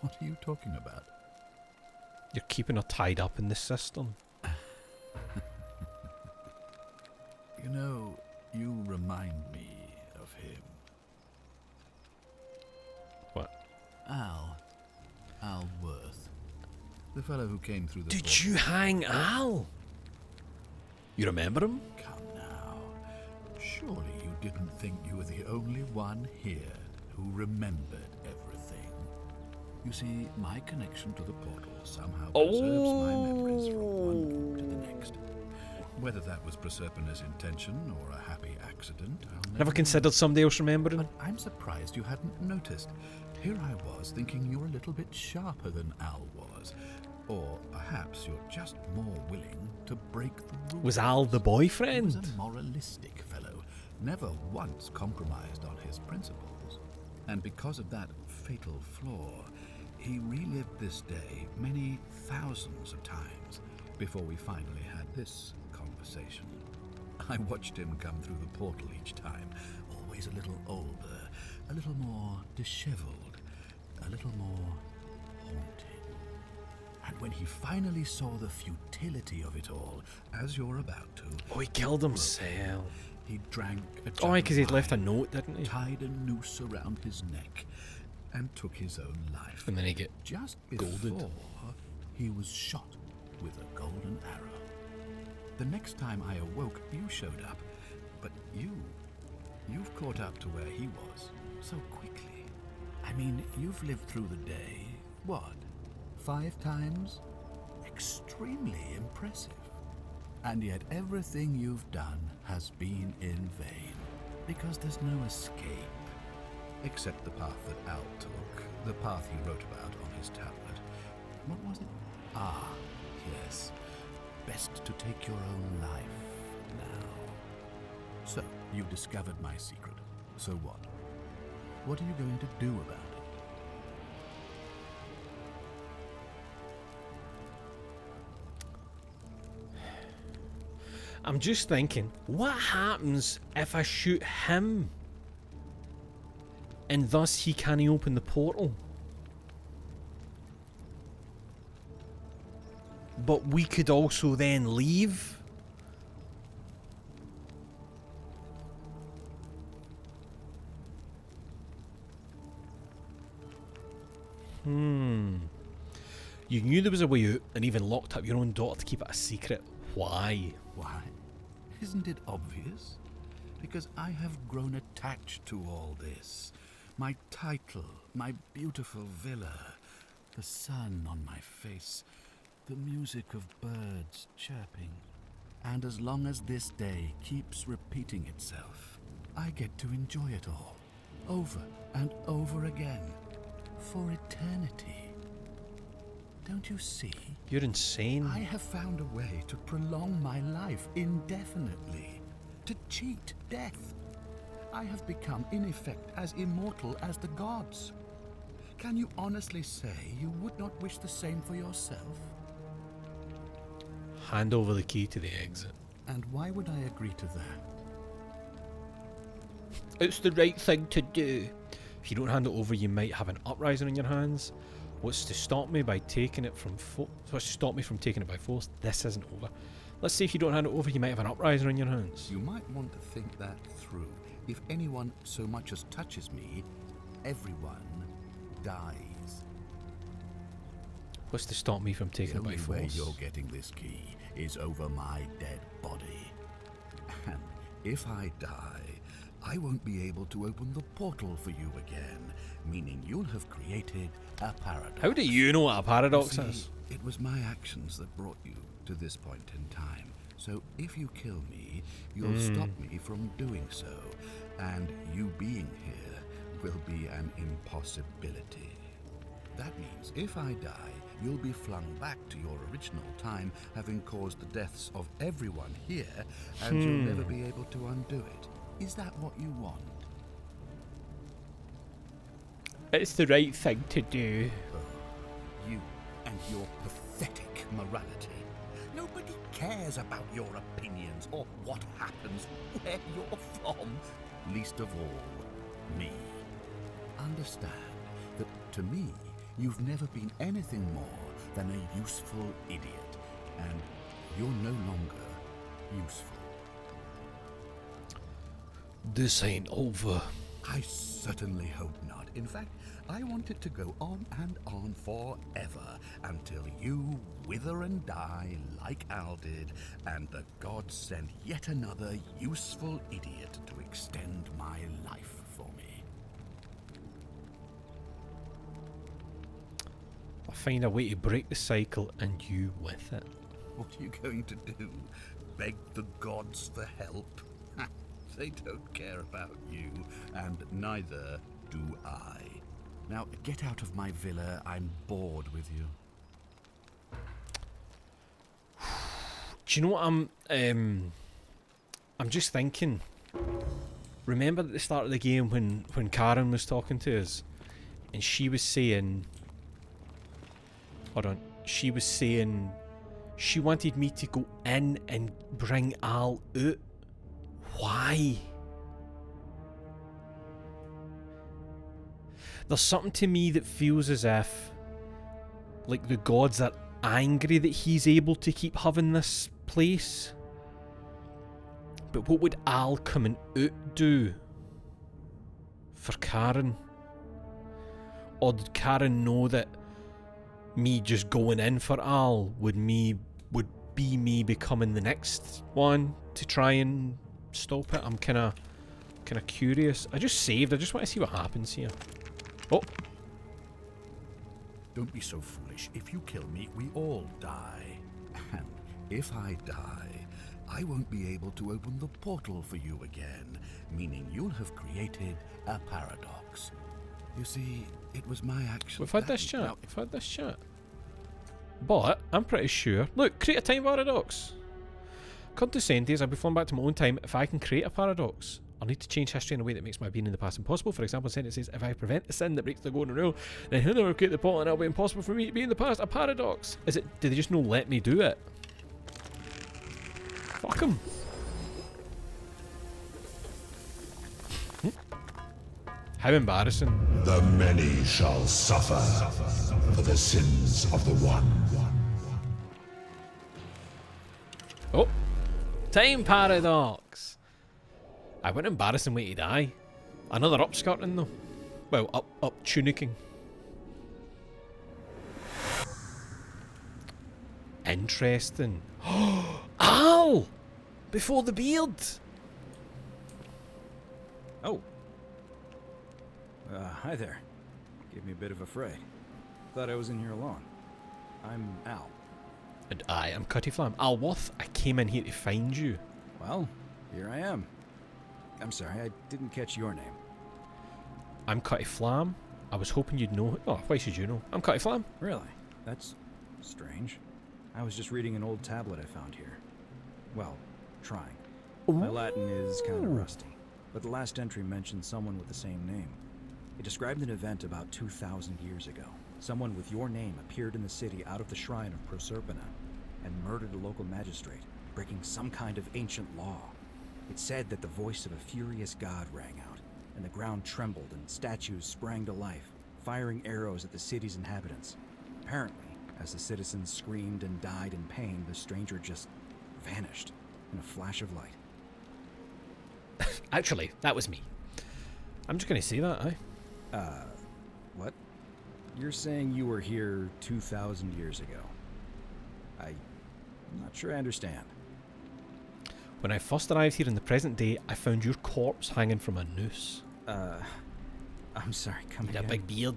What are you talking about? You're keeping her tied up in this system. You know, you remind me of him. What? Al Worth. The fellow who came through the... Did you hang Al? You remember him? Come now. Surely you didn't think you were the only one here who remembered everything. You see, my connection to the portal somehow preserves my memories from one group to the next. Whether that was Proserpina's intention or a happy accident, I'll Never considered somebody else remembering? But I'm surprised you hadn't noticed. Here I was thinking you were a little bit sharper than Al was. Or perhaps you're just more willing to break the rules. Was Al the boyfriend? He was a moralistic fellow, never once compromised on his principles. And because of that fatal flaw, he relived this day many thousands of times before we finally had this conversation. I watched him come through the portal each time, always a little older, a little more disheveled, a little more haunted. And when he finally saw the futility of it all, as you're about to... Oh, he killed himself. He drank a jug Oh, because of he'd left a wine, note, didn't he? tied a noose around his neck, and took his own life. And then he get Just golded. before he was shot with a golden arrow. The next time I awoke, you showed up, but you've caught up to where he was so quickly. I mean, you've lived through the day, what, 5 times? Extremely impressive. And yet everything you've done has been in vain, because there's no escape. Except the path that Al took, the path he wrote about on his tablet. What was it? Ah, yes. Best to take your own life now. So, you've discovered my secret. So what? What are you going to do about it? I'm just thinking, what happens if I shoot him? And thus he can't open the portal. But we could also then leave. You knew there was a way out and even locked up your own daughter to keep it a secret. Why? Why? Isn't it obvious? Because I have grown attached to all this. My title, my beautiful villa, the sun on my face, the music of birds chirping. And as long as this day keeps repeating itself, I get to enjoy it all, over and over again, for eternity. Don't you see? You're insane. I have found a way to prolong my life indefinitely, to cheat death. I have become, in effect, as immortal as the gods. Can you honestly say you would not wish the same for yourself? Hand over the key to the exit. And why would I agree to that? It's the right thing to do. If you don't hand it over, you might have an uprising on your hands. What's to stop me by taking it from what's to stop me from taking it by force? This isn't over. Let's say if you don't hand it over, you might have an uprising on your hands. You might want to think that through. If anyone so much as touches me, everyone dies. What's to stop me from taking it by force? The only way you're getting this key is over my dead body. And if I die, I won't be able to open the portal for you again, meaning you'll have created a paradox. How do you know what a paradox is? It was my actions that brought you to this point in time. So if you kill me, you'll stop me from doing so, and you being here will be an impossibility. That means if I die, you'll be flung back to your original time, having caused the deaths of everyone here, and you'll never be able to undo it. Is that what you want? It's the right thing to do. Oh, you and your pathetic morality. Nobody cares about your opinions or what happens, where you're from. Least of all, me. Understand that to me, you've never been anything more than a useful idiot, and you're no longer useful. This ain't over. I certainly hope not. In fact, I want it to go on and on forever until you wither and die like Al did, and the gods send yet another useful idiot to extend my life for me. I'll find a way to break the cycle and you with it. What are you going to do? Beg the gods for help? They don't care about you, and neither do I. Now, get out of my villa. I'm bored with you. Do you know what I'm just thinking? Remember at the start of the game when Karen was talking to us, and she was saying, hold on, she was saying she wanted me to go in and bring Al out. Why? There's something to me that feels as if, like, the gods are angry that he's able to keep having this place. But what would Al coming out do for Karen? Or did Karen know that me just going in for Al would be me becoming the next one to try and stop it? I'm kind of curious. I just saved. I just want to see what happens here. Oh. Don't be so foolish. If you kill me, we all die. And if I die, I won't be able to open the portal for you again, meaning you'll have created a paradox. You see, it was my action. We've had this chat. We've had this chat. But I'm pretty sure. Look, create a time paradox. According to Sentius, I'll be flown back to my own time if I can create a paradox. I'll need to change history in a way that makes my being in the past impossible. For example, Sentius says, if I prevent the sin that breaks the golden rule, then he'll never create the portal and it'll be impossible for me to be in the past. A paradox. Is it? Did they just not let me do it? Fuck him. How embarrassing. The many shall suffer for the sins of the one. Oh. Time paradox. What an embarrassing way to die. Another upskirting though. Well, up tunicking. Interesting. Ow! Before the beard. Oh. Hi there. Gave me a bit of a fright. Thought I was in here alone. I'm Al. And I am Cutty Flam. Alworth, I came in here to find you. Well, here I am. I'm sorry, I didn't catch your name. I'm Cutty Flam. I was hoping you'd know. Oh, why should you know? I'm Cutty Flam. Really? That's strange. I was just reading an old tablet I found here. Well, trying. My Latin is kind of rusty, but the last entry mentioned someone with the same name. It described an event about 2,000 years ago. Someone with your name appeared in the city out of the shrine of Proserpina and murdered a local magistrate, breaking some kind of ancient law. It said that the voice of a furious god rang out, and the ground trembled and statues sprang to life, firing arrows at the city's inhabitants. Apparently, as the citizens screamed and died in pain, the stranger just vanished in a flash of light. Actually, that was me. I'm just going to say that, What? You're saying you were here 2,000 years ago? I'm not sure I understand. When I first arrived here in the present day, I found your corpse hanging from a noose. I'm sorry, come again. again? A big beard.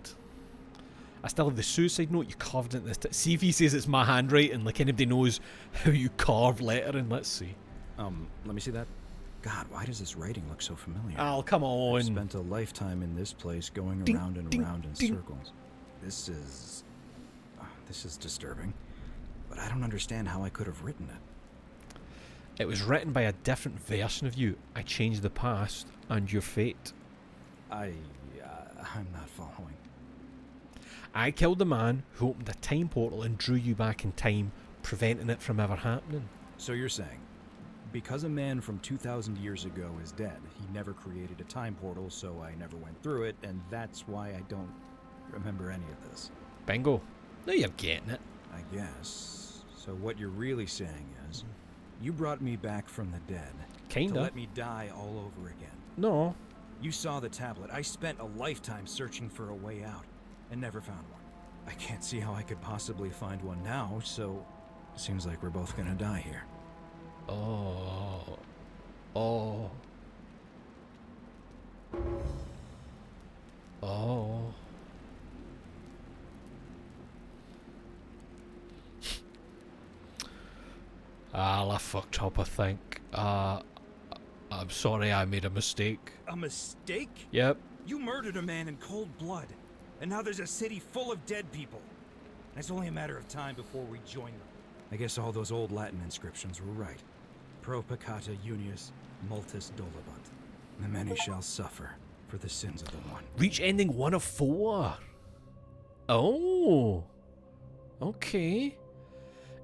I still have the suicide note you carved into this. See if he says it's my handwriting, like anybody knows how you carve lettering. Let's see. Let me see that. God, why does this writing look so familiar? Oh, come on. I've spent a lifetime in this place going around and around in circles. This is disturbing. But I don't understand how I could have written it. It was written by a different version of you. I changed the past and your fate. I'm not following. I killed the man who opened a time portal and drew you back in time, preventing it from ever happening. So you're saying, because a man from 2,000 years ago is dead, he never created a time portal, so I never went through it, and that's why I don't remember any of this. Bingo. Now you're getting it. I guess. So what you're really saying is, you brought me back from the dead. Kinda. To let me die all over again. No. You saw the tablet. I spent a lifetime searching for a way out, and never found one. I can't see how I could possibly find one now, so it seems like we're both gonna die here. Oh. Oh. Oh. I fucked up, I think. I'm sorry I made a mistake. A mistake? Yep. You murdered a man in cold blood, and now there's a city full of dead people. And it's only a matter of time before we join them. I guess all those old Latin inscriptions were right. Pro peccata unius multis dolabunt. The many shall suffer for the sins of the one. Reach ending 1 of 4. Oh. Okay.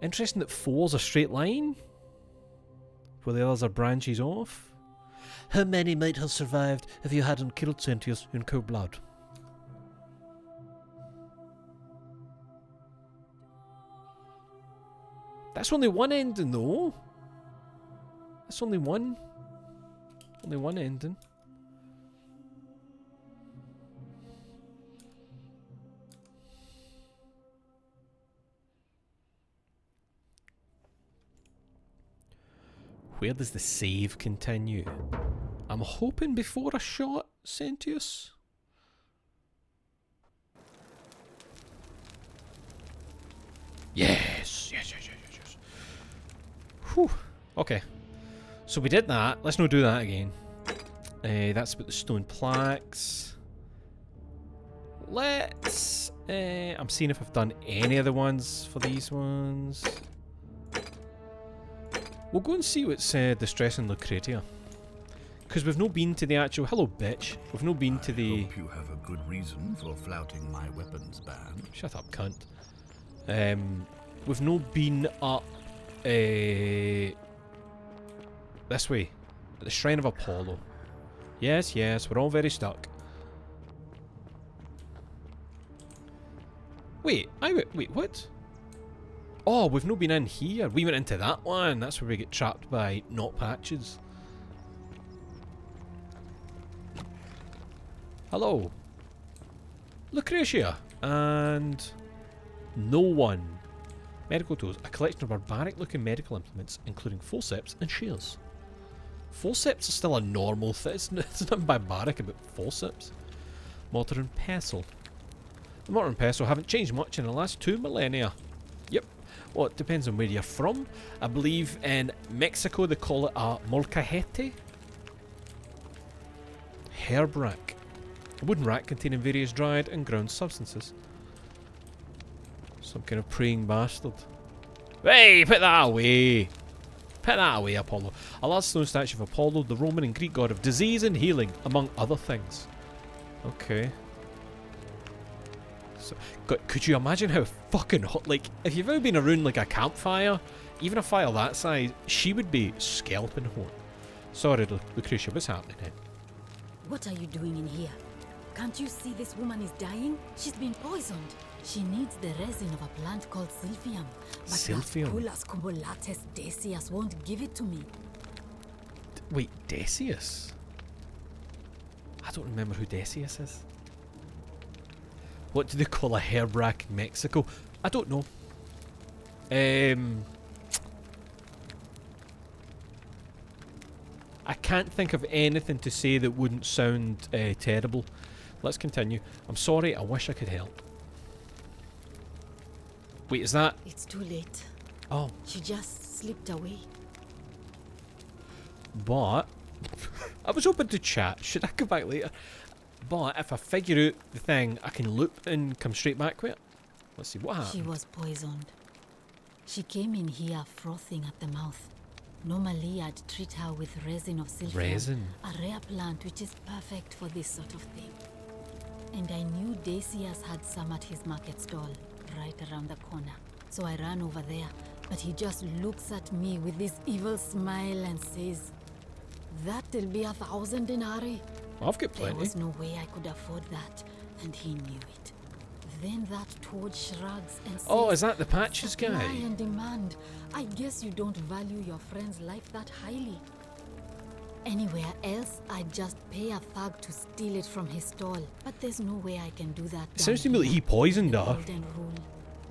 Interesting that 4's a straight line, where the others are branches off. How many might have survived if you hadn't killed Sentius in cold blood? That's only one ending, though. That's only one. Only one ending. Where does the save continue? I'm hoping before I shot Sentius. Yes, yes. Whew. Okay. So we did that. Let's not do that again. That's about the stone plaques. Let's... I'm seeing if I've done any other ones for these ones. We'll go and see what's distressing Lucretia. Because we've no been to the actual... Hello, bitch. We've no been to the... I hope you have a good reason for flouting my weapons ban. Shut up, cunt. We've no been up... this way. At the Shrine of Apollo. Yes, yes, we're all very stuck. Wait, wait, what? Oh, we've not been in here. We went into that one. That's where we get trapped by knot patches. Hello. Lucretia. And... no one. Medical tools. A collection of barbaric looking medical implements, including forceps and shears. Forceps are still a normal thing. It's nothing barbaric about forceps. Mortar and pestle. The mortar and pestle haven't changed much in the last 2 millennia. Yep. Well, it depends on where you're from. I believe in Mexico they call it a molcajete. Herb rack. A wooden rack containing various dried and ground substances. Some kind of praying bastard. Hey, put that away! Put that away, Apollo. A large stone statue of Apollo, the Roman and Greek god of disease and healing, among other things. Okay. So, could you imagine how fucking hot, like, if you've ever been around like a campfire, even a fire that size, she would be scalping hot. Sorry, Lucretia, what's happening here? What are you doing in here? Can't you see this woman is dying? She's been poisoned. She needs the resin of a plant called Silphium. But Silphium? Las Cumulates Decius won't give it to me. Wait, Decius? I don't remember who Decius is. What do they call a herb rack in Mexico? I don't know. I can't think of anything to say that wouldn't sound terrible. Let's continue. I'm sorry, I wish I could help. Wait, is that... It's too late. Oh. She just slipped away. But... I was open to chat. Should I go back later? But if I figure out the thing, I can loop and come straight back with it. Let's see what happened. She was poisoned. She came in here frothing at the mouth. Normally I'd treat her with resin of silphium. Resin? A rare plant which is perfect for this sort of thing. And I knew Decius had some at his market stall, right around the corner. So I ran over there, but he just looks at me with this evil smile and says, "That'll be 1,000 denarii." I've got plenty. There was no way I could afford that, and he knew it. Then that toad shrugs and says, "Oh, is that the Patches guy?" "Supply and demand. I guess you don't value your friend's life that highly." Anywhere else, I'd just pay a thug to steal it from his stall. But there's no way I can do that. It sounds to me like he poisoned her. Golden rule.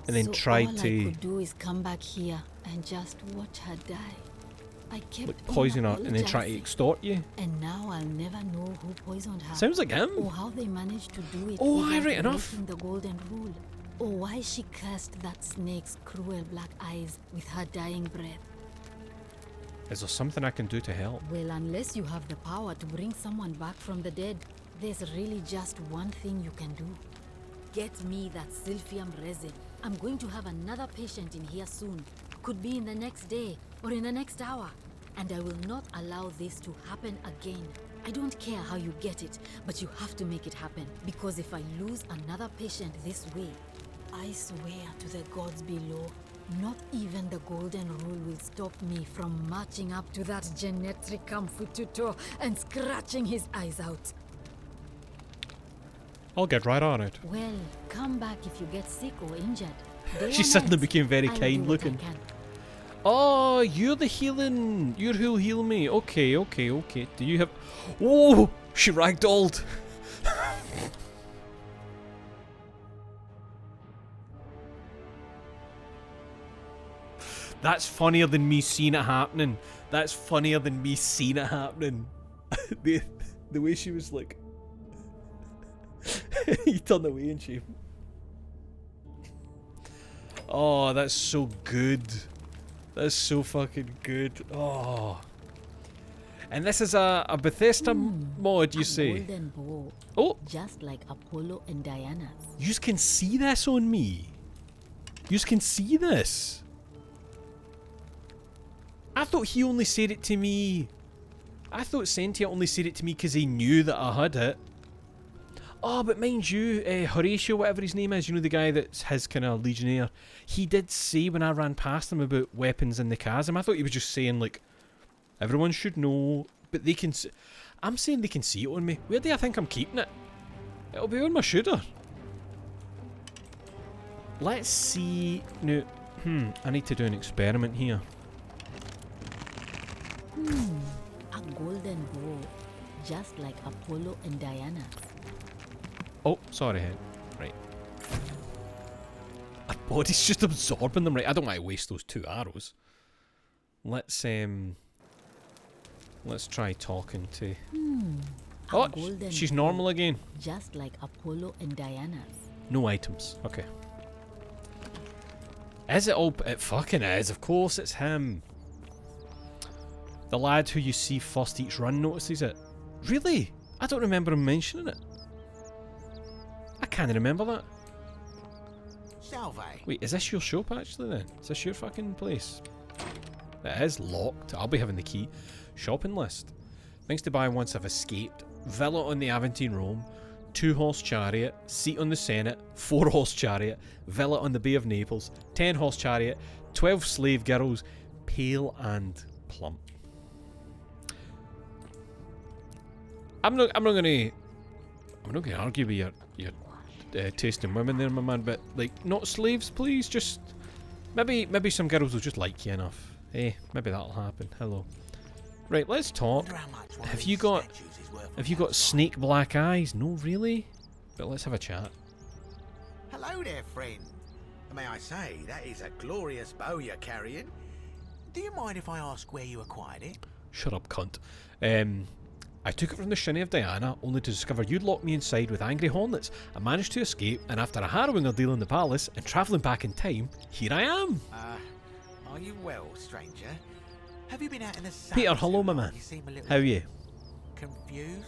And then So tried all to... I could do is come back here and just watch her die. I kept like, poison her and then try to apologizing. extort you. And now I'll never know who poisoned her. Sounds like him. Or how they managed to do it. Oh, without right enough. breaking the golden rule. Or why she cursed that snake's cruel black eyes with her dying breath. Is there something I can do to help? Well, unless you have the power to bring someone back from the dead, there's really just one thing you can do. Get me that silphium resin. I'm going to have another patient in here soon. Could be in the next day or in the next hour. And I will not allow this to happen again. I don't care how you get it, but you have to make it happen. Because if I lose another patient this way, I swear to the gods below, not even the golden rule will stop me from marching up to that Genetricum Fututor and scratching his eyes out. I'll get right on it. Well, come back if you get sick or injured. She suddenly became very kind looking. Oh, you're the healing. You're who'll heal me. Okay, okay, okay. Do you have... Oh, she ragdolled. That's funnier than me seeing it happening. That's funnier than me seeing it happening. the way she was like... he turned away and she... Oh, that's so good. That's so fucking good. Oh. And this is a Bethesda mod, you say? Golden bow. Oh! Just like Apollo and Diana's. You can see this on me. You can see this. I thought he only said it to me. I thought Sentia only said it to me because he knew that I had it. Oh, but mind you, Horatio, whatever his name is, you know, the guy that's his kind of legionnaire, he did say when I ran past him about weapons in the chasm, I thought he was just saying, like, everyone should know, but they can see. I'm saying they can see it on me. Where do I think I'm keeping it? It'll be on my shooter. Let's see. No, I need to do an experiment here. A golden bow. Just like Apollo and Diana's. Oh, sorry, head. Right. My body's just absorbing them, right? I don't want to waste those 2 arrows. Let's try talking to. Oh, she's normal again. Just like Apollo and Diana's. No items. Okay. Is it all? It fucking is. Of course, it's him. The lad who you see first each run notices it. Really? I don't remember him mentioning it. I can't remember that. Salve. Wait, is this your shop actually then? Is this your fucking place? It is locked. I'll be having the key. Shopping list. Things to buy once I've escaped. Villa on the Aventine Rome. 2-horse chariot. Seat on the Senate. 4-horse chariot. Villa on the Bay of Naples. 10-horse chariot. 12 slave girls. Pale and plump. I'm not gonna argue with your taste in women there, my man. But like, not slaves, please. Just maybe some girls will just like you enough. Maybe that'll happen. Hello. Right, let's talk. Have you got snake black eyes? No, really. But let's have a chat. Hello there, friend. May I say, that is a glorious bow you're carrying. Do you mind if I ask where you acquired it? Shut up, cunt. I took it from the shinny of Diana, only to discover you'd locked me inside with angry hornets. I managed to escape, and after a harrowing ordeal in the palace and travelling back in time, here I am. Are you well, stranger? Have you been out in the sun? Peter, hello, my man. You seem a little How are you? confused.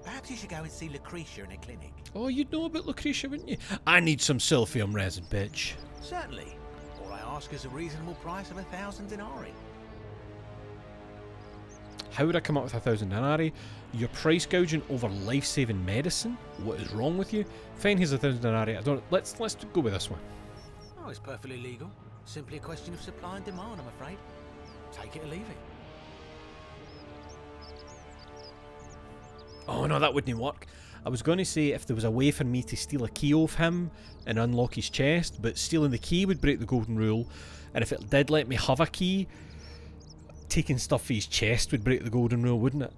Perhaps you should go and see Lucretia in a clinic. Oh, you'd know about Lucretia, wouldn't you? I need some silphium resin, bitch. Certainly. All I ask is a reasonable price of 1,000 denarii. How would I come up with 1,000 denarii? You're price gouging over life-saving medicine? What is wrong with you? Fine, here's 1,000 denarii. Let's go with this one. Oh, it's perfectly legal. Simply a question of supply and demand, I'm afraid. Take it or leave it. Oh no, that wouldn't work. I was going to say if there was a way for me to steal a key off him and unlock his chest, but stealing the key would break the golden rule, and if it did let me have a key, taking stuff for his chest would break the golden rule, wouldn't it?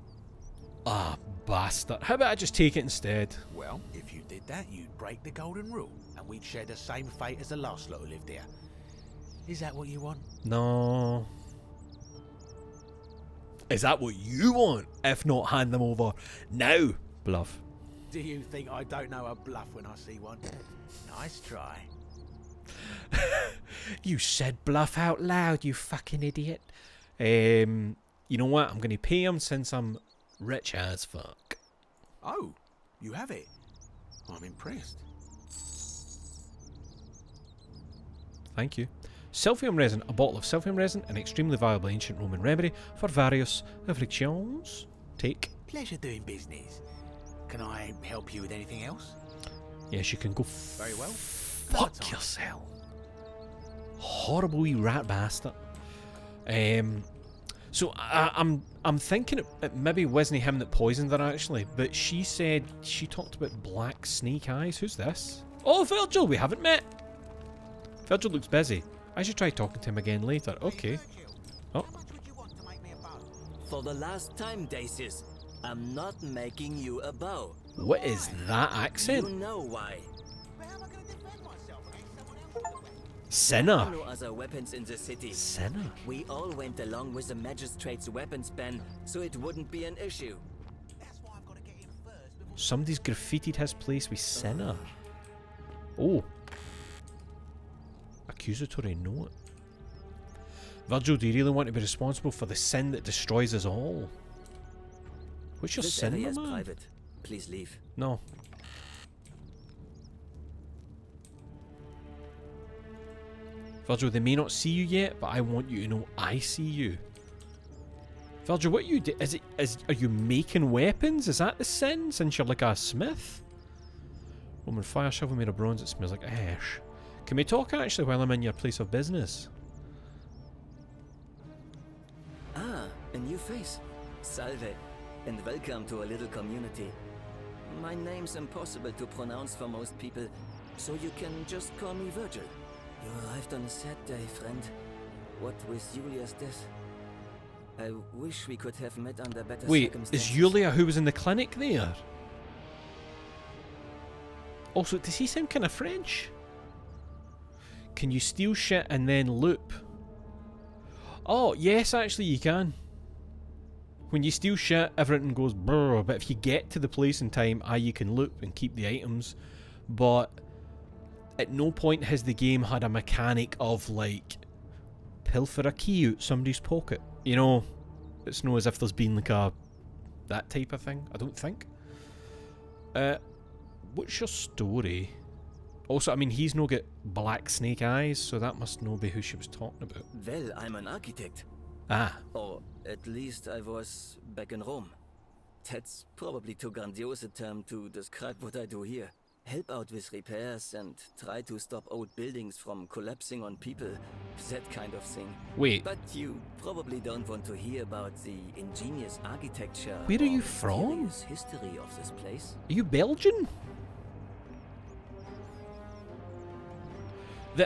Ah, bastard. How about I just take it instead? Well, if you did that, you'd break the golden rule, and we'd share the same fate as the last lot who lived here. Is that what you want? No. Is that what you want? If not, hand them over now. Bluff. Do you think I don't know a bluff when I see one? Nice try. You said bluff out loud, you fucking idiot. You know what? I'm going to pay him since I'm rich as fuck. Oh, you have it. I'm impressed. Thank you. Silphium resin, a bottle of silphium resin, an extremely valuable ancient Roman remedy for various afflictions. Take. Pleasure doing business. Can I help you with anything else? Yes, you can go. Very well. Fuck yourself. Horrible wee rat bastard. So I'm thinking it maybe wasn't him that poisoned her actually, but she said she talked about black snake eyes. Who's this? Oh, Virgil, we haven't met. Virgil looks busy. I should try talking to him again later. Okay. Oh. For the last time, Dacius, I'm not making you a bow. What is that accent? You know why. Sinner. No other weapons in the city. Sinner. We all went along with the magistrate's weapons ban, so it wouldn't be an issue. Somebody's graffitied his place with Sinner. Oh. Accusatory note. Virgil, do you really want to be responsible for the sin that destroys us all? What's your This sin, area my is man? private. Please leave. No. Virgil, they may not see you yet, but I want you to know I see you. Virgil, what you do? Are you making weapons? Is that the sin? Since you're like a smith? Roman fire shovel made of bronze. It smells like ash. Can we talk actually while I'm in your place of business? Ah, a new face. Salve, and welcome to a little community. My name's impossible to pronounce for most people, so you can just call me Virgil. You arrived on a sad day, friend. What with Julia's death? I wish we could have met under better Wait, circumstances. is Julia who was in the clinic there? Also, does he sound kind of French? Can you steal shit and then loop? Oh, yes, actually you can. When you steal shit, everything goes brrr, but if you get to the place in time, you can loop and keep the items. But at no point has the game had a mechanic of, like, pilfer a key out somebody's pocket. You know, it's not as if there's been, like, that type of thing, I don't think. What's your story? Also, I mean, he's no got black snake eyes, so that must no be who she was talking about. Well, I'm an architect. Ah. Or at least I was back in Rome. That's probably too grandiose a term to describe what I do here. Help out with repairs and try to stop old buildings from collapsing on people. That kind of thing. Wait. But you probably don't want to hear about the ingenious architecture. Where are you or from? mysterious history of this place. Are you Belgian?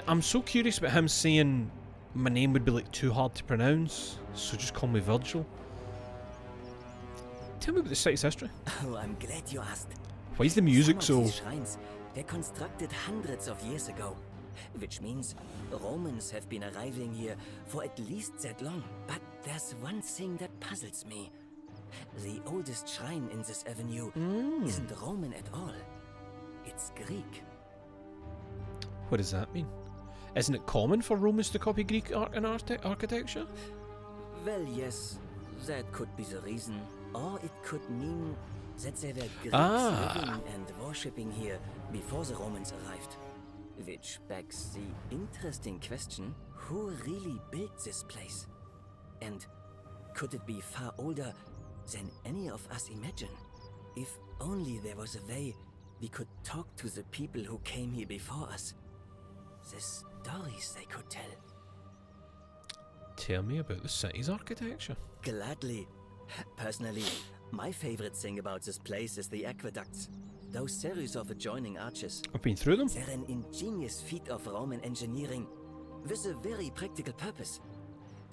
I'm so curious about him saying my name would be like too hard to pronounce, so just call me Virgil. Tell me about the site's history. Oh, I'm glad you asked. Why is the music Some of so... these shrines were constructed hundreds of years ago, which means Romans have been arriving here for at least that long. But there's one thing that puzzles me. The oldest shrine in this avenue isn't Roman at all. It's Greek. What does that mean? Isn't it common for Romans to copy Greek art and architecture? Well, yes, that could be the reason. Or it could mean that there were Greeks living and worshipping here before the Romans arrived. Which begs the interesting question, who really built this place? And could it be far older than any of us imagine? If only there was a way we could talk to the people who came here before us. The stories they could tell. Tell me about the city's architecture. Gladly. Personally, my favorite thing about this place is the aqueducts. Those series of adjoining arches. I've been through them. They're an ingenious feat of Roman engineering with a very practical purpose.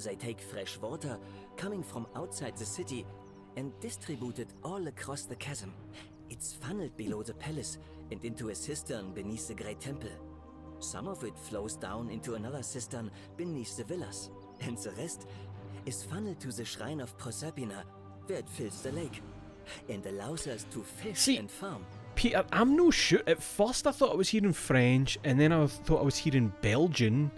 They take fresh water coming from outside the city and distribute it all across the chasm. It's funneled below the palace and into a cistern beneath the Great Temple. Some of it flows down into another cistern beneath the villas, and the rest is funneled to the shrine of Proserpina, where it fills the lake, and allows us to fish and farm. Peter, I'm no sure. At first I thought I was hearing French, and then I thought I was hearing Belgian,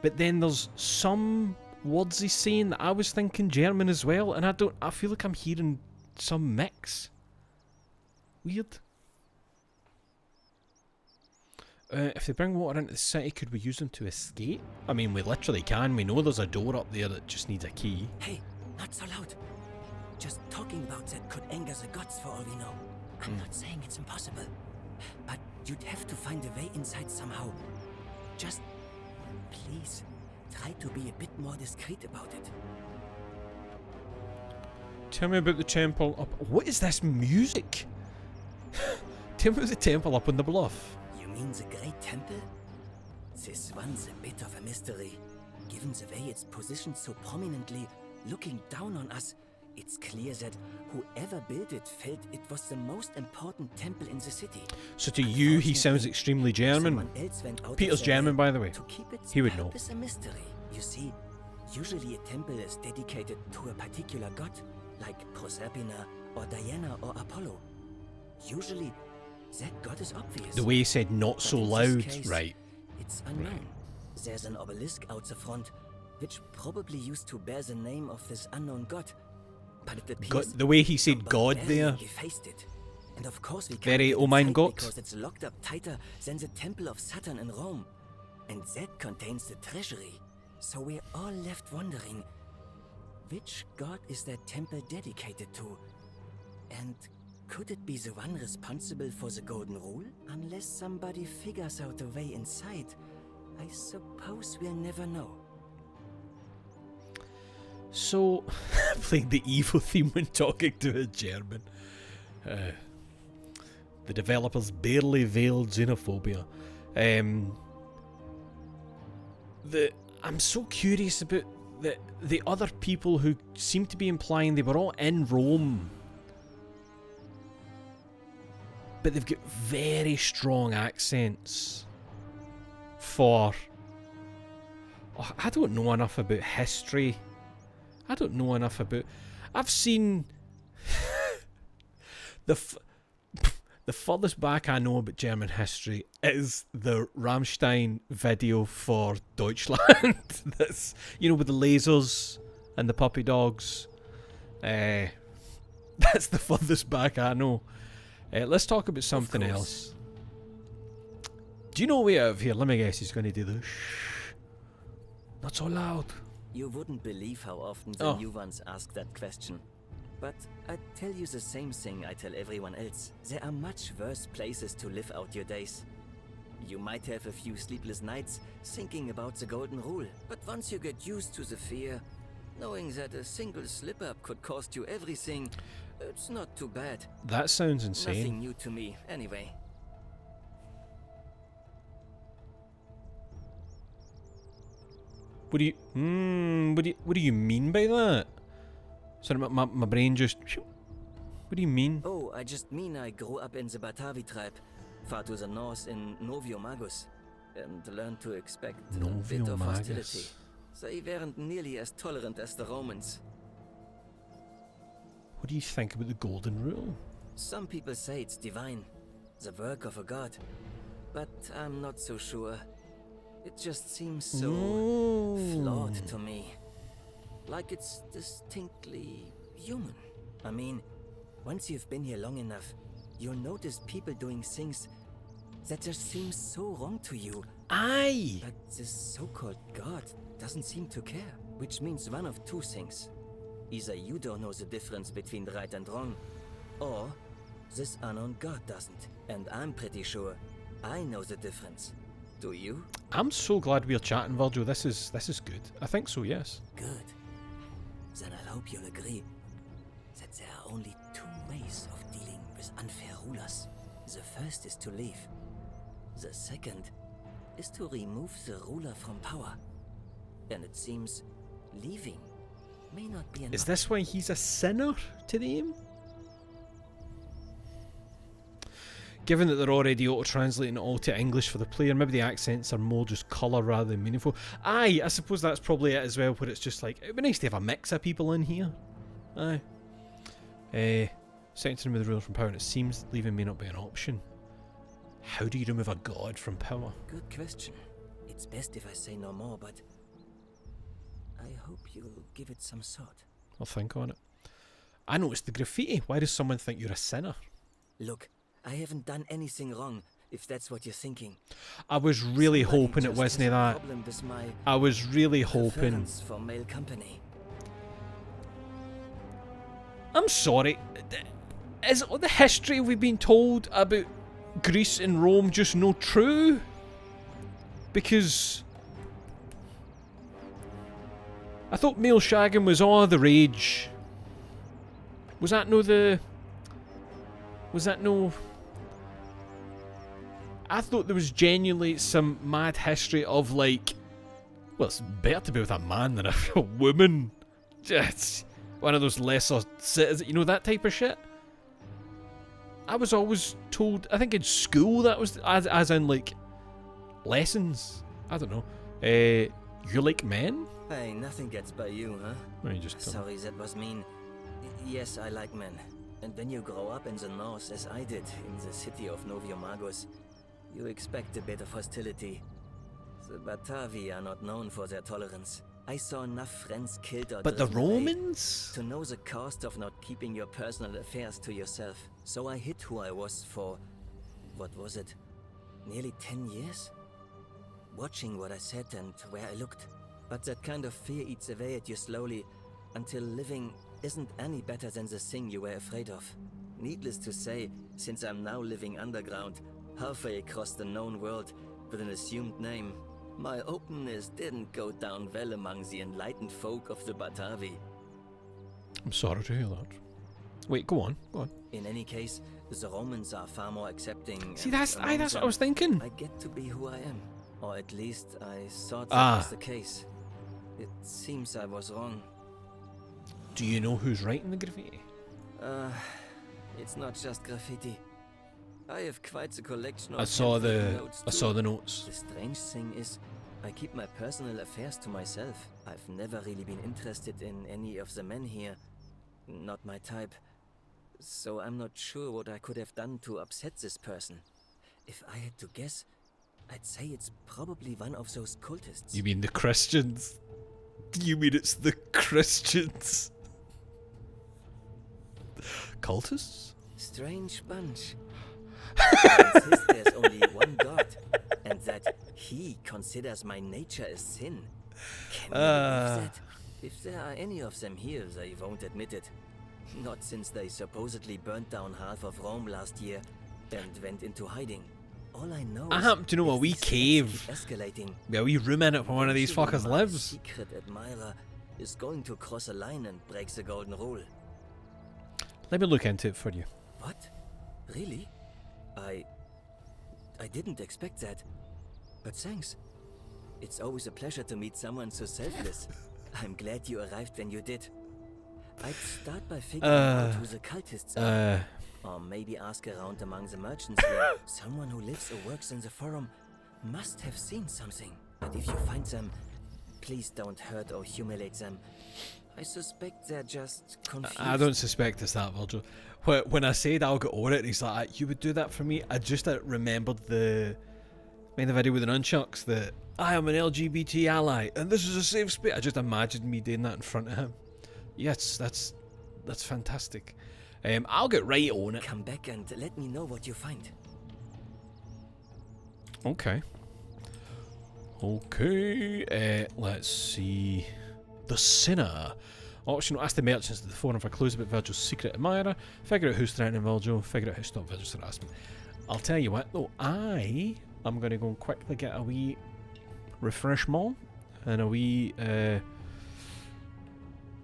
but then there's some words he's saying that I was thinking German as well, and I feel like I'm hearing some mix. Weird. If they bring water into the city, could we use them to escape? I mean, we literally can. We know there's a door up there that just needs a key. Hey, not so loud. Just talking about that could anger the gods for all we know. I'm not saying it's impossible, but you'd have to find a way inside somehow. Just, please, try to be a bit more discreet about it. Tell me about the temple up... What is this music? Tell me about the temple up on the bluff. You mean the Great Temple? This one's a bit of a mystery. Given the way it's positioned so prominently, looking down on us, it's clear that whoever built it felt it was the most important temple in the city. So to you, he sounds extremely German. Peter's German, by the way. He would know. It's a mystery. You see, usually a temple is dedicated to a particular god, like Proserpina or Diana or Apollo. Usually, that god is obvious. The way he said not so loud, right. It's unknown. There's an obelisk out the front, which probably used to bear the name of this unknown god. but it appears the way he said God there. Gefaced it. And of course we can't Very get oh mein inside Gott. because it's locked up tighter than the Temple of Saturn in Rome. And that contains the treasury. So we're all left wondering, which god is that temple dedicated to? And could it be the one responsible for the Golden Rule? Unless somebody figures out a way inside, I suppose we'll never know. So, playing the evil theme when talking to a German. The developers barely veiled xenophobia. I'm so curious about the other people who seem to be implying they were all in Rome. But they've got very strong accents for... Oh, I don't know enough about history. I don't know enough about... I've seen... The furthest back I know about German history is the Rammstein video for Deutschland. That's, you know, with the lasers and the puppy dogs. That's the furthest back I know. Let's talk about something else. Do you know way out of here? Let me guess he's going to do the shh. Not so loud. You wouldn't believe how often the new ones ask that question. But I tell you the same thing I tell everyone else. There are much worse places to live out your days. You might have a few sleepless nights thinking about the Golden Rule, but once you get used to the fear, knowing that a single slip-up could cost you everything, it's not too bad. That sounds insane. Nothing new to me, anyway. What do you mean by that? Sorry, my brain just... What do you mean? Oh, I just mean I grew up in the Batavi tribe, far to the north in Novio Magus, and learned to expect a bit of hostility. They weren't nearly as tolerant as the Romans. What do you think about the Golden Rule? Some people say it's divine, the work of a god, but I'm not so sure. It just seems so flawed to me. Like it's distinctly human. I mean, once you've been here long enough, you'll notice people doing things that just seem so wrong to you. Aye! But this so-called god doesn't seem to care, which means one of two things. Either you don't know the difference between right and wrong, or this unknown god doesn't. And I'm pretty sure I know the difference. Do you? I'm so glad we're chatting, Virgil. This is good. I think so, yes. Good. Then I hope you'll agree that there are only two ways of dealing with unfair rulers. The first is to leave. The second is to remove the ruler from power. And it seems leaving may not be enough. Is this why he's a sinner to them? Given that they're already auto-translating it all to English for the player, maybe the accents are more just colour rather than meaningful. Aye, I suppose that's probably it as well, where it's just like, it'd be nice to have a mix of people in here. Aye. Second to remove the ruler from power, and it seems leaving may not be an option. How do you remove a god from power? Good question. It's best if I say no more, but I hope you'll give it some thought. I'll think on it. I noticed the graffiti. Why does someone think you're a sinner? Look, I haven't done anything wrong, if that's what you're thinking. I was really hoping it wasn't that. I was really hoping. For male company. I'm sorry. Is all the history we've been told about Greece and Rome just no true? Because I thought male shagging was all the rage. Was that no? I thought there was genuinely some mad history of like, well, it's better to be with a man than a woman. It's one of those lesser citizens, you know, that type of shit. I was always told, I think in school that was, as in like, lessons. I don't know. You like men? Hey, nothing gets by you, huh? No, you just Sorry, that was mean. Yes, I like men. And when you grow up in the north, as I did, in the city of Novio Magus, you expect a bit of hostility. The Batavi are not known for their tolerance. I saw enough friends killed or But the driven away Romans? to know the cost of not keeping your personal affairs to yourself. So I hid who I was for, what was it, nearly 10 years? Watching what I said and where I looked. But that kind of fear eats away at you slowly, until living isn't any better than the thing you were afraid of. Needless to say, since I'm now living underground, halfway across the known world, with an assumed name, my openness didn't go down well among the enlightened folk of the Batavi. I'm sorry to hear that. Wait, go on, go on. In any case, the Romans are far more accepting. See, and that's among what I them, was thinking. I get to be who I am. Or at least I thought that was the case. It seems I was wrong. Do you know who's writing the graffiti? It's not just graffiti. I have quite a collection of I saw notes the too. notes. The strange thing is, I keep my personal affairs to myself. I've never really been interested in any of the men here. Not my type. So I'm not sure what I could have done to upset this person. If I had to guess, I'd say it's probably one of those cultists. You mean the Christians? You mean it's the Christians? Cultists? Strange bunch. He insists there's only one God, and that he considers my nature a sin. Can you believe that? If there are any of them here, they won't admit it. Not since they supposedly burnt down half of Rome last year and went into hiding. All I know I happen to know a wee cave. Escalating. Yeah, a wee room in it where one of these Eventually, fuckers my lives. secret admirer is going to cross a line and break the golden rule. Let me look into it for you. What? Really? I didn't expect that. But thanks. It's always a pleasure to meet someone so selfless. I'm glad you arrived when you did. I'd start by figuring out who the cultists are. Or maybe ask around among the merchants here. Someone who lives or works in the forum must have seen something. But if you find them, please don't hurt or humiliate them. I suspect they're just confused. I don't suspect it's that, Virgil. When I said I'll get over it, and he's like, you would do that for me, I just remembered the video with the nunchucks that I am an LGBT ally and this is a safe space. I just imagined me doing that in front of him. Yes, that's fantastic. I'll get right on it. Come back and let me know what you find. Okay. Okay. Let's see. The Sinner. Optional. Ask the merchants at the forum for clues about Virgil's secret admirer. Figure out who's threatening Virgil. Figure out how to stop Virgil's harassment. I'll tell you what, though. I'm going to go and quickly get a wee refreshment and a wee...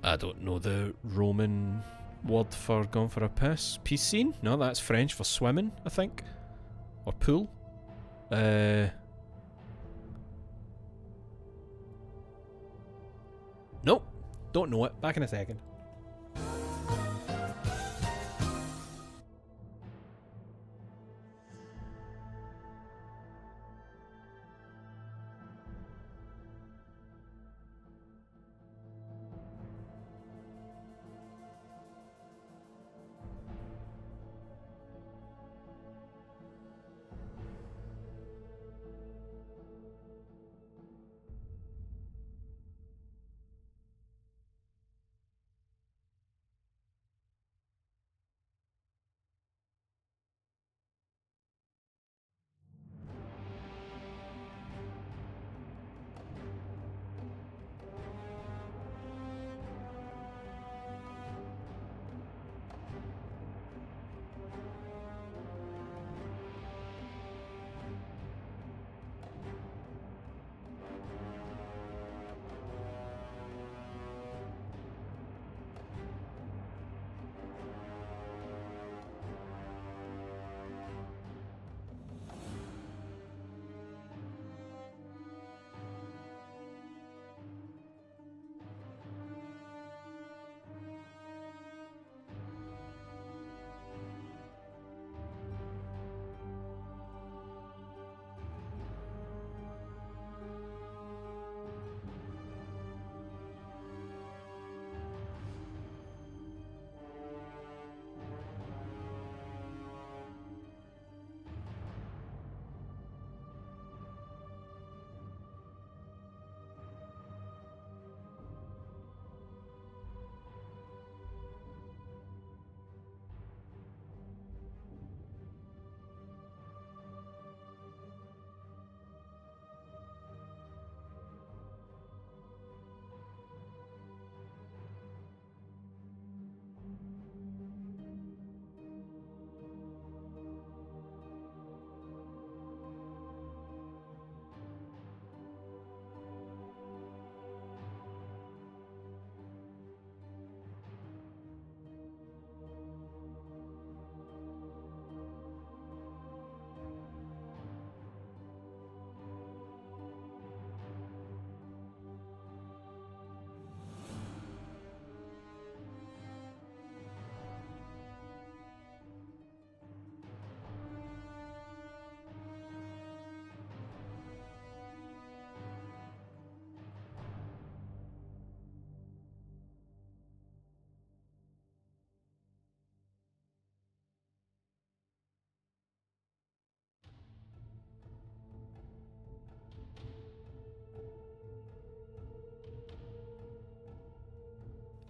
I don't know the Roman word for going for a piss. Piscine? No, that's French for swimming, I think. Or pool. Nope. Don't know it. Back in a second.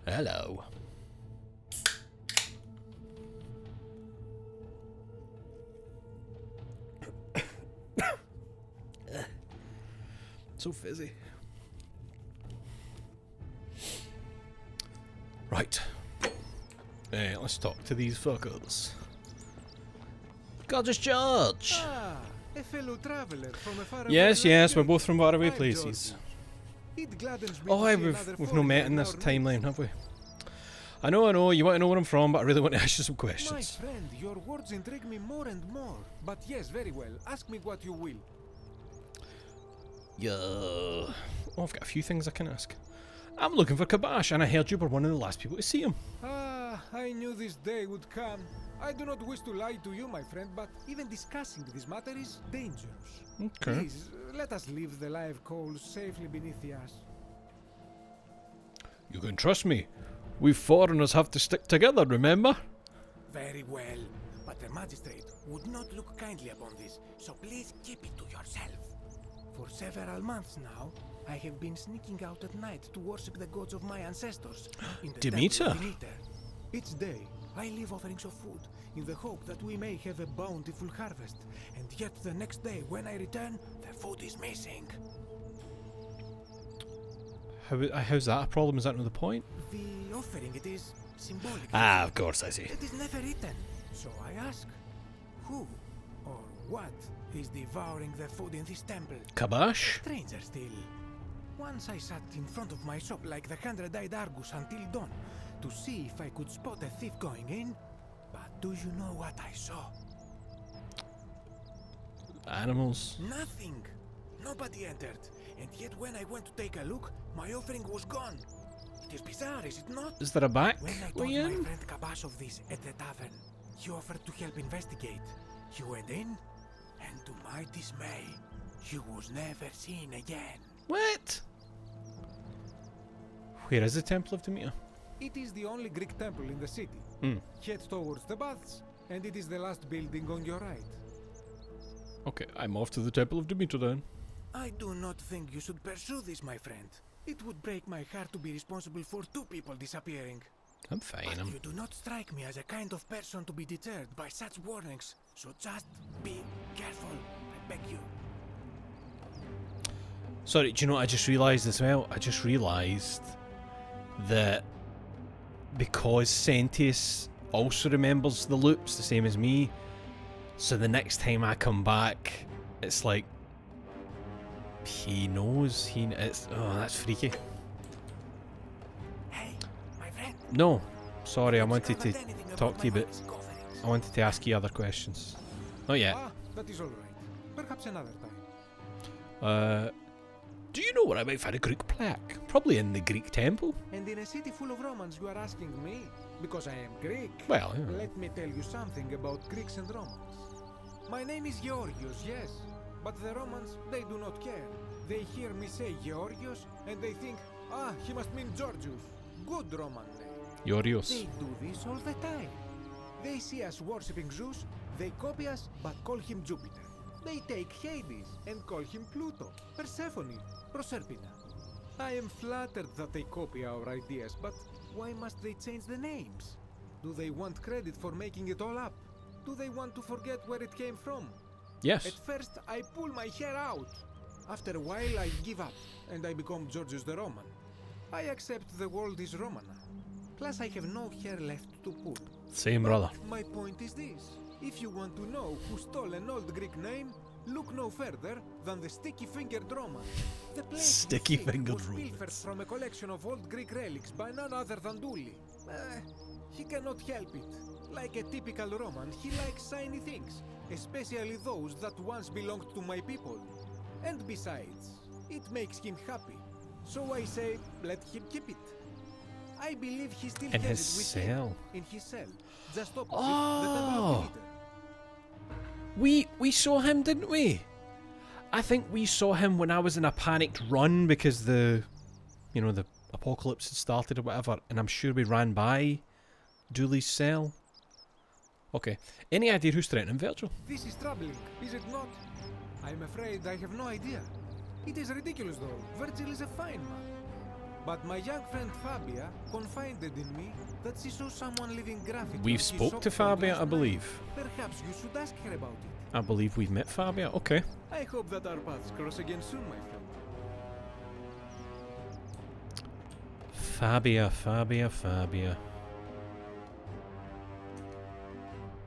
Hello. So fizzy. Right. Let's talk to these fuckers. Gorgeous George! Ah, a fellow traveler from a faraway Yes, land. we're both from faraway I'm places. George. It gladdens me Oh, to see we've another no foreigner met in in this our timeline, have we? I know, you want to know where I'm from, but I really want to ask you some My questions. friend, your words intrigue me more and more. But yes, very well. Ask me what you will. Yeah. Oh, I've got a few things I can ask. I'm looking for Kabash, and I heard you were one of the last people to see him. Ah, I knew this day would come. I do not wish to lie to you, my friend, but even discussing this matter is dangerous. Okay. Please, let us leave the live coals safely beneath the ash. You can trust me. We foreigners have to stick together, remember? Very well, but the magistrate would not look kindly upon this, so please keep it to yourself. For several months now, I have been sneaking out at night to worship the gods of my ancestors in the Demeter? temple of Demeter. Each day, I leave offerings of food in the hope that we may have a bountiful harvest, and yet the next day when I return, the food is missing. How's that a problem? Is that not the point? The offering, it is symbolic. Ah, of course I see. It is never eaten. So I ask, who or what is devouring the food in this temple? Kabash? Stranger still. Once I sat in front of my shop like the 100-eyed Argus until dawn to see if I could spot a thief going in. But do you know what I saw? Animals. Nothing. Nobody entered. And yet when I went to take a look, my offering was gone. It is bizarre, is it not? Is there a back When I told way my in? friend Kabash of this at the tavern, he offered to help investigate. He went in, and to my dismay, he was never seen again. What? Where is the Temple of Demeter? It is the only Greek temple in the city. Hmm. Head towards the baths, and it is the last building on your right. Okay, I'm off to the Temple of Demeter then. I do not think you should pursue this, my friend. It would break my heart to be responsible for 2 people disappearing. I'm fine. But you do not strike me as a kind of person to be deterred by such warnings, so just be careful, I beg you. Sorry, do you know what I just realised as well? I just realised that because Sentius also remembers the loops the same as me, so the next time I come back, it's like he knows. Oh, that's freaky. Hey, my friend. No, sorry, I wanted to talk to you, but I wanted to ask you other questions. Not yet. Ah, that is all right. Perhaps another time. Do you know where I might find a Greek plaque? Probably in the Greek temple. And in a city full of Romans, you are asking me? Because I am Greek. Well, yeah. Let me tell you something about Greeks and Romans. My name is Georgios, yes. But the Romans, they do not care. They hear me say Georgios, and they think, ah, he must mean Georgius. Good Roman name. Georgios. They do this all the time. They see us worshipping Zeus, they copy us, but call him Jupiter. They take Hades and call him Pluto, Persephone, Proserpina. I am flattered that they copy our ideas, but why must they change the names? Do they want credit for making it all up? Do they want to forget where it came from? Yes. At first, I pull my hair out. After a while, I give up, and I become Georgius the Roman. I accept the world is Romana. Plus, I have no hair left to pull. Same, brother. My point is this. If you want to know who stole an old Greek name, look no further than the sticky-fingered Roman. The place Sticky-fingered was Roman. pilfered from a collection of old Greek relics by none other than Douli. He cannot help it. Like a typical Roman, he likes shiny things, especially those that once belonged to my people. And besides, it makes him happy. So I say, let him keep it. I believe he still In has his it with cell. him. In his cell. Just opposite the Temple of Demeter. We saw him, didn't we? I think we saw him when I was in a panicked run because the apocalypse had started or whatever, and I'm sure we ran by Dooley's cell. Okay. Any idea who's threatening Virgil? This is troubling, is it not? I'm afraid I have no idea. It is ridiculous though. Virgil is a fine man. But my young friend Fabia confided in me that she saw someone leaving graffiti. We've spoke to Fabia, I believe. Perhaps you should ask her about it. I believe we've met Fabia. Okay. I hope that our paths cross again soon, my friend. Fabia.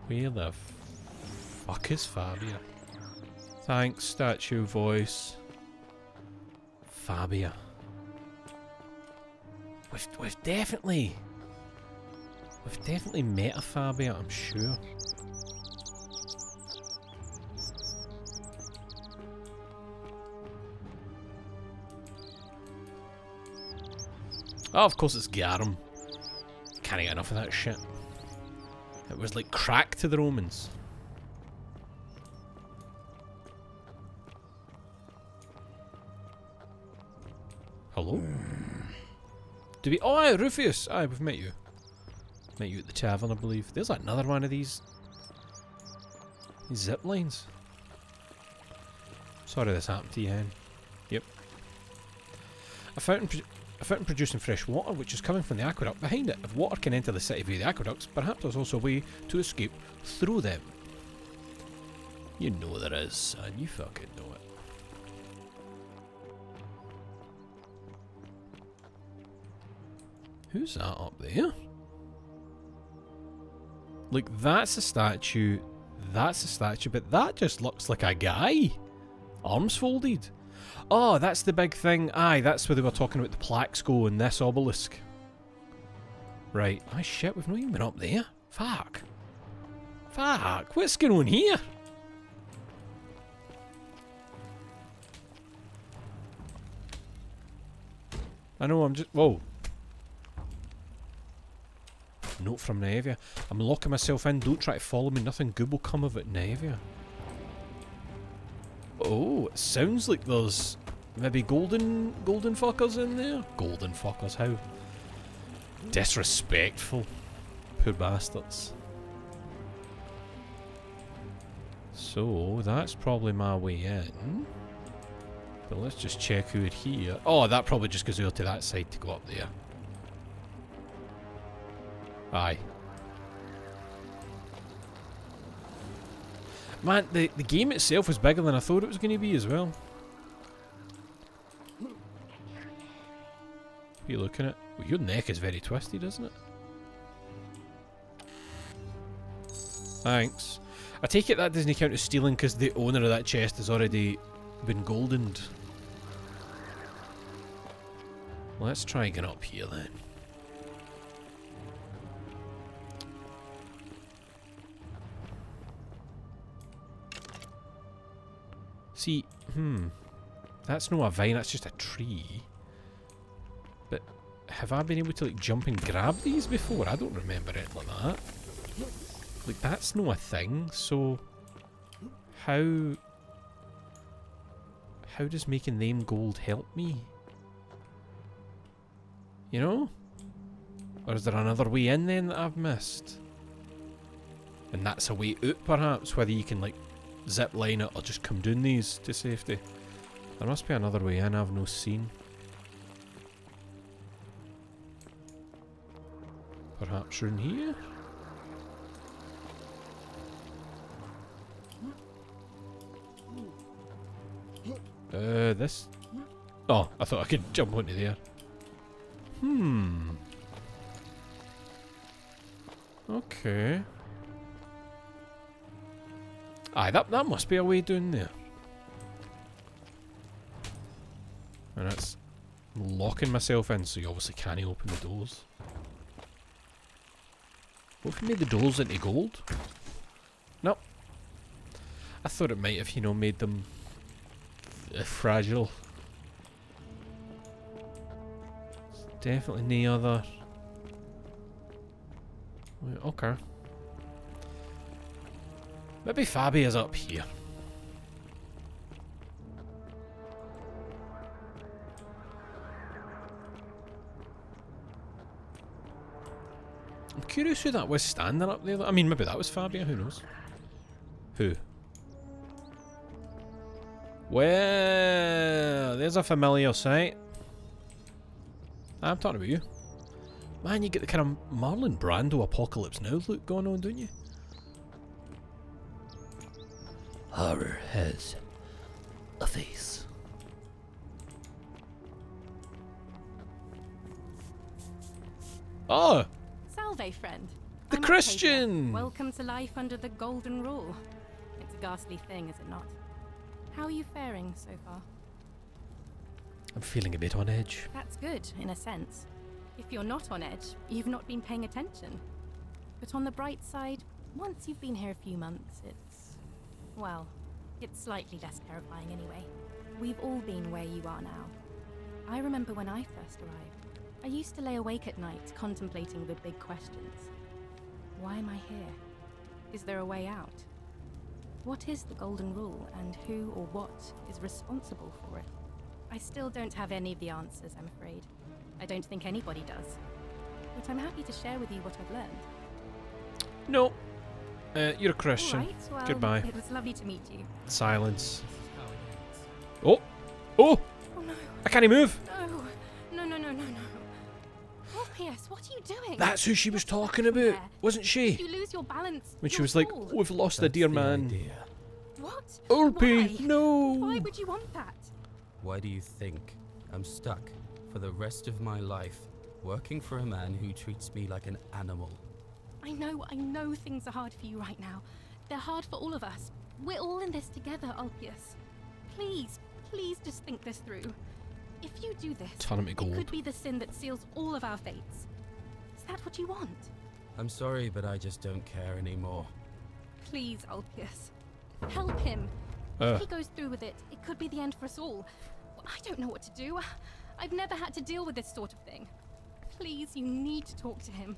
Where the fuck is Fabia? Thanks, statue voice. Fabia. We've definitely met a Fabia, I'm sure. Oh, of course it's Garum. Can't get enough of that shit. It was like crack to the Romans. Hello? Do we? Oh, aye, Rufus! Aye, we've met you. Met you at the tavern, I believe. There's another one of these zip lines. Sorry this happened to you, Hen. Yep. A fountain producing fresh water, which is coming from the aqueduct behind it. If water can enter the city via the aqueducts, perhaps there's also a way to escape through them. You know there is, son. You fucking know it. Who's that up there? Like, that's a statue, but that just looks like a guy. Arms folded. Oh, that's the big thing. Aye, that's where they were talking about the plaques go in this obelisk. Right. Oh shit, we've not even been up there. Fuck. Fuck, what's going on here? I know, I'm just... Whoa. Note from Naevia. I'm locking myself in. Don't try to follow me. Nothing good will come of it, Naevia. Oh, it sounds like there's maybe golden fuckers in there. Golden fuckers, how disrespectful. Poor bastards. So, that's probably my way in. But let's just check out here. Oh, that probably just goes over to that side to go up there. Aye. Man, the game itself was bigger than I thought it was going to be as well. What are you looking at? Well, your neck is very twisted, isn't it? Thanks. I take it that doesn't count as stealing because the owner of that chest has already been goldened. Let's try getting up here then. See, that's not a vine, that's just a tree. But have I been able to like jump and grab these before? I don't remember it like that. Like, that's not a thing, so how does making them gold help me? You know? Or is there another way in then that I've missed? And that's a way out perhaps, whether you can like zip line it or just come down these to safety. There must be another way in I've no seen. Perhaps round here? This? Oh, I thought I could jump onto there. Okay. Aye, that must be a way down there. And that's locking myself in, so you obviously can't open the doors. What if we made the doors into gold? Nope. I thought it might have, you know, made them fragile. Definitely no other. Wait, okay. Maybe Fabia's up here. I'm curious who that was standing up there. I mean, maybe that was Fabia, who knows? Who? Well, there's a familiar sight. I'm talking about you. Man, you get the kind of Marlon Brando Apocalypse Now look going on, don't you? Horror has a face. Oh! Salve, friend. The I'm Christian! Octavia. Welcome to life under the Golden Rule. It's a ghastly thing, is it not? How are you faring so far? I'm feeling a bit on edge. That's good, in a sense. If you're not on edge, you've not been paying attention. But on the bright side, once you've been here a few months, well, it's slightly less terrifying anyway. We've all been where you are now. I remember when I first arrived. I used to lay awake at night contemplating the big questions. Why am I here? Is there a way out? What is the Golden Rule, and who or what is responsible for it? I still don't have any of the answers, I'm afraid. I don't think anybody does. But I'm happy to share with you what I've learned. No. You're a Christian. All right, well, Goodbye. It was lovely to meet you. Silence. Oh! Oh! Oh no. I can't move! No. Oh, P.S., what are you doing? That's who she was talking about, wasn't she? You lose your balance. When she you'll was like, fall. we've lost a dear man. What? Ulpi, Why? no! Why would you want that? Why do you think I'm stuck for the rest of my life working for a man who treats me like an animal? I know things are hard for you right now. They're hard for all of us. We're all in this together, Ulpius. Please just think this through. If you do this, Turn him to it gold. could be the sin that seals all of our fates. Is that what you want? I'm sorry, but I just don't care anymore. Please, Ulpius. Help him. If he goes through with it, it could be the end for us all. I don't know what to do. I've never had to deal with this sort of thing. Please, you need to talk to him.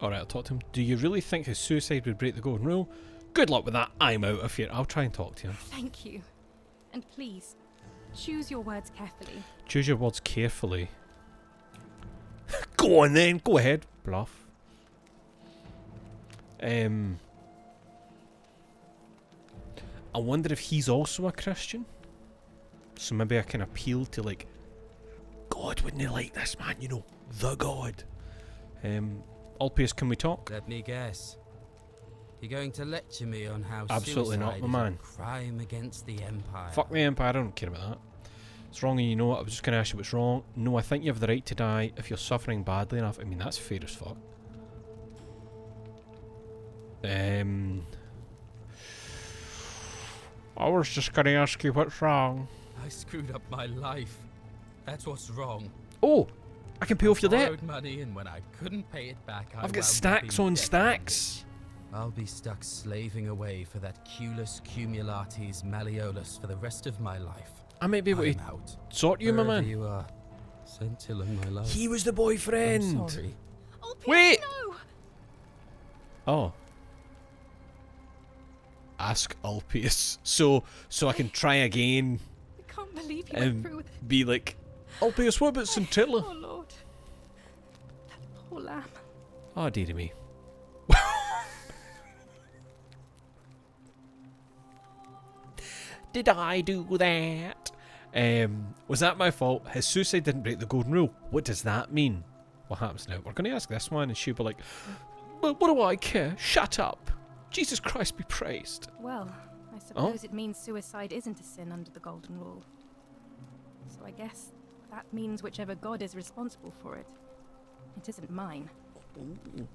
Alright, I'll talk to him. Do you really think his suicide would break the Golden Rule? Good luck with that. I'm out of here. I'll try and talk to him. Thank you. And please, choose your words carefully. Choose your words carefully. Go on then. Go ahead. Bluff. I wonder if he's also a Christian. So maybe I can appeal to, like, God, wouldn't he like this, man? You know, the God. Ulpius, can we talk? Let me guess. You're going to lecture me on how Absolutely not, suicide my is man. a crime against the Empire. Fuck the Empire, I don't care about that. It's wrong and you know it. I was just going to ask you what's wrong. No, I think you have the right to die if you're suffering badly enough. I mean, that's fair as fuck. I was just going to ask you what's wrong. I screwed up my life. That's what's wrong. Oh, I can pay off your debt. Borrowed money, and when I couldn't pay it back, I've got wound up stacks being on debt stacks. I'll be stuck slaving away for that Culus Cumulatis Malleolus for the rest of my life. I might be able to sort you, my Wherever man. you are, Scintilla, my love. He was the boyfriend. I'm sorry. Wait. No. Oh. Ask Ulpius. So I can try again. I can't believe you went through with it. Be like, Ulpius, what about Scintilla? Oh, Lord. That poor lamb. Oh, dear me. Did I do that? Was that my fault? His suicide didn't break the Golden Rule. What does that mean? What happens now? We're going to ask this one and she'll be like, well, what do I care? Shut up. Jesus Christ be praised. Well, I suppose it means suicide isn't a sin under the Golden Rule. So I guess that means whichever god is responsible for it. It isn't mine. Ooh.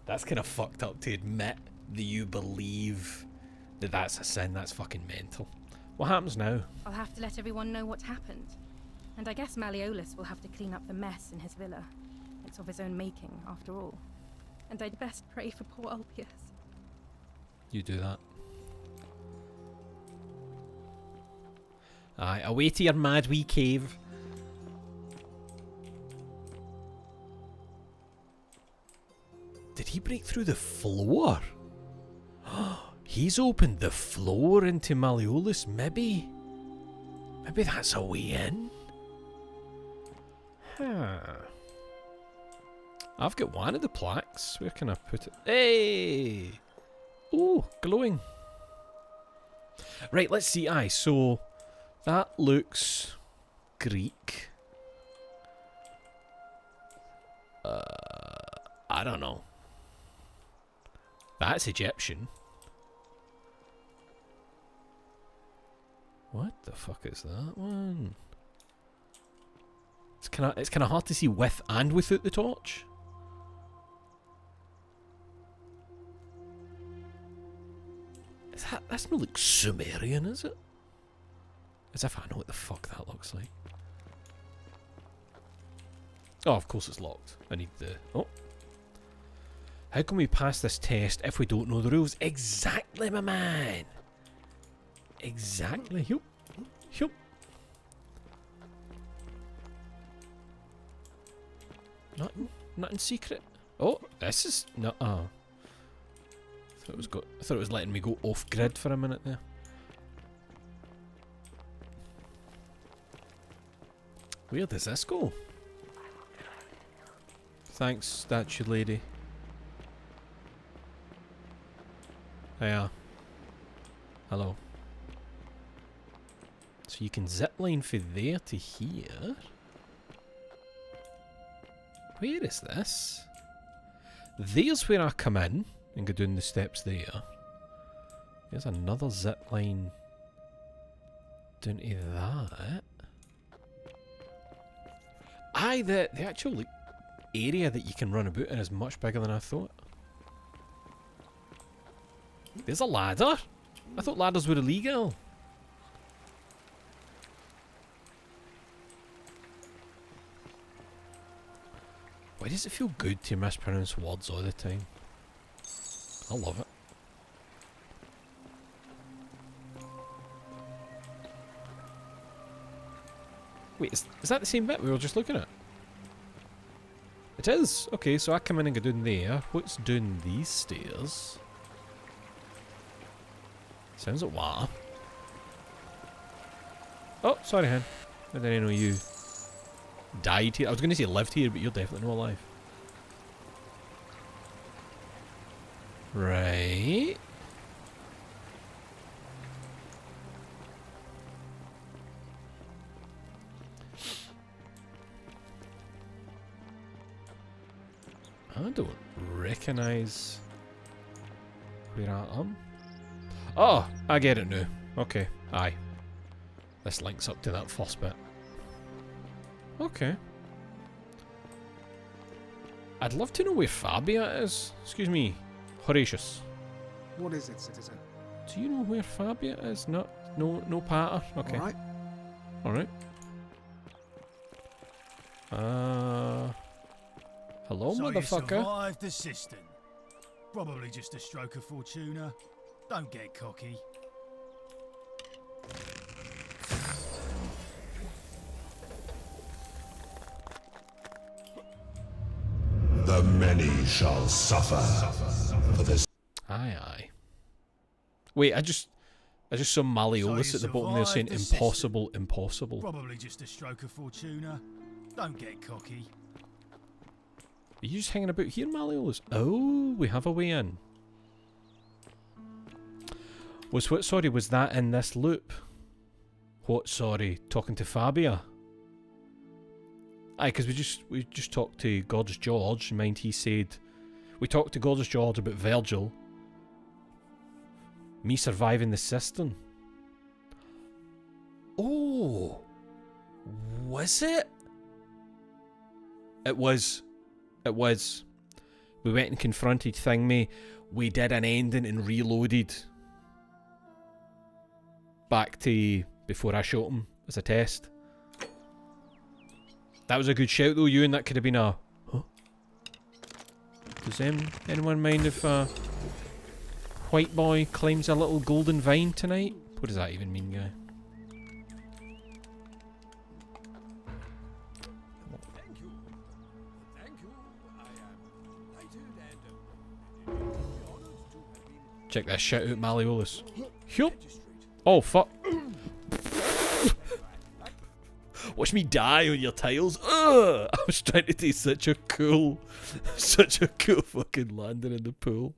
That's kind of fucked up to admit that you believe that that's a sin. That's fucking mental. What happens now? I'll have to let everyone know what happened. And I guess Malleolus will have to clean up the mess in his villa. It's of his own making, after all. And I'd best pray for poor Ulpius. You do that. Aye, away to your mad wee cave. Did he break through the floor? He's opened the floor into Malleolus, maybe? Maybe that's a way in? Huh. I've got one of the plaques. Where can I put it? Hey! Oh, glowing. Right, let's see. Aye, so that looks Greek. I don't know. That's Egyptian. What the fuck is that one? It's kind of hard to see with and without the torch. That's not like Sumerian, is it? As if I know what the fuck that looks like. Oh, of course it's locked. I need the... Oh. How can we pass this test if we don't know the rules? Exactly, my man. Exactly. Yup. Yup. Nothing secret. Oh, this is not. Oh. I thought it was letting me go off grid for a minute there. Where does this go? Thanks, statue lady. Hiya. Hello. So you can zipline from there to here. Where is this? There's where I come in and go down the steps there. There's another zipline down to that. Aye, the actual like, area that you can run about in is much bigger than I thought. There's a ladder? I thought ladders were illegal. Why does it feel good to mispronounce words all the time? I love it. Wait, is that the same bit we were just looking at? It is! Okay, so I come in and go down there. What's down these stairs? Sounds like water. Oh, sorry, hen. I didn't know you died here. I was going to say lived here, but you're definitely not alive. Right. I don't recognise where I am. Oh, I get it now. Okay, aye. This links up to that first bit. Okay. I'd love to know where Fabia is. Excuse me, Horatius. What is it, citizen? Do you know where Fabia is? No patter. Okay. Alright. Alright. Hello, so motherfucker. You survived the cistern. Probably just a stroke of Fortuna. Don't get cocky. The many shall suffer for this. Aye. Wait, I just saw Malleolus at the bottom there saying impossible, impossible. Probably just a stroke of Fortuna. Don't get cocky. Are you just hanging about here, Malleolus? Oh, we have a way in. Was that in this loop? What, sorry, talking to Fabia? Aye, because we just talked to Gorgeous George. Mind he said we talked to Gorgeous George about Virgil. Me surviving the cistern. Oh, was it? It was. We went and confronted Thingmay. We did an ending and reloaded. Back to before I shot him as a test. That was a good shout though, Ewan. That could have been a... Huh? Does anyone mind if White Boy claims a little golden vine tonight? What does that even mean, guy? Check that shit out, Malleolus. Yup. Oh, fuck. Watch me die on your tiles. Ugh! I was trying to do such a cool fucking landing in the pool.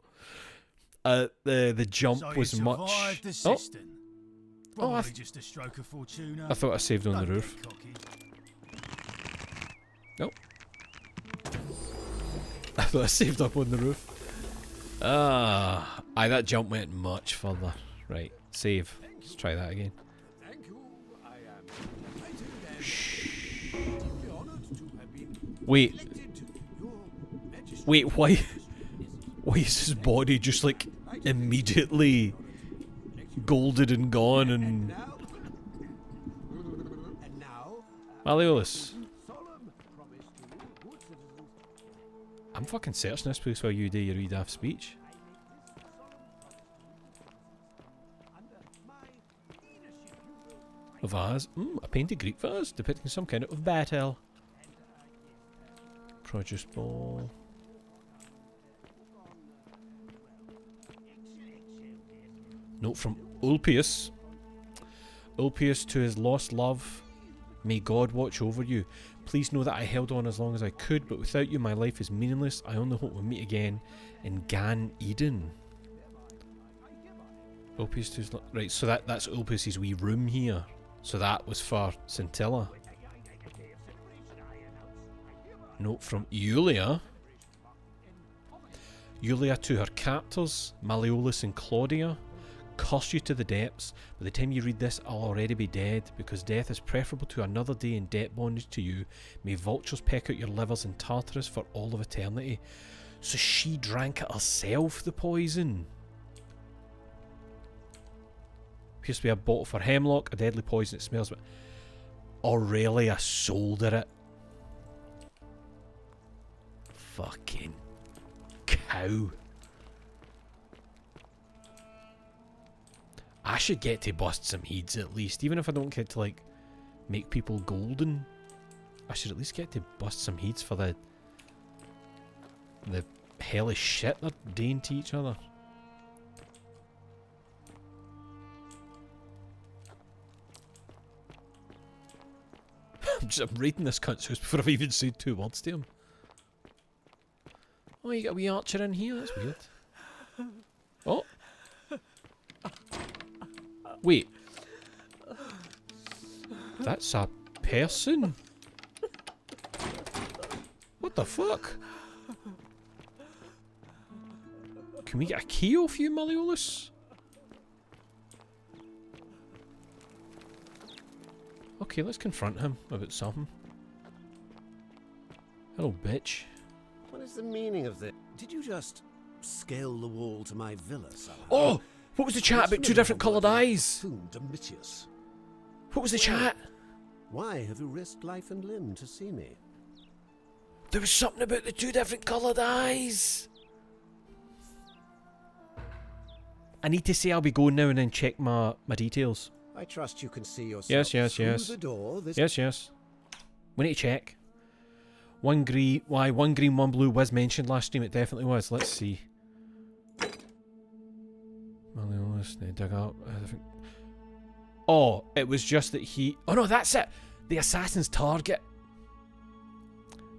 The jump so was you much. survived the cistern. Probably just a stroke of fortuna. I thought I saved on the Don't roof. get cocky. Nope. I thought I saved up on the roof. Aye, that jump went much further. Right, save. Let's try that again. Shh. Wait, why is his body just like immediately golden and gone and... Malleolus. I'm fucking searching this place while you do your wee daft speech. A vase. A painted Greek vase depicting some kind of battle. Produce ball. Note from Ulpius. Ulpius to his lost love. May God watch over you. Please know that I held on as long as I could, but without you my life is meaningless. I only hope we'll meet again in Gan Eden. Ulpius to his... Right, so that's Ulpius's wee room here. So that was for Scintilla. Note from Julia. Julia to her captors, Malleolus and Claudia. Curse you to the depths. By the time you read this, I'll already be dead, because death is preferable to another day in debt bondage to you. May vultures peck out your livers in Tartarus for all of eternity. So she drank it herself, the poison. Appears to be a bottle for hemlock, a deadly poison. It smells, but Aurelia sold her it. Fucking cow. I should get to bust some heads at least, even if I don't get to like make people golden. I should at least get to bust some heads for the hellish shit they're doing to each other. I'm reading this cunt's house before I've even said 2 words to him. Oh, you got a wee archer in here? That's weird. Oh. Wait. That's a person? What the fuck? Can we get a key off you, Malleolus? Okay, let's confront him about something. Hello, bitch. What is the meaning of this? Did you just scale the wall to my villa somehow? Oh! What was the chat about 2 different coloured eyes? Domitius. What was the chat? Why have you risked life and limb to see me? There was something about the 2 different coloured eyes. I need to say I'll be going now and then check my details. I trust you can see yourself Yes. through the door. Yes. We need to check. One green, 1 green, 1 blue was mentioned last stream. It definitely was. Let's see. Malleolus, they dug up. Oh, it was just that he... Oh no, that's it! The assassin's target.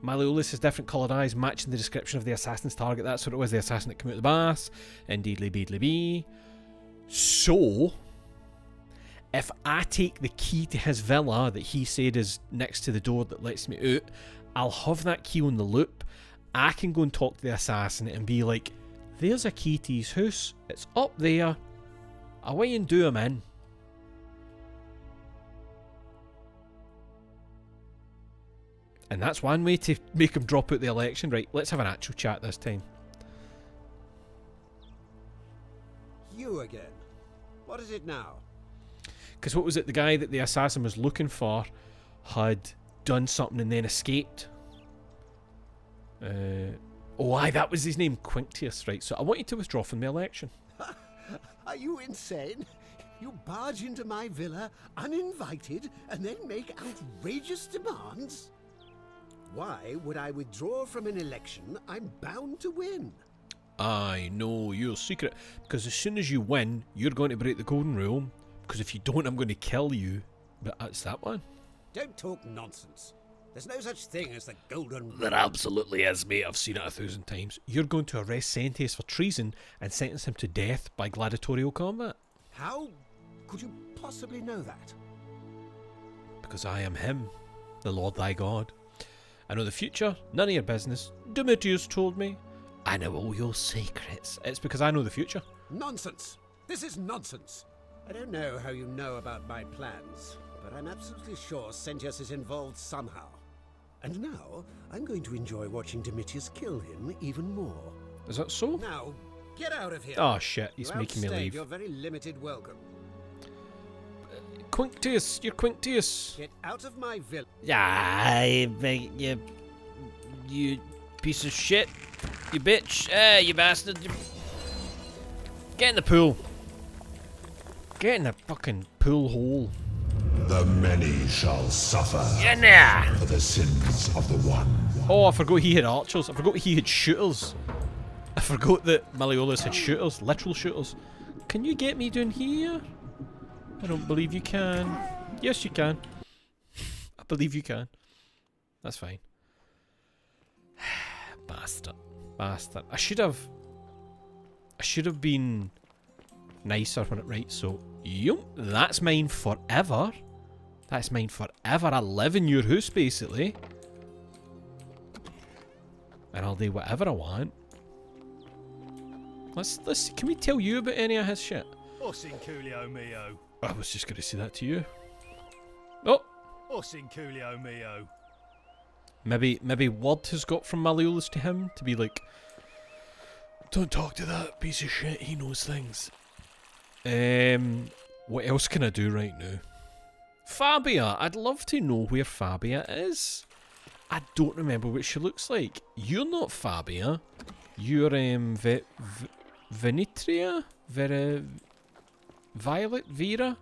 Malleolus has different coloured eyes matching the description of the assassin's target. That's what it was, the assassin that came out of the bath. Indeedly beedly bee. So, if I take the key to his villa that he said is next to the door that lets me out, I'll have that key on the loop. I can go and talk to the assassin and be like, there's a key to his house. It's up there. Away and do him in. And that's one way to make him drop out the election. Right, let's have an actual chat this time. You again. What is it now? Because what was it? The guy that the assassin was looking for had done something and then escaped. Oh, aye, that was his name, Quinctius, right? So I want you to withdraw from the election. Are you insane? You barge into my villa uninvited and then make outrageous demands? Why would I withdraw from an election I'm bound to win? I know your secret, because as soon as you win, you're going to break the golden rule, because if you don't, I'm going to kill you. But that's that one. Don't talk nonsense. There's no such thing as the golden rule. There absolutely is, mate. I've seen it 1,000 times. You're going to arrest Sentius for treason and sentence him to death by gladiatorial combat. How could you possibly know that? Because I am him, the Lord thy God. I know the future, none of your business. Domitius told me. I know all your secrets. It's because I know the future. Nonsense! This is nonsense! I don't know how you know about my plans, but I'm absolutely sure Sentius is involved somehow. And now, I'm going to enjoy watching Domitius kill him even more. Is that so? Now, get out of here! Oh shit, he's You making me outstayed leave. your very limited welcome. Quinctius, you're Quinctius. Get out of my villa. Yeah, you piece of shit. You bitch. You bastard. Get in the pool. Get in the fucking pool hole. The many shall suffer Get in there. for the sins of the one. Oh, I forgot he had archers. I forgot he had shooters. I forgot that Malleolus had shooters, literal shooters. Can you get me down here? I don't believe you can. Yes, you can. I believe you can. That's fine. Bastard. Bastard. I should have been nicer when it right, so that's mine forever. That's mine forever. I live in your house basically. And I'll do whatever I want. Let's see, can we tell you about any of his shit? Os in Coolio mio. I was just gonna say that to you. Oh! Os in Coolio mio. Maybe word has got from Malleolus to him to be like, don't talk to that piece of shit, he knows things. What else can I do right now? Fabia! I'd love to know where Fabia is. I don't remember what she looks like. You're not Fabia. You're Venitria? Violet? Vera?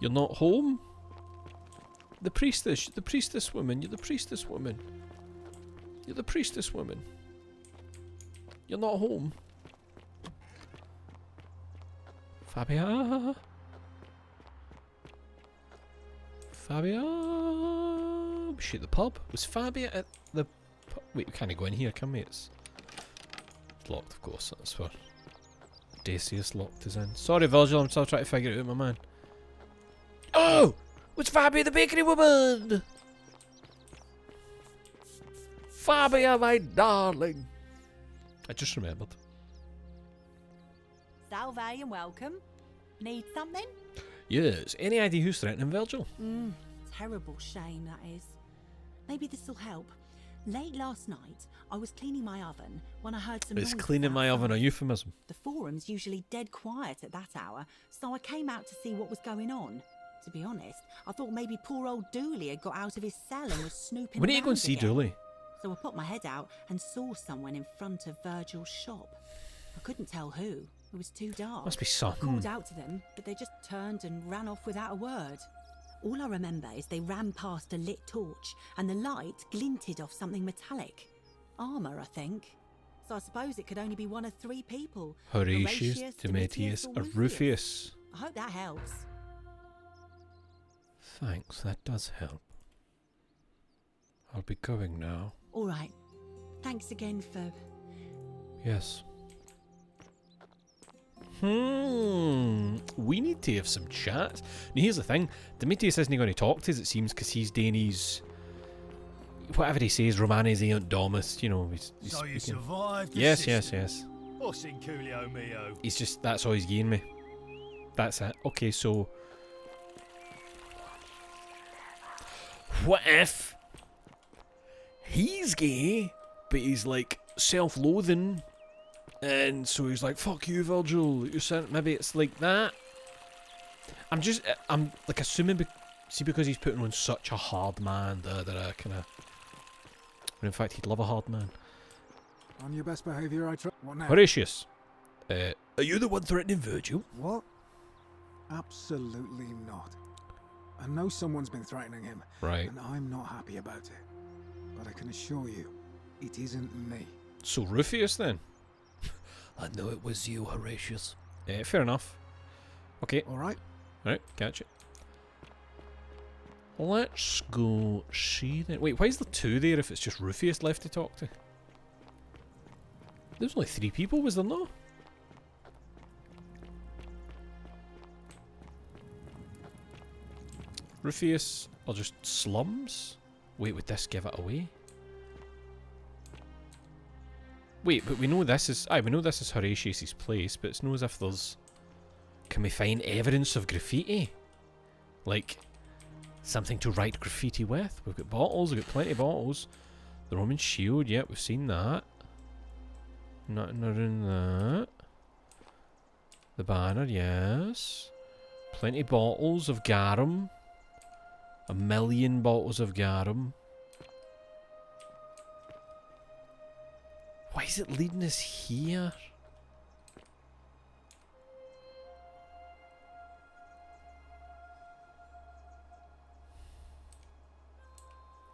You're not home? The priestess woman. You're the priestess woman. You're the priestess woman. You're not home. Fabia? Fabia? Was she at the pub? Was Fabia at the pub? Wait, we can't go in here, can we? It's locked, of course. That's where Decius locked us in. Sorry, Virgil, I'm still trying to figure it out, my man. Oh! It's Fabia the bakery woman! Fabia, my darling! I just remembered. Salve and welcome. Need something? Yes. Any idea who's threatening Virgil? Terrible shame, that is. Maybe this will help. Late last night, I was cleaning my oven when I heard some Is noises cleaning my oven a outside. euphemism? The forum's usually dead quiet at that hour, so I came out to see what was going on. To be honest, I thought maybe poor old Dooley had got out of his cell and was snooping We need to go around and see again. Dooley. So I put my head out and saw someone in front of Virgil's shop. I couldn't tell who. It was too dark. Must be I something. called out to them, but they just turned and ran off without a word. All I remember is they ran past a lit torch and the light glinted off something metallic. Armour, I think. So I suppose it could only be one of three people. Horatius, Domitius, or Rufus. I hope that helps. Thanks, that does help. I'll be going now. All right. Thanks again for... Yes. We need to have some chat. Now here's the thing. Domitius isn't going to talk to us, it seems, because he's doing his... Whatever he says, Romanes Eant Domus, you know, he's So you speaking. survived the Yes, system. yes. Os in Coolio mio. He's just, that's all he's giving me. That's it. Okay, so... What if he's gay, but he's like self-loathing, and so he's like, fuck you, Virgil, you sent, maybe it's like that. I'm like assuming, see, because he's putting on such a hard man, that I kind of, when in fact he'd love a hard man. On your best behaviour, I try. What now? Horatius, are you the one threatening Virgil? What? Absolutely not. I know someone's been threatening him. Right. And I'm not happy about it. But I can assure you, it isn't me. So Rufus then? I know it was you, Horatius. Fair enough. Okay. Alright. Right, catch it. Let's go see then. Wait, why is there two there if it's just Rufus left to talk to? There's only three people, was there not? Rufus, or just slums? Wait, would this give it away? Wait, but we know this is... we know this is Horatius' place, but it's not as if there's... Can we find evidence of graffiti? Like, something to write graffiti with? We've got bottles, we've got plenty of bottles. The Roman shield, yeah, we've seen that. Nothing around that. The banner, yes. Plenty of bottles of garum. 1 million bottles of garum. Why is it leading us here?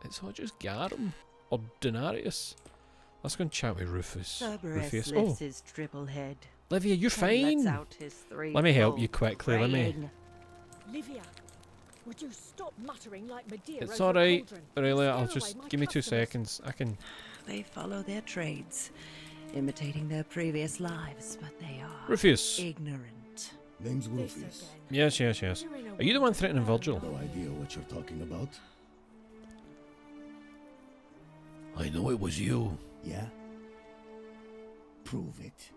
It's all just garum. Or denarius. Let's go and chat with Rufus. Cerberus Rufus. lifts his triple head. Livia, you're and lets fine. out his Let me help you threefold quickly. Let me. braying. Livia, would you stop muttering like Medea? It's over a alright, cauldron? Aurelia. I'll Scare just away my give me 2 customers. seconds. I can. They follow their trades, imitating their previous lives, but they are Rufus. ignorant. Name's Rufus. Yes, yes, yes. Are you the one threatening Virgil? No idea what you're talking about. I know it was you. Yeah? Prove it.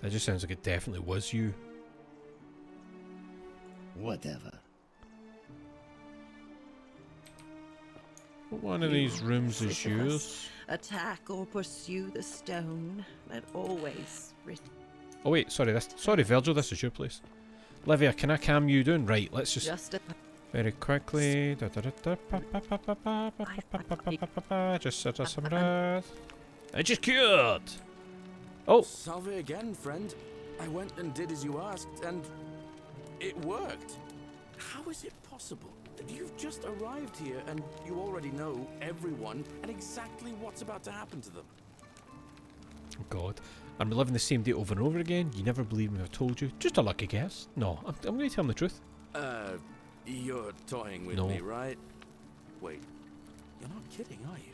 That just sounds like it definitely was you. Whatever. What one of these rooms is Sisyphus, yours? Attack or pursue the stone, but always Oh wait, sorry, Virgil, this is your place. Livia, can I calm you down? Right, let's just a very quickly. Just set us some breath. I just cured. Oh, Salve again, friend. I went and did as you asked, and it worked. How is it possible that you've just arrived here and you already know everyone and exactly what's about to happen to them? oh God, I'm living the same day over and over again. You never believe me if I told you. Just a lucky guess. No, I'm going to tell them the truth. You're toying with No. me, right? Wait, you're not kidding, are you?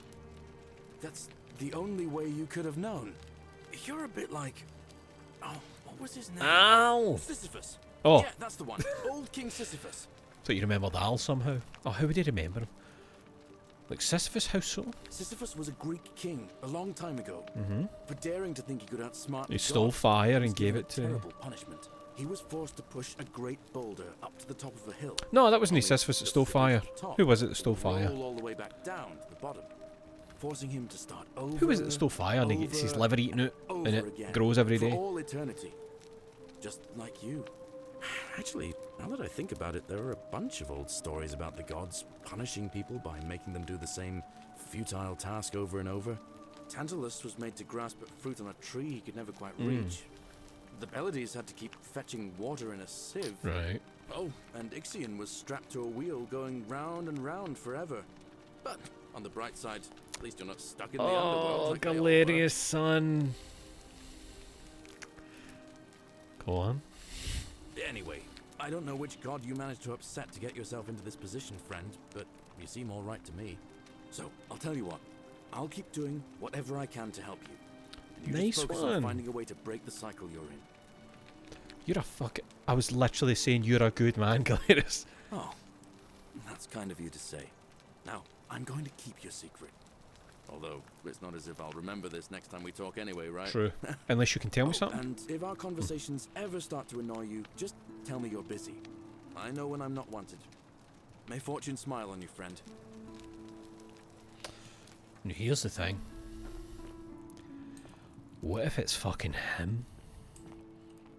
That's the only way you could have known. You're a bit like... Oh, what was his name? Ow! Sisyphus. Oh. Yeah, that's the one. Old King Sisyphus. Thought you remembered Al somehow. Oh, how would you remember him? Like Sisyphus, how so? Sisyphus was a Greek king a long time ago. Mm-hmm. For daring to think he could outsmart He the stole gods, fire he and was gave given it to... a terrible punishment. He was forced to push a great boulder up to the top of a hill. No, that wasn't Only Sisyphus that the stole foot fire. at the top Who was it that stole would fire? roll all the way back down to the bottom, forcing him to start over. Who was it that stole fire and he gets his liver eaten out and over it again, grows every for day? all eternity, just like you. Actually, now that I think about it, there are a bunch of old stories about the gods punishing people by making them do the same futile task over and over. Tantalus was made to grasp at fruit on a tree he could never quite reach. The Pleiades had to keep fetching water in a sieve. Right. Oh, and Ixion was strapped to a wheel going round and round forever. But on the bright side, at least you're not stuck in the underworld. Oh, like they all Galerius, son. Go on. were. Anyway, I don't know which god you managed to upset to get yourself into this position, friend, but you seem all right to me. So, I'll tell you what. I'll keep doing whatever I can to help you. You Nice just focus one. on finding a way to break the cycle you're in. You're a fucking... I was literally saying you're a good man, Galerius. Oh, that's kind of you to say. Now, I'm going to keep your secret. Although, it's not as if I'll remember this next time we talk anyway, right? True. Unless you can tell me Oh, something. and if our conversations ever start to annoy you, just tell me you're busy. I know when I'm not wanted. May fortune smile on you, friend. Now, here's the thing. What if it's fucking him?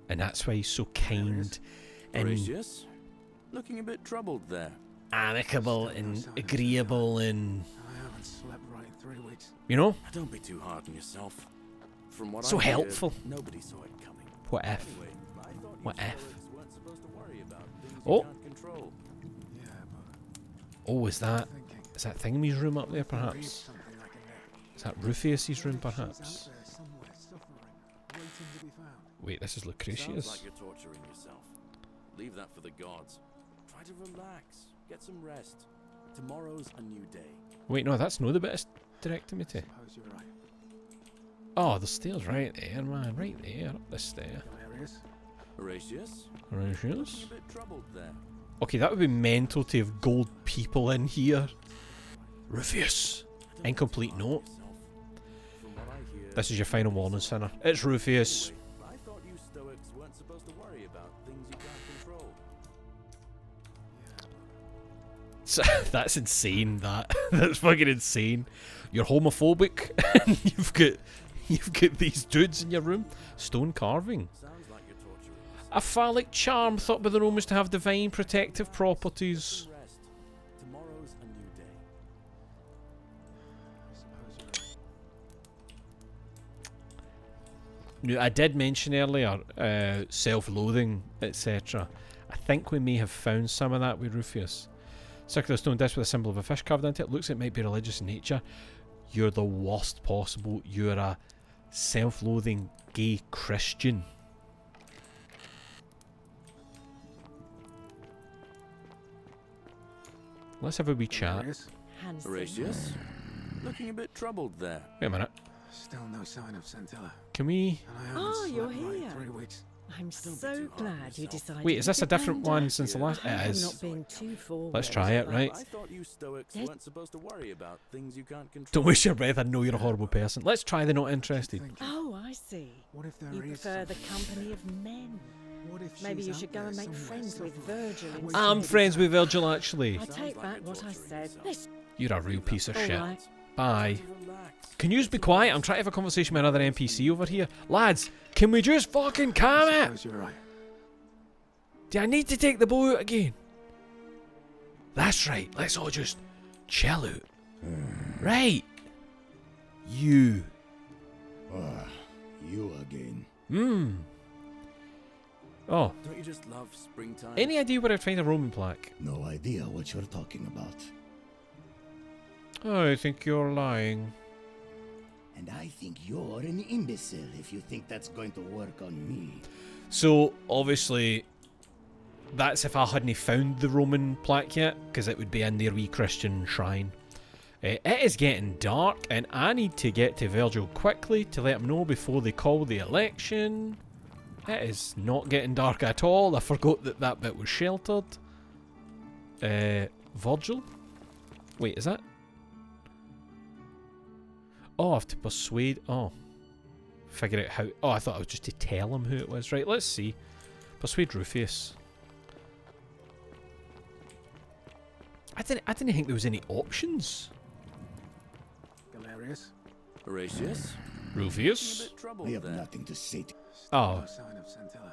And that's why he's so kind and Horatius? Looking a bit troubled there. amicable and agreeable and... I haven't slept right in 3 weeks. You know? Don't be too hard on yourself. From what So I hear, helpful. Nobody saw it coming. What if? Anyway, I thought What you if? Stoics weren't supposed to worry about things Oh. you can't control. Yeah, but Oh, is that Thingamy's room up there, perhaps? something I can have. Is that Rufus's room, She's perhaps? out there somewhere, suffering, waiting to be found. Wait, this is Sounds Lucretius. like you're torturing yourself. Leave that for the gods. Try to relax. Get some rest. Tomorrow's a new day. Wait, no, that's no the bit it's directing me to. Suppose you're right. Oh, the stairs right there, man. Right there, up the stair. Galerius? Horatius? Horatius? Looking a bit troubled there. Okay, that would be mental to have gold people in here. Rufius. Incomplete note. This is your final warning, Sinner. It's Rufius. I thought you Stoics weren't supposed to worry about things you can't control. So, that's insane, that. That's fucking insane. You're homophobic and you've got these dudes in your room. Stone carving. A phallic charm thought by the Romans to have divine protective properties. Tomorrow's a new day. I did mention earlier self-loathing, etc. I think we may have found some of that with Rufius. Circular stone disc with a symbol of a fish carved into it. Looks like it might be religious in nature. You're the worst possible. You're a self-loathing gay Christian. Let's have a wee chat. Horatius? Looking a bit troubled there. Wait a minute. Still no sign of Centilla. Can we... Oh, you're here. I'm so glad you decided. Wait, is this to a different wander. one since the last? I It am is. not being too forward. Let's try it, right? I thought you Stoics weren't supposed to worry about things you can't control. Don't waste your breath, I know you're a horrible person. Let's try the not interested. Oh, I see. What if there You is prefer the company of men. What if Maybe she's you out should go there and make somewhere friends with Virgil instead. I'm friends with Virgil, actually. I take back what I said. Let's You're a real piece of All shit. right. Bye. Can you just be quiet? I'm trying to have a conversation with another NPC over here. Lads, can we just fucking calm it? You're right. Do I need to take the bow out again? That's right. Let's all just chill out. Right. You. You again. Oh. Don't you just love springtime? Any idea where I'd find a Roman plaque? No idea what you're talking about. Oh, I think you're lying. And I think you're an imbecile if you think that's going to work on me. So, obviously, that's if I hadn't found the Roman plaque yet, because it would be in their wee Christian shrine. It is getting dark, and I need to get to Virgil quickly to let him know before they call the election. It is not getting dark at all. I forgot that that bit was sheltered. Virgil? Wait, is that? Oh, I have to persuade. Oh. Figure out how. Oh, I thought I was just to tell him who it was. Right, let's see. Persuade Rufius. I didn't think there was any options. Galerius. Horatius? Rufius? I have nothing to say to Oh. No sign of Centilla.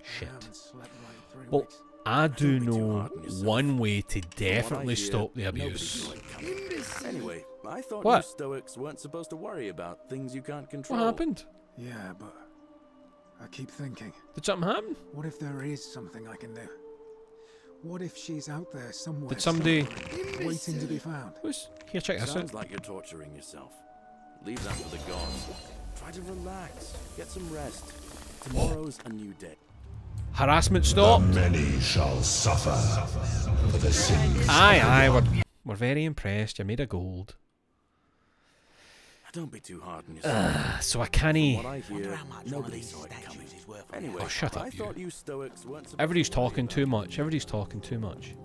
Shit. I haven't slept right in 3 Well, weeks. I do know one way to definitely hear, stop the nobody's abuse. Anyway, I thought What? you Stoics weren't supposed to worry about things you can't control. What happened? Yeah, but I keep thinking. Did something happen? What if there is something I can do? What if she's out there somewhere? Did somebody- suffering, waiting to be found? Here, check this Sounds out. like you're torturing yourself. Leave that for the gods. Try to relax. Get some rest. Tomorrow's a new day. Harassment stop. Many shall suffer for the sins. Aye, we're very impressed. You made of gold. Don't be too hard on yourself. So I can't. From what I hear, nobody saw it coming. Anyway, Oh, shut up, I you. thought you Stoics weren't supposed Everybody's to worry talking too much. Everybody's talking too much.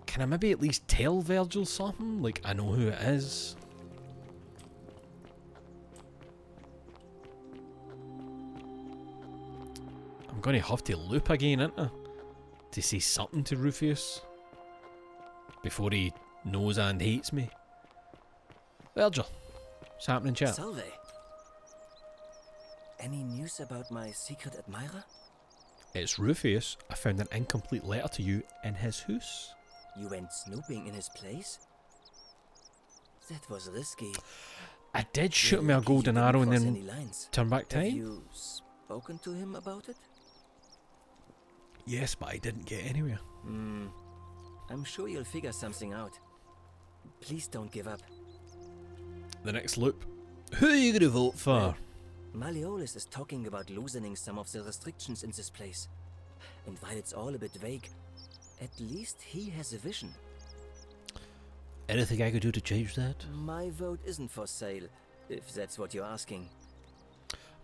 Can I maybe at least tell Virgil something? Like, I know who it is. I'm going to have to loop again, ain't I? To say something to Rufius. Before he knows and hates me. Virgil, what's happening, chat? Salve. Any news about my secret admirer? It's Rufius. I found an incomplete letter to you in his house. You went snooping in his place? That was risky. I did shoot him a golden arrow and cross any then lines. turn back Have time. you spoken to him about it? Yes, but I didn't get anywhere. I'm sure you'll figure something out. Please don't give up. The next loop. Who are you going to vote for? Malleolus is talking about loosening some of the restrictions in this place. And while it's all a bit vague, at least he has a vision. Anything I could do to change that? My vote isn't for sale, if that's what you're asking.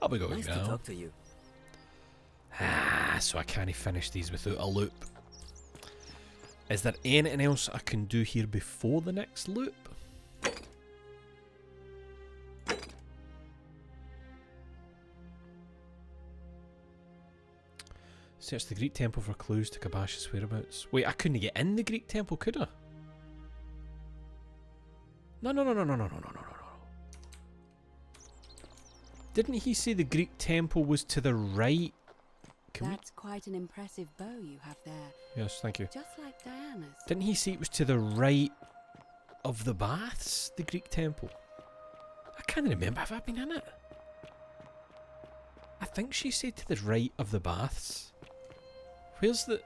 I'll be going Nice to now. talk to you. So I can't finish these without a loop. Is there anything else I can do here before the next loop? Search the Greek temple for clues to Kabash's whereabouts. Wait, I couldn't get in the Greek temple, could I? No. Didn't he say the Greek temple was to the right? That's quite an impressive bow you have there. Yes, thank you. Just like Diana's. Didn't he say it was to the right of the baths, the Greek temple? I can't remember. Have I been in it? I think she said to the right of the baths. Where's the...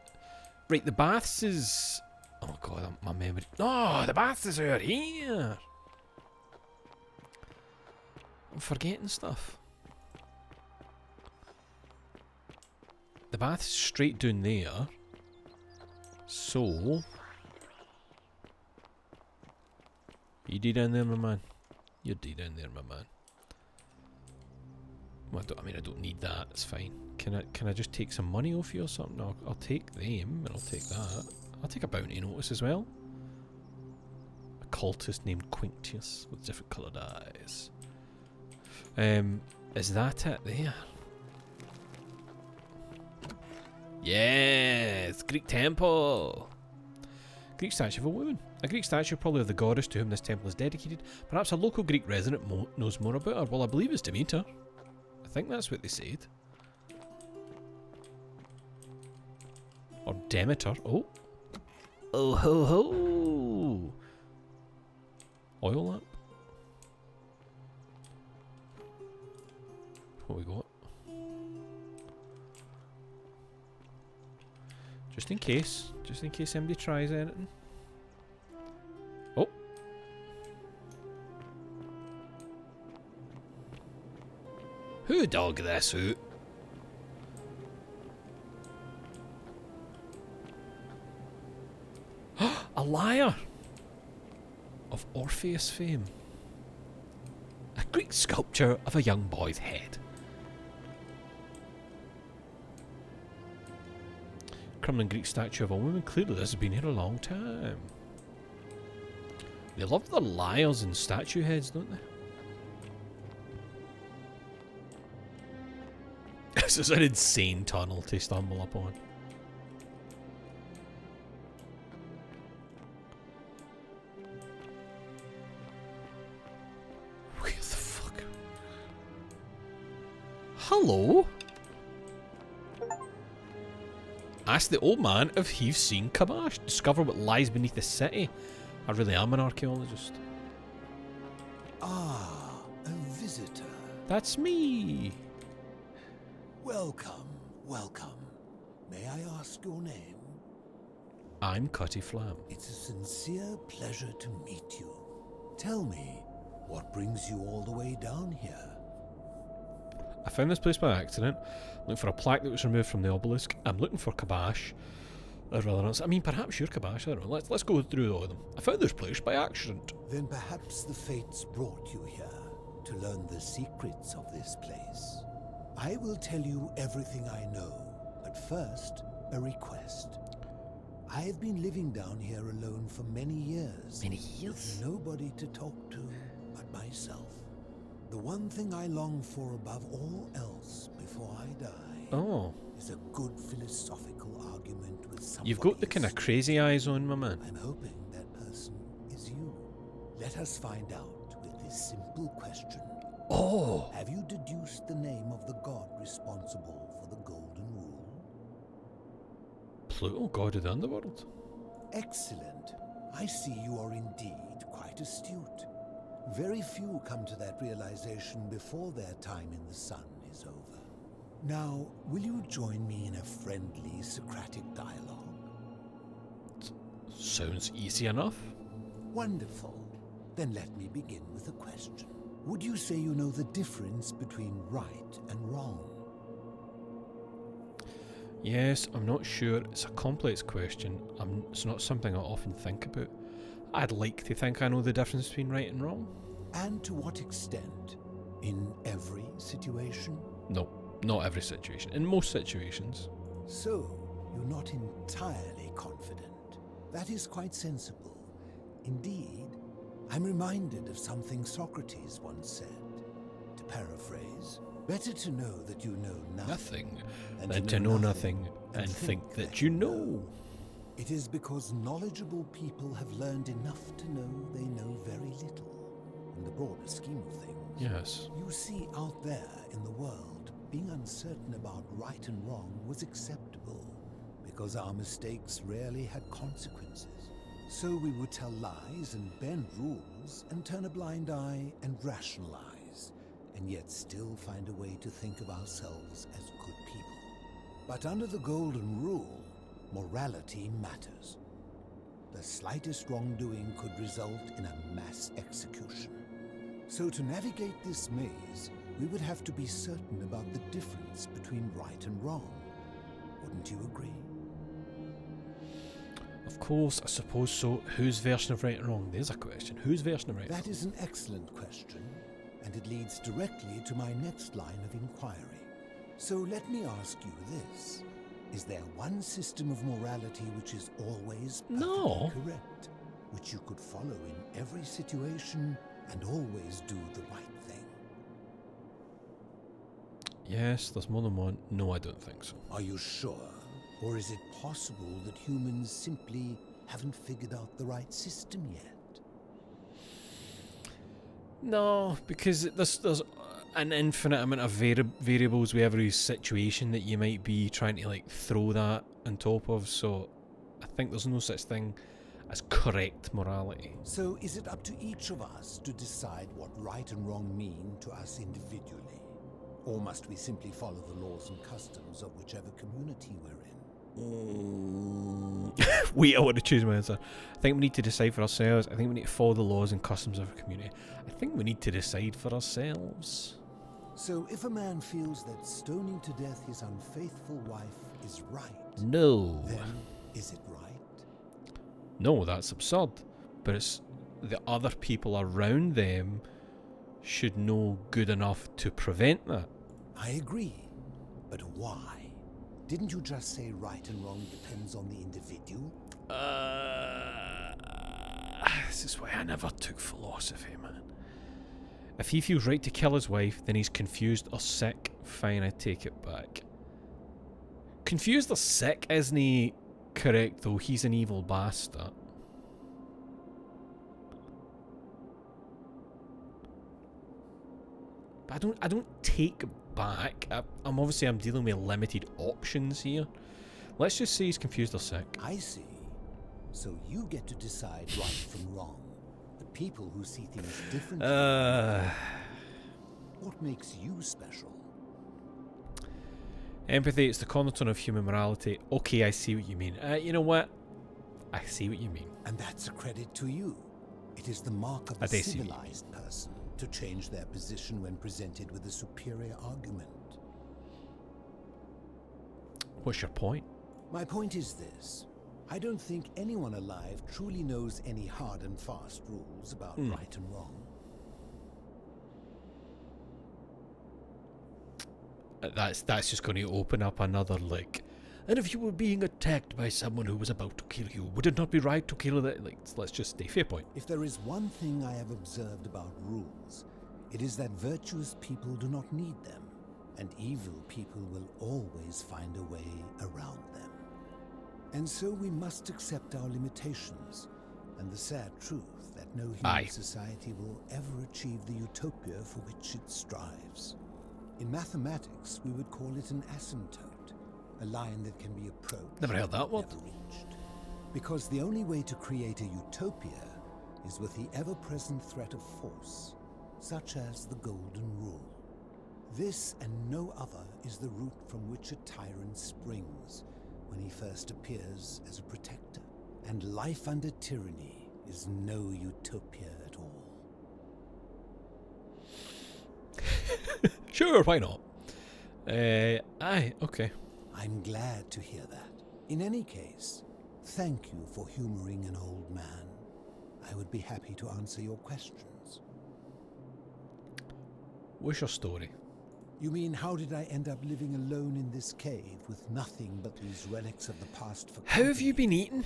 Right, the baths is... Oh god, my memory... No, the baths is out here! I'm forgetting stuff. The bath's straight down there. So... You D down there, my man? You're D down there, my man. Well, I don't need that. It's fine. Can I just take some money off you or something? No, I'll take them and I'll take that. I'll take a bounty notice as well. A cultist named Quinctius with different coloured eyes. Is that it there? Yes, Greek temple. Greek statue of a woman. A Greek statue probably of the goddess to whom this temple is dedicated. Perhaps a local Greek resident knows more about her. Well, I believe it's Demeter. I think that's what they said. Or Demeter. Oh. Oh ho ho. Oil lamp. What we got? Just in case somebody tries anything. Oh. Who dug this out? A lyre of Orpheus fame. A Greek sculpture of a young boy's head. Crumbling Greek statue of a woman. Clearly this has been here a long time. They love their lyres and statue heads, don't they? This is an insane tunnel to stumble upon. Where the fuck? Hello? Ask the old man if he's seen Kabash. Discover what lies beneath the city. I really am an archaeologist. Ah, a visitor. That's me. Welcome, welcome. May I ask your name? I'm Cutty Flam. It's a sincere pleasure to meet you. Tell me, what brings you all the way down here? I found this place by accident, looking for a plaque that was removed from the obelisk. I'm looking for Kabash. I mean, perhaps you're Kabash, I don't know. Let's go through all of them. I found this place by accident. Then perhaps the fates brought you here to learn the secrets of this place. I will tell you everything I know, but first, a request. I've been living down here alone for many years. Many years? With nobody to talk to but myself. The one thing I long for above all else before I die is a good philosophical argument with someone. You've got the kind of crazy eyes on, my man. I'm hoping that person is you. Let us find out with this simple question. Oh! Have you deduced the name of the god responsible for the Golden Rule? Pluto, god of the underworld. Excellent. I see you are indeed quite astute. Very few come to that realization before their time in the sun is over. Now, will you join me in a friendly Socratic dialogue? Sounds easy enough. Wonderful. Then let me begin with a question. Would you say you know the difference between right and wrong? Yes, I'm not sure. It's a complex question. It's not something I often think about. I'd like to think I know the difference between right and wrong. And to what extent? In every situation? No, not every situation. In most situations. So, you're not entirely confident. That is quite sensible. Indeed, I'm reminded of something Socrates once said. To paraphrase, better to know that you know nothing than to know nothing and think that you know. It is because knowledgeable people have learned enough to know they know very little, in the broader scheme of things. Yes. You see, out there in the world, being uncertain about right and wrong was acceptable, because our mistakes rarely had consequences. So we would tell lies and bend rules and turn a blind eye and rationalize, and yet still find a way to think of ourselves as good people. But under the golden rule, morality matters. The slightest wrongdoing could result in a mass execution. So to navigate this maze, we would have to be certain about the difference between right and wrong. Wouldn't you agree? Of course, I suppose so. Whose version of right and wrong? There's a question. Whose version of right and wrong? That is an excellent question, and it leads directly to my next line of inquiry. So let me ask you this. Is there one system of morality which is always perfectly correct, which you could follow in every situation and always do the right thing? Yes, there's more than one. No, I don't think so. Are you sure? Or is it possible that humans simply haven't figured out the right system yet? No, because there's an infinite amount of variables with every situation that you might be trying to like throw that on top of, so I think there's no such thing as correct morality. So is it up to each of us to decide what right and wrong mean to us individually? Or must we simply follow the laws and customs of whichever community we're in? Wait, I want to choose my answer. I think we need to decide for ourselves. I think we need to follow the laws and customs of our community. I think we need to decide for ourselves. So if a man feels that stoning to death his unfaithful wife is right, no, then is it right? No, that's absurd. But it's the other people around them should know good enough to prevent that. I agree. But why? Didn't you just say right and wrong depends on the individual? This is why I never took philosophy, man. If he feels right to kill his wife, then he's confused or sick. Fine, I take it back. Confused or sick isn't he correct, though? He's an evil bastard. But I don't take back. I'm dealing with limited options here. Let's just say he's confused or sick. I see. So you get to decide right from wrong. The people who see things differently. What makes you special? Empathy, it's the cornerstone of human morality. Okay, I see what you mean. You know what? I see what you mean. And that's a credit to you. It is the mark of a civilized person to change their position when presented with a superior argument. What's your point? My point is this. I don't think anyone alive truly knows any hard and fast rules about right and wrong. That's just going to open up another, like, and if you were being attacked by someone who was about to kill you, would it not be right to kill that? Like, let's just stay. Fair point. If there is one thing I have observed about rules, it is that virtuous people do not need them, and evil people will always find a way around them. And so we must accept our limitations, and the sad truth that no human society will ever achieve the utopia for which it strives. In mathematics, we would call it an asymptote, a line that can be approached. Never heard that one. Never reached. Because the only way to create a utopia is with the ever-present threat of force, such as the Golden Rule. This and no other is the root from which a tyrant springs when he first appears as a protector. And life under tyranny is no utopia at all. Sure, why not? Okay. I'm glad to hear that. In any case, thank you for humoring an old man. I would be happy to answer your questions. What's your story? You mean, how did I end up living alone in this cave with nothing but these relics of the past for company? How have you been eating?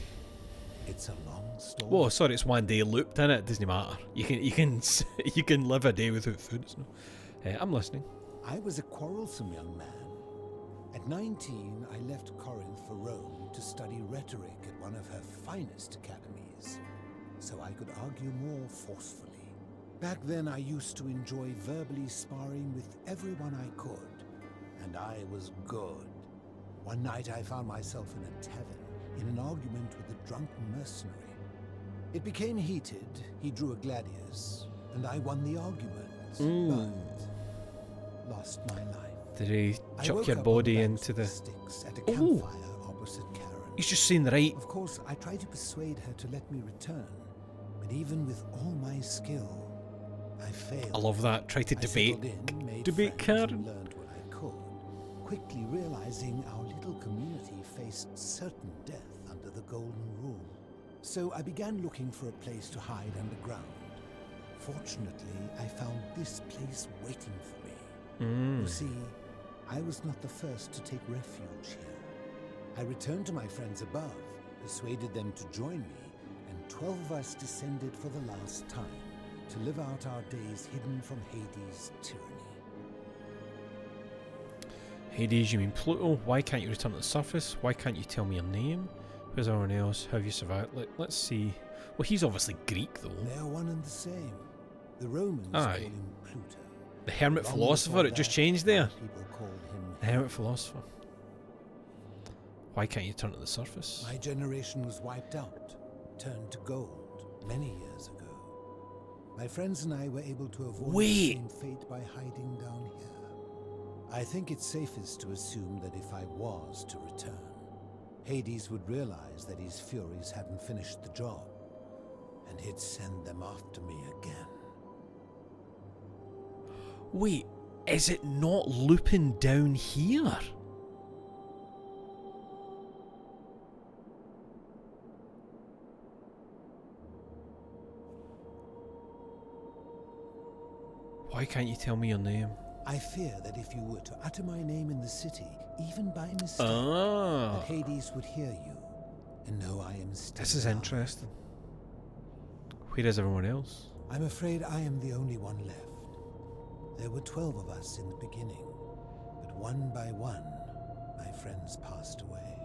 It's a long story. Whoa, sorry, it's one day looped in it. It doesn't matter. You can live a day without food. It's no, I'm listening. I was a quarrelsome young man. At 19, I left Corinth for Rome to study rhetoric at one of her finest academies, so I could argue more forcefully. Back then, I used to enjoy verbally sparring with everyone I could, and I was good. One night, I found myself in a tavern in an argument with a drunken mercenary. It became heated. He drew a gladius, and I won the argument, but lost my life. Did he chuck your body into the... At a campfire opposite Karen. He's just saying the right... Of course, I tried to persuade her to let me return, but even with all my skill, I failed. I love that. Try to debate Karen. Learned what I could, quickly realizing our little community faced certain death under the Golden Rule. So I began looking for a place to hide underground. Fortunately, I found this place waiting for me. You see, I was not the first to take refuge here. I returned to my friends above, persuaded them to join me, and 12 of us descended for the last time to live out our days hidden from Hades' tyranny. Hades, you mean Pluto? Why can't you return to the surface? Why can't you tell me your name? Where's everyone else? How have you survived? Let's see. Well, he's obviously Greek, though. They're one and the same. The Romans call him Pluto. The hermit philosopher, it just changed there. People called him The hermit philosopher. Why can't you turn to the surface? My generation was wiped out, turned to gold, many years ago. My friends and I were able to avoid the same fate by hiding down here. I think it's safest to assume that if I was to return, Hades would realize that his furies hadn't finished the job, and he'd send them after me again. Wait, is it not looping down here? Why can't you tell me your name? I fear that if you were to utter my name in the city, even by mistake, that Hades would hear you and know I am still This is alive. interesting. Where is everyone else? I'm afraid I am the only one left. There were 12 of us in the beginning, but one by one, my friends passed away.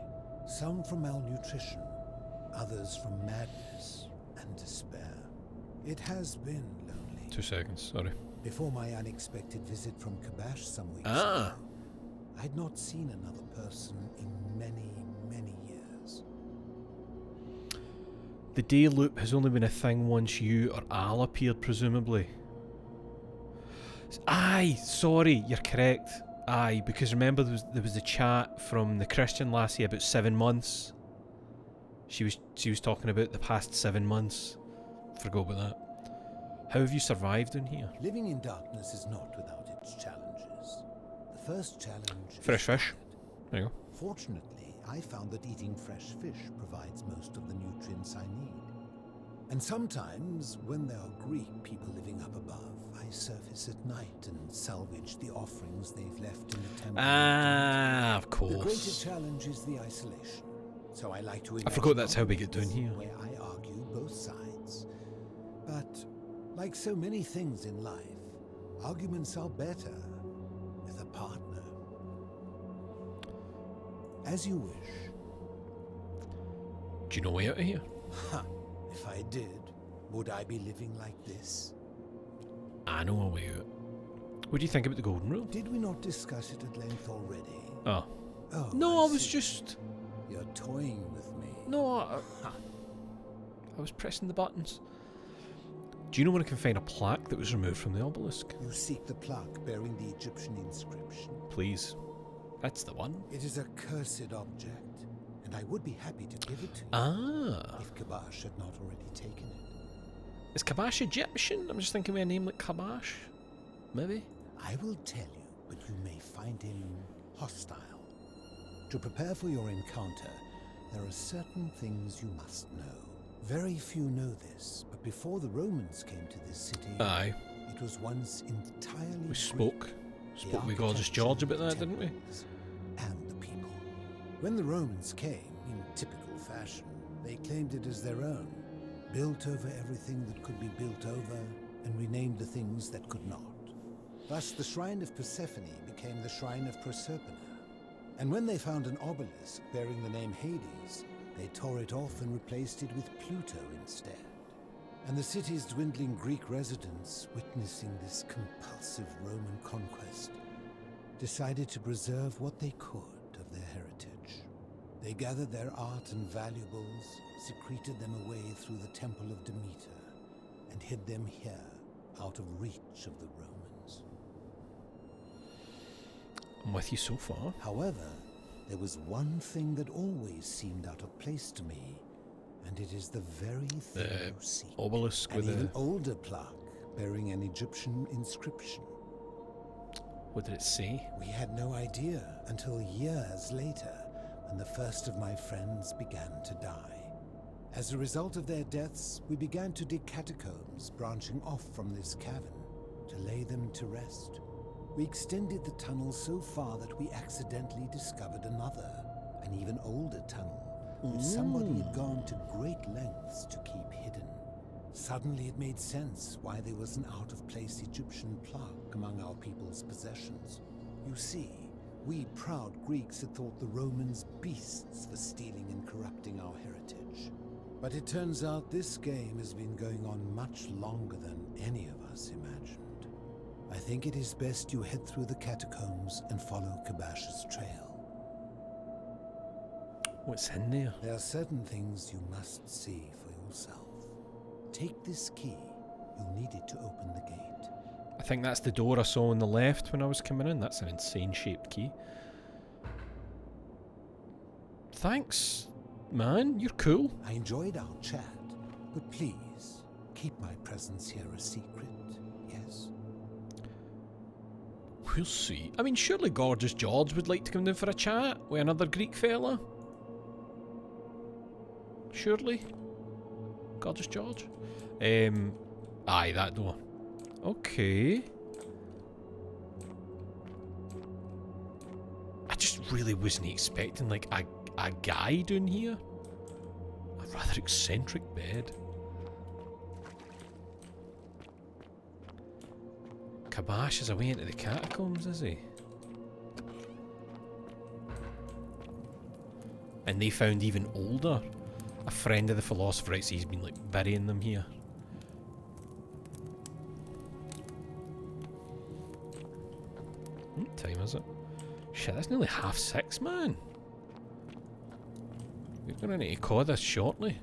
Some from malnutrition, others from madness and despair. It has been lonely. 2 seconds, sorry. Before my unexpected visit from Kabash some weeks ago, I'd not seen another person in many, many years. The day loop has only been a thing once you or Al appeared, presumably. Aye, sorry, you're correct. Aye, because remember there was the chat from the Christian lassie about 7 months. She was talking about the past 7 months. Forgot about that. How have you survived in here? Living in darkness is not without its challenges. The first challenge Fresh is fish. diet. There you go. Fortunately, I found that eating fresh fish provides most of the nutrients I need. And sometimes, when there are Greek people living up above, I surface at night and salvage the offerings they've left in the temple. Ah, of course. The greater challenge is the isolation. So I like to I forgot that's how we get down here. where I argue both sides. But like so many things in life, arguments are better with a partner. As you wish. Do you know way out of here? Ha! If I did, would I be living like this? I know a way out. What do you think about the Golden Rule? Did we not discuss it at length already? Oh. Oh, No, I was see. just... You're toying with me. No, I was pressing the buttons. Do you know where I can find a plaque that was removed from the obelisk? You seek the plaque bearing the Egyptian inscription. Please. That's the one. It is a cursed object, and I would be happy to give it to you. Ah. If Kabash had not already taken it. Is Kabash Egyptian? I'm just thinking of a name like Kabash. Maybe? I will tell you, but you may find him hostile. To prepare for your encounter, there are certain things you must know. Very few know this, but before the Romans came to this city, Aye. it was once entirely We spoke with Gorgeous George about that, didn't we? And the people. When the Romans came, in typical fashion, They claimed it as their own, built over everything that could be built over, and renamed the things that could not. Thus, the Shrine of Persephone became the Shrine of Proserpina. And when they found an obelisk bearing the name Hades, they tore it off and replaced it with Pluto instead. And the city's dwindling Greek residents, witnessing this compulsive Roman conquest, decided to preserve what they could of their heritage. They gathered their art and valuables, secreted them away through the Temple of Demeter, and hid them here, out of reach of the Romans. I'm with you so far. However, there was one thing that always seemed out of place to me, and it is the very thing you seek. Obelisk with an even a... older plaque bearing an Egyptian inscription. What did it say? We had no idea until years later, when the first of my friends began to die. As a result of their deaths, we began to dig catacombs branching off from this cavern to lay them to rest. We extended the tunnel so far that we accidentally discovered another, an even older tunnel, which somebody had gone to great lengths to keep hidden. Suddenly it made sense why there was an out-of-place Egyptian plaque among our people's possessions. You see, we proud Greeks had thought the Romans beasts for stealing and corrupting our heritage. But it turns out this game has been going on much longer than any of us imagined. I think it is best you head through the catacombs and follow Kabash's trail. What's in there? There are certain things you must see for yourself. Take this key. You'll need it to open the gate. I think that's the door I saw on the left when I was coming in. That's an insane shaped key. Thanks, man. You're cool. I enjoyed our chat, but please, keep my presence here a secret, yes? We'll see. I mean, surely Gorgeous George would like to come down for a chat with another Greek fella. Surely. Gorgeous George. Aye, that door. Okay. I just really wasn't expecting like a guy down here. A rather eccentric bed. Kabash is away into the catacombs, is he? And they found even older. A friend of the philosopher, right, so he's been like burying them here. What time is it? Shit, that's nearly 6:30, man. We're gonna need to call this shortly.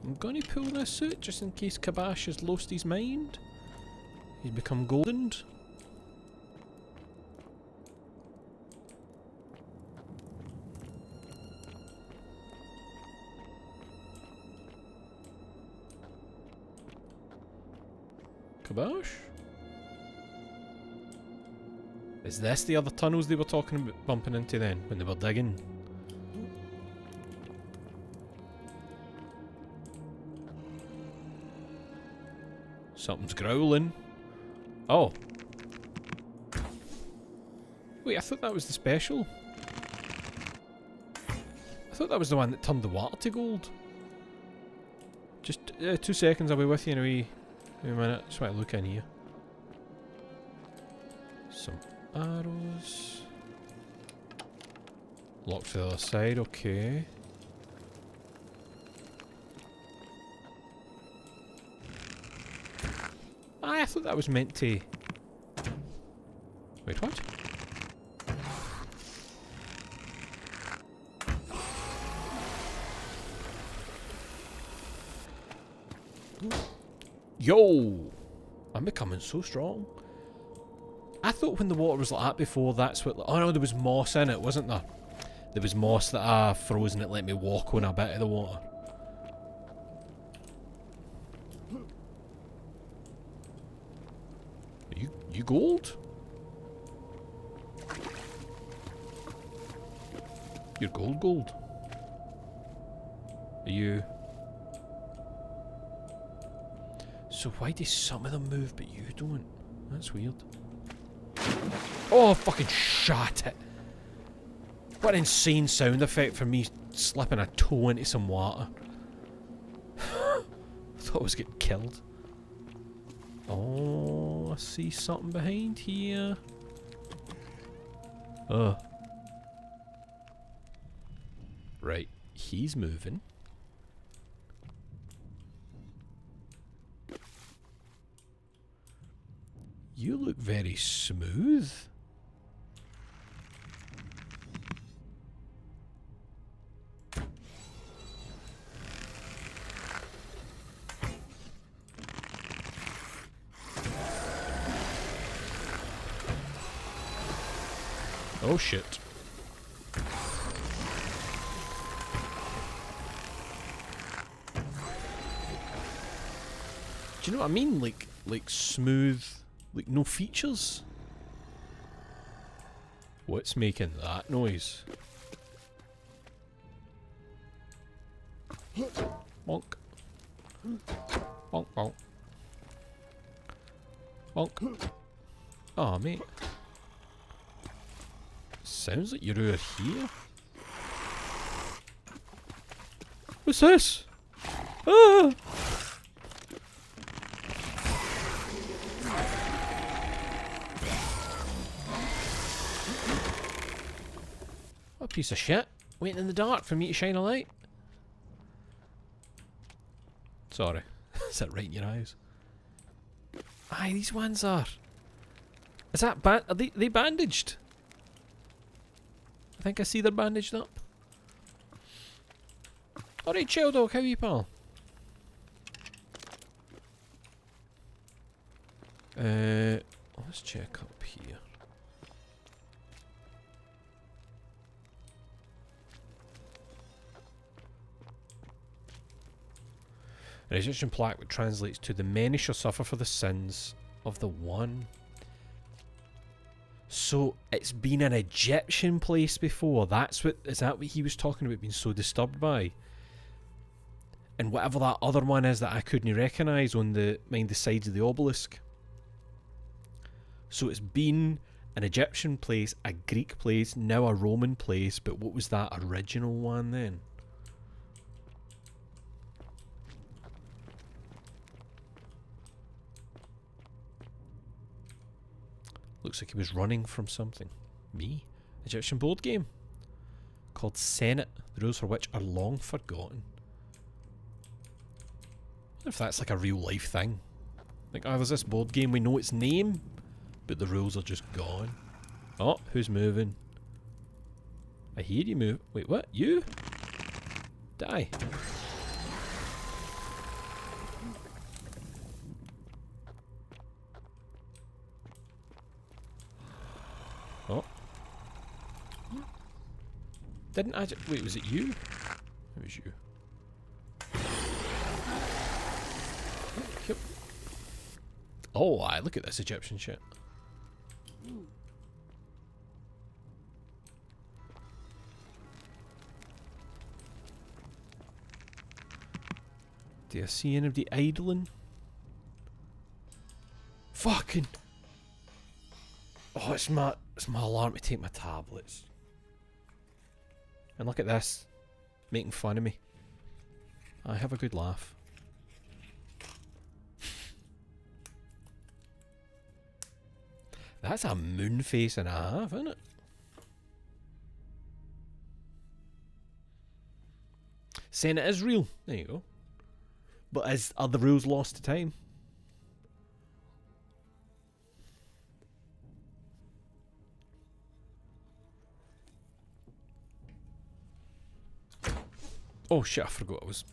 I'm gonna pull this out just in case Kabash has lost his mind. He's become goldened. Kabash? Is this the other tunnels they were talking about bumping into then, when they were digging? Something's growling. Oh. Wait, I thought that was the special. I thought that was the one that turned the water to gold. Just 2 seconds, I'll be with you in a wee minute. Just want to look in here. Some arrows. Locked to the other side, okay. I thought that was meant to... Wait, what? Yo! I'm becoming so strong. I thought when the water was like that before, that's what... Oh no, there was moss in it, wasn't there? There was moss that I froze and it let me walk on a bit of the water. You gold? You're gold. Are you... So why do some of them move but you don't? That's weird. Oh, fucking shot it. What an insane sound effect for me slipping a toe into some water. Thought I was getting killed. Oh, I see something behind here. Oh. Right, he's moving. You look very smooth. Oh shit. Do you know what I mean? Like smooth, like no features. What's making that noise? Bonk. Bonk bonk. Bonk. Oh mate. Sounds like you're over here. What's this? Ah! What a piece of shit. Waiting in the dark for me to shine a light. Sorry. Is that right in your eyes? Aye, these ones are. Is that are they bandaged? I think I see they're bandaged up. Alright, chill dog, how are you, pal? Let's check up here. An Egyptian plaque which translates to "the many shall suffer for the sins of the one." So it's been an Egyptian place before. Is that what he was talking about being so disturbed by? And whatever that other one is that I couldn't recognise on the sides of the obelisk. So it's been an Egyptian place, a Greek place, now a Roman place, but what was that original one then? Looks like he was running from something. Me? Egyptian board game. Called Senate, the rules for which are long forgotten. I wonder if that's like a real life thing. Like, there's this board game, we know its name, but the rules are just gone. Oh, who's moving? I hear you move. Wait, what? You? Die. Oh. Didn't I wait, was it you? It was you. Yep. Oh, look at this Egyptian shit. Do you see anybody idling? Fucking. Oh, it's my alarm to take my tablets. And look at this. Making fun of me. I have a good laugh. That's a moon face and a half, isn't it? Saying it is real. There you go. But are the rules lost to time? Oh shit, I forgot I was...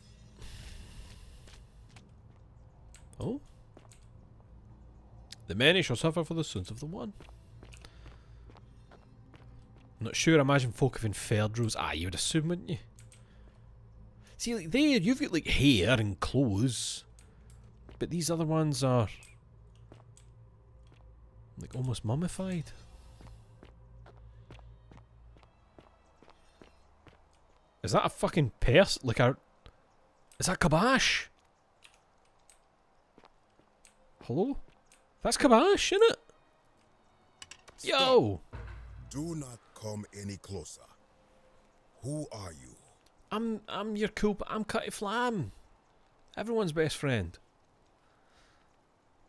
Oh? The many shall suffer for the sins of the one. I'm not sure, imagine folk have inferred rules. You would assume, wouldn't you? See, like there, you've got like hair and clothes. But these other ones are... like almost mummified. Is that a fucking purse? Like a... Is that Kabash? Hello? That's Kabash, isn't it? Yo! Do not come any closer. Who are you? I'm your cool, I'm Cutty Flam. Everyone's best friend.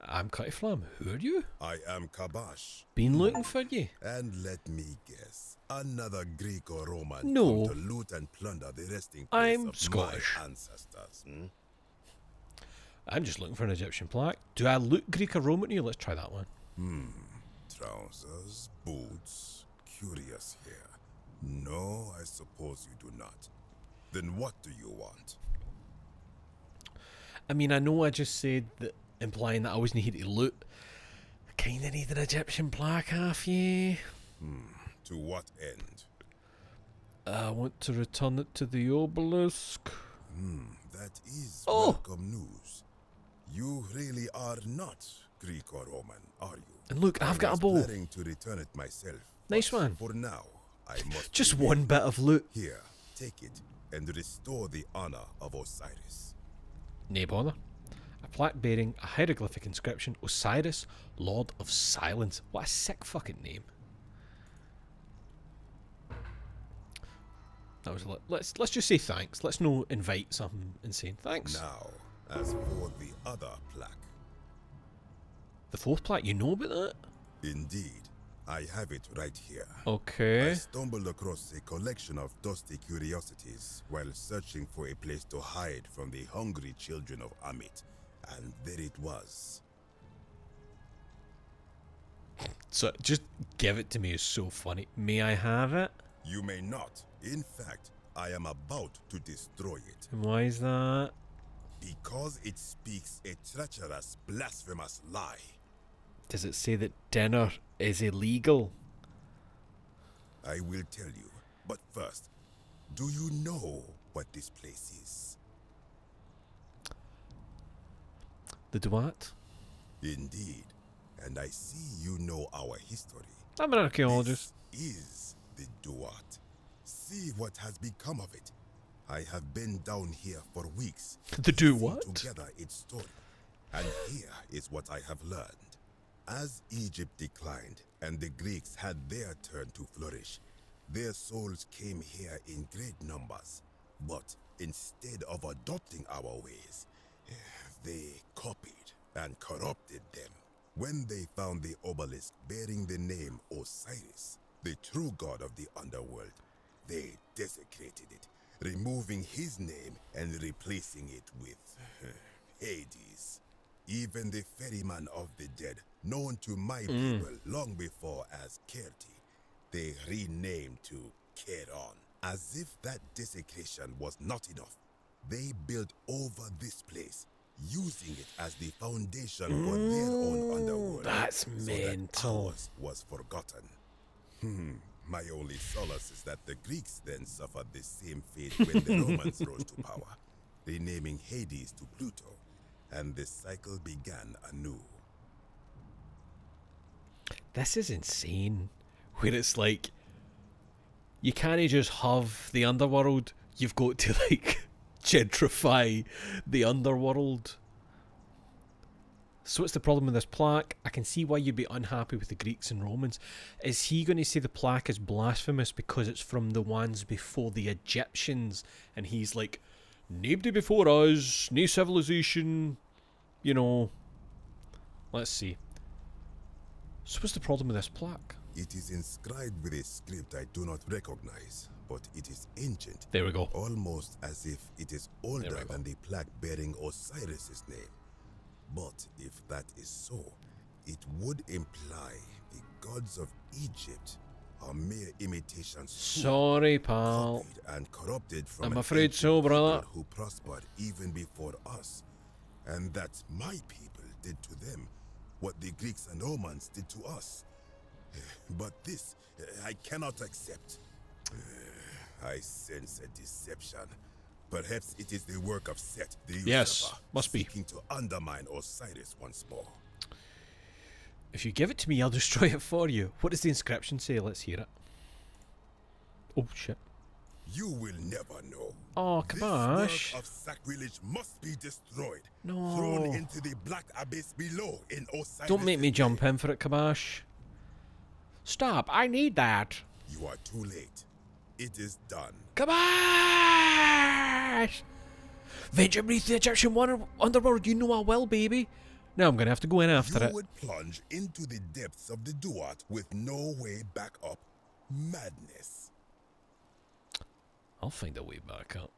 I'm Cuttyflam. Who are you? I am Kabash. Been looking for you. And let me guess, another Greek or Roman No. come to loot and plunder the resting place I'm of Scottish. my ancestors. I'm just looking for an Egyptian plaque. Do I look Greek or Roman to you? Let's try that one. Trousers, boots, curious here. No, I suppose you do not. Then what do you want? I mean, I know I just said that, implying that I wasn't here to loot. I kinda need an Egyptian plaque off you. To what end? I want to return it to the obelisk. That is Oh. welcome news. You really are not Greek or Roman, are you? And look, I've got a was bow. planning to return it myself. Nice but one. For now, I must Just remain. one bit of loot. Here, take it and restore the honor of Osiris. Nay bother. A plaque bearing a hieroglyphic inscription, Osiris, Lord of Silence. What a sick fucking name. That was let's just say thanks. Let's no invite something insane. Thanks. Now, as for the other plaque. The fourth plaque, you know about that? Indeed, I have it right here. Okay. I stumbled across a collection of dusty curiosities while searching for a place to hide from the hungry children of Amit, and there it was. So just give it to me is so funny. May I have it? You may not. In fact, I am about to destroy it. And why is that? Because it speaks a treacherous, blasphemous lie. Does it say that dinner is illegal? I will tell you. But first, do you know what this place is? The Duat? Indeed. And I see you know our history. I'm an archaeologist. This is the Duat. See what has become of it. I have been down here for weeks. The Duat? Together its story. And here is what I have learned. As Egypt declined and the Greeks had their turn to flourish, their souls came here in great numbers. But instead of adopting our ways, they copied and corrupted them. When they found the obelisk bearing the name Osiris, the true god of the underworld, they desecrated it, removing his name and replacing it with Hades. Even the ferryman of the dead, known to my people long before as Kerti, they renamed to Keron. As if that desecration was not enough, they built over this place, using it as the foundation for their own underworld. That's mental. That ours was forgotten. My only solace is that the Greeks then suffered the same fate when the Romans rose to power, renaming Hades to Pluto, and the cycle began anew. This is insane. Where it's like, you can't just have the underworld, you've got to like gentrify the underworld. So what's the problem with this plaque? I can see why you'd be unhappy with the Greeks and Romans. Is he going to say the plaque is blasphemous because it's from the ones before the Egyptians? And he's like, nobody before us, no civilization, you know. Let's see. So what's the problem with this plaque? It is inscribed with a script I do not recognize, but it is ancient. There we go. Almost as if it is older than the plaque bearing Osiris's name. But if that is so, it would imply the gods of Egypt are mere imitations. Sorry, pal. And corrupted from I'm an afraid ancient so, brother. people who prospered even before us, and that my people did to them what the Greeks and Romans did to us. But this I cannot accept. I sense a deception. Perhaps it is the work of Set, the usurper, Yes, must be. seeking to undermine Osiris once more. If you give it to me, I'll destroy it for you. What does the inscription say? Let's hear it. Oh, shit. You will never know. Oh, Kabash. This work of sacrilege must be destroyed. No. Thrown into the black abyss below in Osiris. Don't make me jump in for it, Kabash. Stop, I need that. You are too late. It is done. Kabash! Venture beneath the Egyptian underworld, you know I will, baby. Now I'm going to have to go in after You it. would plunge into the depths of the Duat with no way back up. Madness. I'll find a way back up.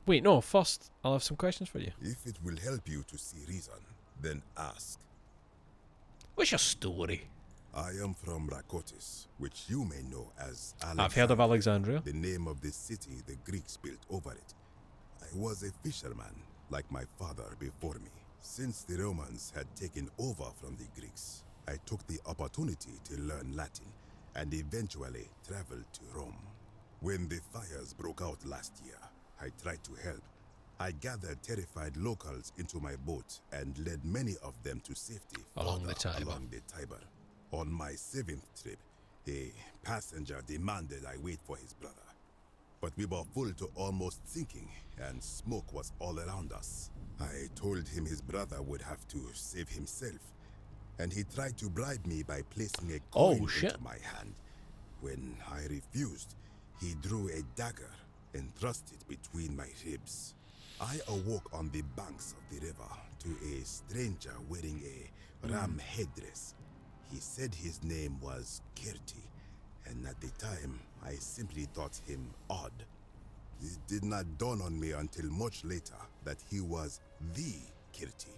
Wait, no, first, I'll have some questions for you. If it will help you to see reason, then ask. What's your story? I am from Rakotis, which you may know as Alexandria. I've heard of Alexandria. The name of the city the Greeks built over it. I was a fisherman, like my father before me. Since the Romans had taken over from the Greeks, I took the opportunity to learn Latin and eventually traveled to Rome. When the fires broke out last year, I tried to help. I gathered terrified locals into my boat and led many of them to safety along the Tiber. On my 7th trip, a passenger demanded I wait for his brother. But we were full to almost sinking, and smoke was all around us. I told him his brother would have to save himself, and he tried to bribe me by placing a coin into my hand. When I refused, he drew a dagger and thrust it between my ribs. I awoke on the banks of the river to a stranger wearing a ram headdress. He said his name was Kirti, and at the time, I simply thought him odd. It did not dawn on me until much later that he was the Kirti,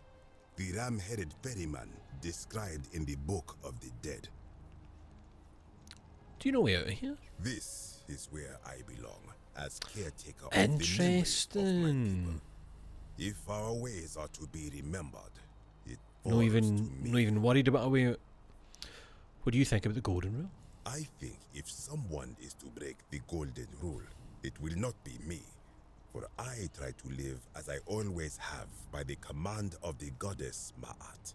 the ram-headed ferryman described in the Book of the Dead. Do you know way out of here? This is where I belong, as caretaker Interesting. of the memory of my people. If our ways are to be remembered, it Not falls even, to me. not even worried about a way out. What do you think about the golden rule? I think if someone is to break the golden rule, it will not be me. For I try to live as I always have by the command of the goddess Ma'at.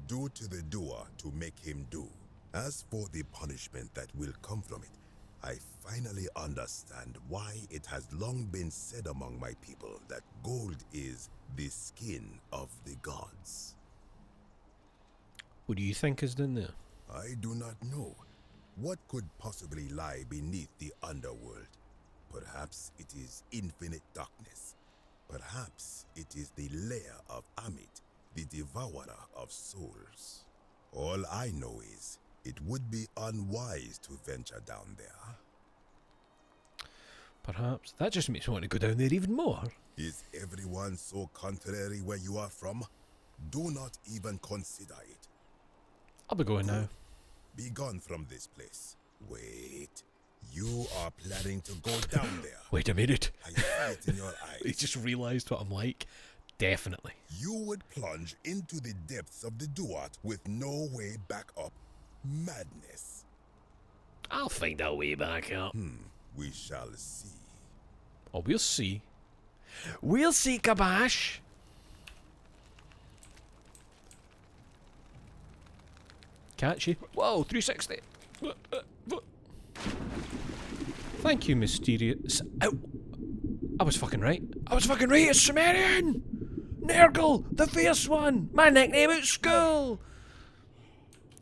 Do to the doer to make him do. As for the punishment that will come from it, I finally understand why it has long been said among my people that gold is the skin of the gods. What do you think is down there? I do not know. What could possibly lie beneath the underworld? Perhaps it is infinite darkness. Perhaps it is the lair of Amit, the devourer of souls. All I know is it would be unwise to venture down there. Perhaps. That just makes me want to go down there even more. Is everyone so contrary where you are from? Do not even consider it. I'll be going now. Be gone from this place. Wait. You are planning to go down there. Wait a minute. I see it in your eyes. He just realised what I'm like. Definitely. You would plunge into the depths of the Duat with no way back up. Madness. I'll find a way back up. We shall see. Oh, we'll see. We'll see, Kabash. Catch you. Whoa, 360. Thank you, mysterious. Ow. I was fucking right. I was fucking right. It's Sumerian. Nergal, the fierce one. My nickname at school.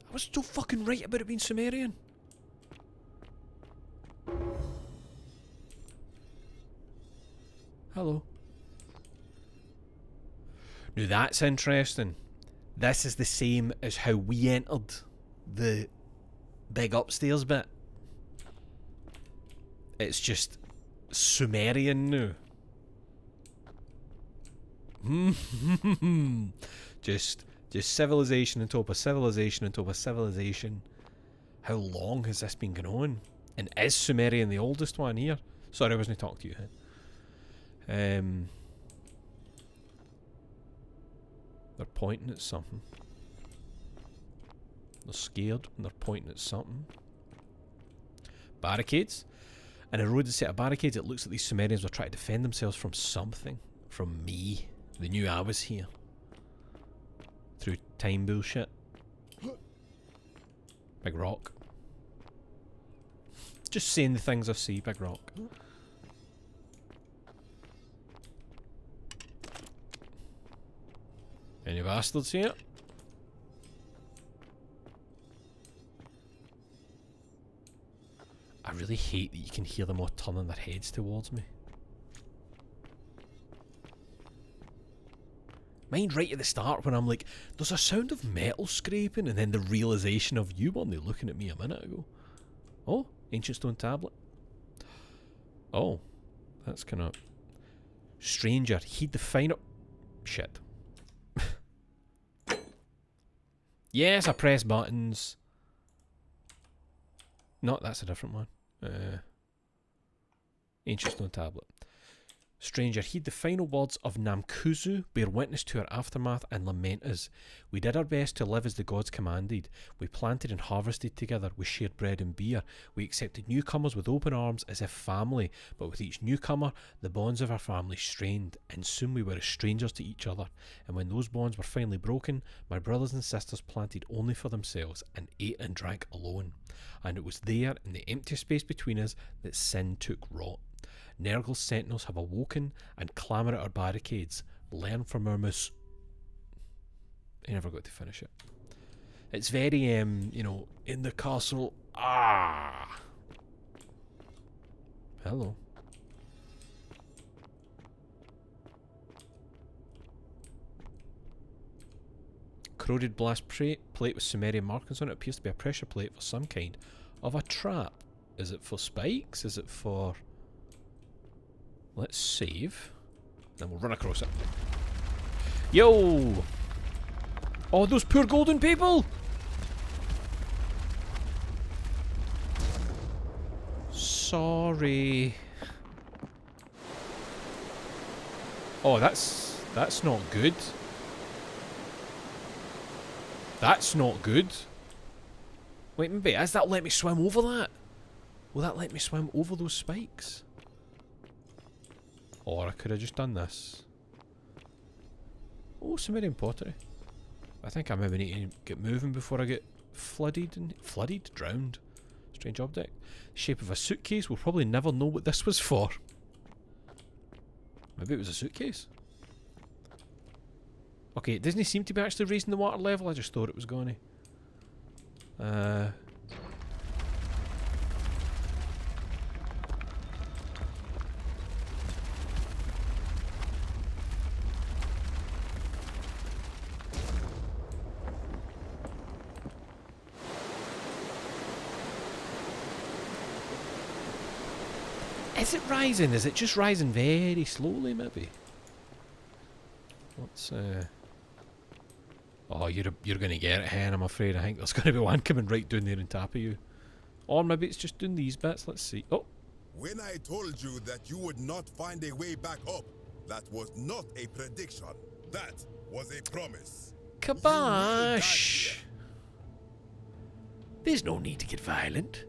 I was so fucking right about it being Sumerian. Hello. Now that's interesting. This is the same as how we entered the big upstairs bit. It's just Sumerian now. just civilization on top of civilization on top of civilization. How long has this been going on? And is Sumerian the oldest one here? Sorry, I wasn't talking to you. They're pointing at something. They're scared and they're pointing at something. Barricades. And a road set of barricades. It looks like these Sumerians were trying to defend themselves from something. From me. They knew I was here. Through time bullshit. Big rock. Just saying the things I see, big rock. Any bastards here? I really hate that you can hear them all turning their heads towards me. Mind right at the start when I'm like, there's a sound of metal scraping, and then the realisation of you weren't looking at me a minute ago. Oh, ancient stone tablet. Oh, that's kind of... Stranger, heed the final... Shit. Yes, I press buttons. No, that's a different one. Ancient stone tablet. Stranger, heed the final words of Namkuzu, bear witness to our aftermath and lament us. We did our best to live as the gods commanded. We planted and harvested together. We shared bread and beer. We accepted newcomers with open arms as if family, but with each newcomer, the bonds of our family strained, and soon we were as strangers to each other. And when those bonds were finally broken, my brothers and sisters planted only for themselves and ate and drank alone. And it was there, in the empty space between us, that sin took rot. Nergal's sentinels have awoken and clamour at our barricades. Learn from our I never got to finish it. It's very, you know, in the castle. Ah! Hello. Corroded blast plate with Sumerian markings on it. Appears to be a pressure plate for some kind of a trap. Is it for spikes? Is it for... Let's save. Then we'll run across it. Yo! Oh, those poor golden people! Sorry. Oh, that's not good. That's not good. Wait, maybe has that let me swim over that? Will that let me swim over those spikes? Or I could have just done this. Oh, Sumerian pottery. I think I maybe need to get moving before I get flooded and... Flooded? Drowned. Strange object. Shape of a suitcase. We'll probably never know what this was for. Maybe it was a suitcase. Okay, it doesn't seem to be actually raising the water level. I just thought it was going to. Is it rising? Is it just rising very slowly, maybe? Let's, Oh, you're going to get it, Hen, I'm afraid. I think there's going to be one coming right down there on top of you. Or maybe it's just doing these bits. Let's see. Oh. When I told you that you would not find a way back up, that was not a prediction. That was a promise. Kabosh! There's no need to get violent.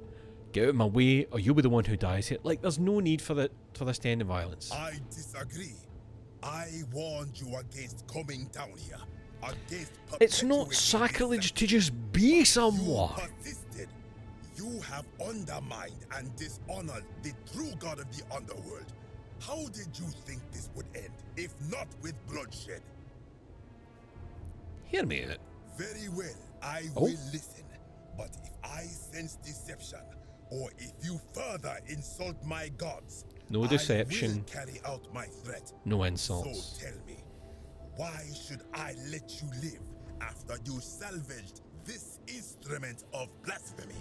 Get out of my way, or you'll be the one who dies here. Like, there's no need for this to end in violence. I disagree. I warned you against coming down here. It's not sacrilege to just be someone. You persisted. You have undermined and dishonored the true god of the underworld. How did you think this would end, if not with bloodshed? Hear me out. Very well, I will listen. But if I sense deception, or if you further insult my gods, no deception. I will carry out my threat. No insults. So tell me, why should I let you live after you salvaged this instrument of blasphemy?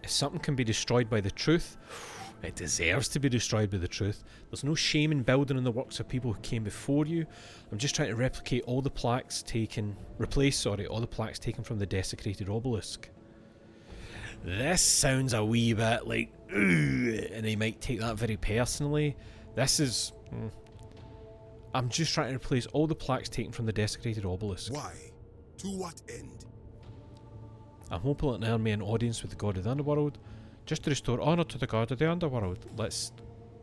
If something can be destroyed by the truth, it deserves to be destroyed by the truth. There's no shame in building on the works of people who came before you. I'm just trying to replace all the plaques taken from the desecrated obelisk. This sounds a wee bit like, and they might take that very personally. This is... I'm just trying to replace all the plaques taken from the desecrated obelisk. Why? To what end? I'm hoping it'll earn me an audience with the god of the underworld, just to restore honour to the god of the underworld. Let's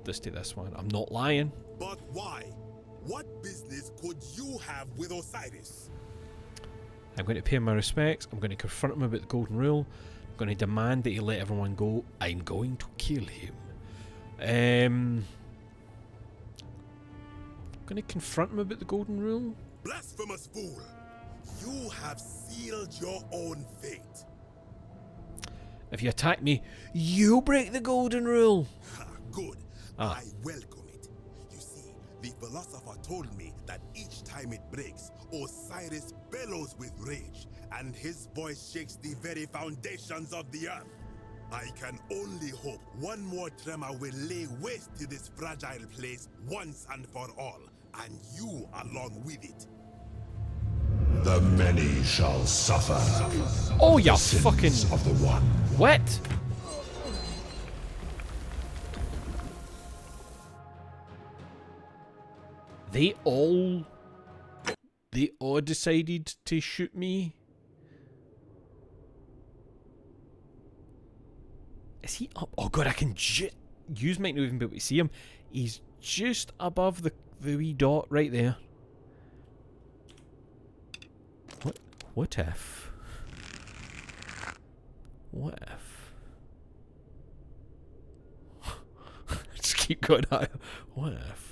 do this one. I'm not lying. But why? What business could you have with Osiris? I'm going to pay him my respects. I'm going to confront him about the golden rule. I'm going to demand that he let everyone go. I'm going to kill him. I'm going to confront him about the golden rule. Blasphemous fool! You have sealed your own fate. If you attack me, you break the golden rule. Good. I welcome it. You see, The philosopher told me that each time it breaks, Osiris bellows with rage, and his voice shakes the very foundations of the earth. I can only hope one more tremor will lay waste to this fragile place once and for all, and you along with it. The many shall suffer. Oh, the you sins fucking... of the one. What? They all decided to shoot me. Is he up? Oh god, I can you might not even be able to see him. He's just above the wee dot right there. What if? What if? Just keep going out. What if?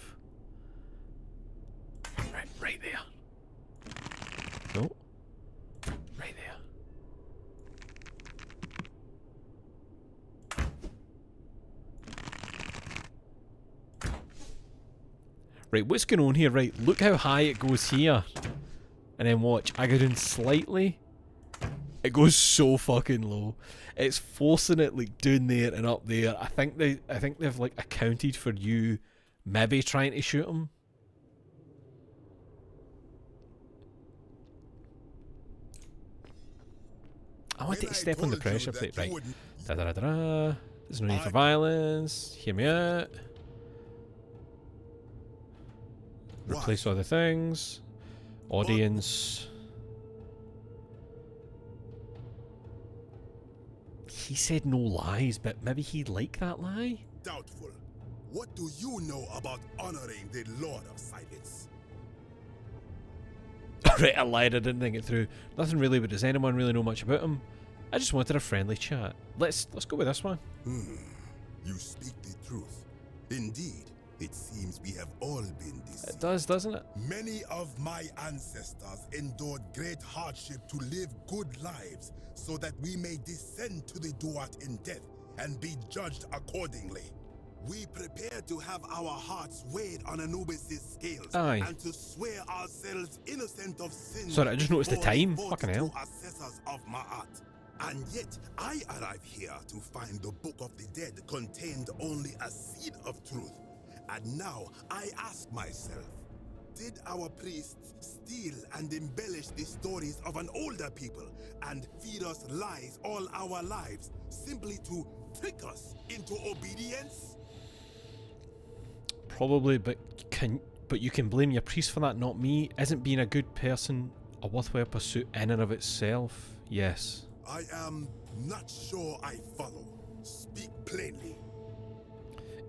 Right there. No. Right there. Right, what's going on here? Right, look how high it goes here. And then watch, I go down slightly. It goes so fucking low. It's forcing it like down there and up there. I think they've like accounted for you maybe trying to shoot him. I want to step on the pressure plate, right? Da da da da. There's no need for violence. Hear me out. Replace other things. Audience. He said no lies, but maybe he'd like that lie? Doubtful. What do you know about honoring the Lord of Silence? Right, I lied, I didn't think it through. Nothing really, but does anyone really know much about him? I just wanted a friendly chat. Let's go with this one. You speak the truth. Indeed, it seems we have all been deceived. It does, doesn't it? Many of my ancestors endured great hardship to live good lives so that we may descend to the Duat in death and be judged accordingly. We prepare to have our hearts weighed on Anubis' scales and to swear ourselves innocent of sin. Sorry, I just noticed the time. Fucking hell. Assessors of Ma'at. And yet, I arrive here to find the Book of the Dead contained only a seed of truth. And now, I ask myself, did our priests steal and embellish the stories of an older people and feed us lies all our lives simply to trick us into obedience? Probably, but you can blame your priest for that, not me. Isn't being a good person a worthwhile pursuit in and of itself? Yes. I am not sure I follow. Speak plainly.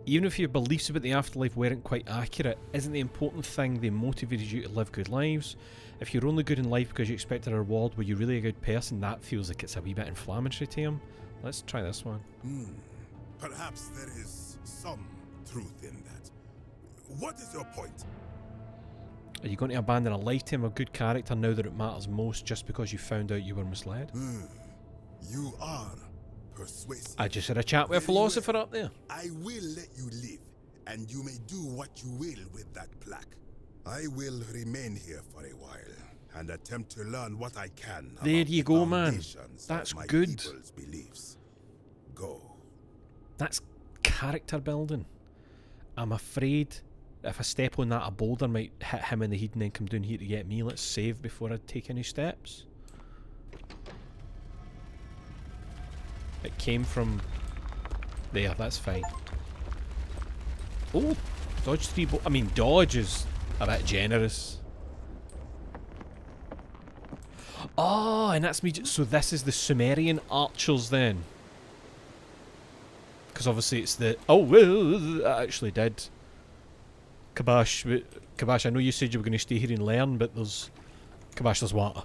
Even if your beliefs about the afterlife weren't quite accurate, isn't the important thing they motivated you to live good lives? If you're only good in life because you expect a reward, were you really a good person? That feels like it's a wee bit inflammatory to him. Let's try this one. Perhaps there is some truth in that. What is your point? Are you going to abandon a lifetime of good character now that it matters most just because you found out you were misled? You are persuasive. I just had a chat with a philosopher up there. I will let you live, and you may do what you will with that plaque. I will remain here for a while and attempt to learn what I can. There you go, man. That's good. Beliefs. Go. That's character building. I'm afraid if I step on that, a boulder might hit him in the head and then come down here to get me. Let's save before I take any steps. It came from there, that's fine. Oh, dodge 3 I mean, dodge is a bit generous. Oh, and that's me. So this is the Sumerian archers then. Because obviously it's the... Oh, well, I actually did. Kabash, I know you said you were going to stay here and learn, but there's... Kabash, there's water.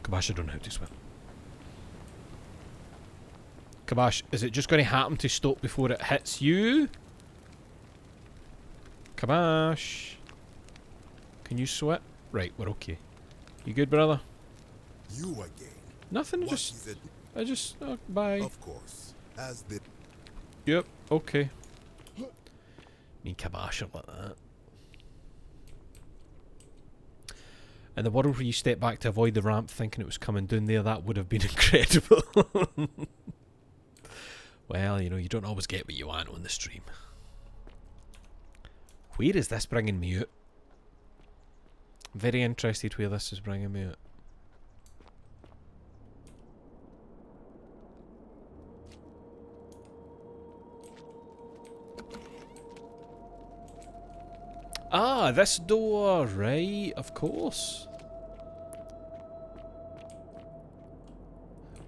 Kabash, I don't know how to swim. Kabash, is it just going to happen to stop before it hits you? Kabash. Can you sweat? Right, we're okay. You good, brother? You again. Nothing, I just... Oh, bye. Of course. As the... Yep, okay. Me and Kabash are like that. In the world where you step back to avoid the ramp thinking it was coming down there, that would have been incredible. Well, you know, you don't always get what you want on the stream. Where is this bringing me out? Very interested where this is bringing me out. Ah, this door, right, of course.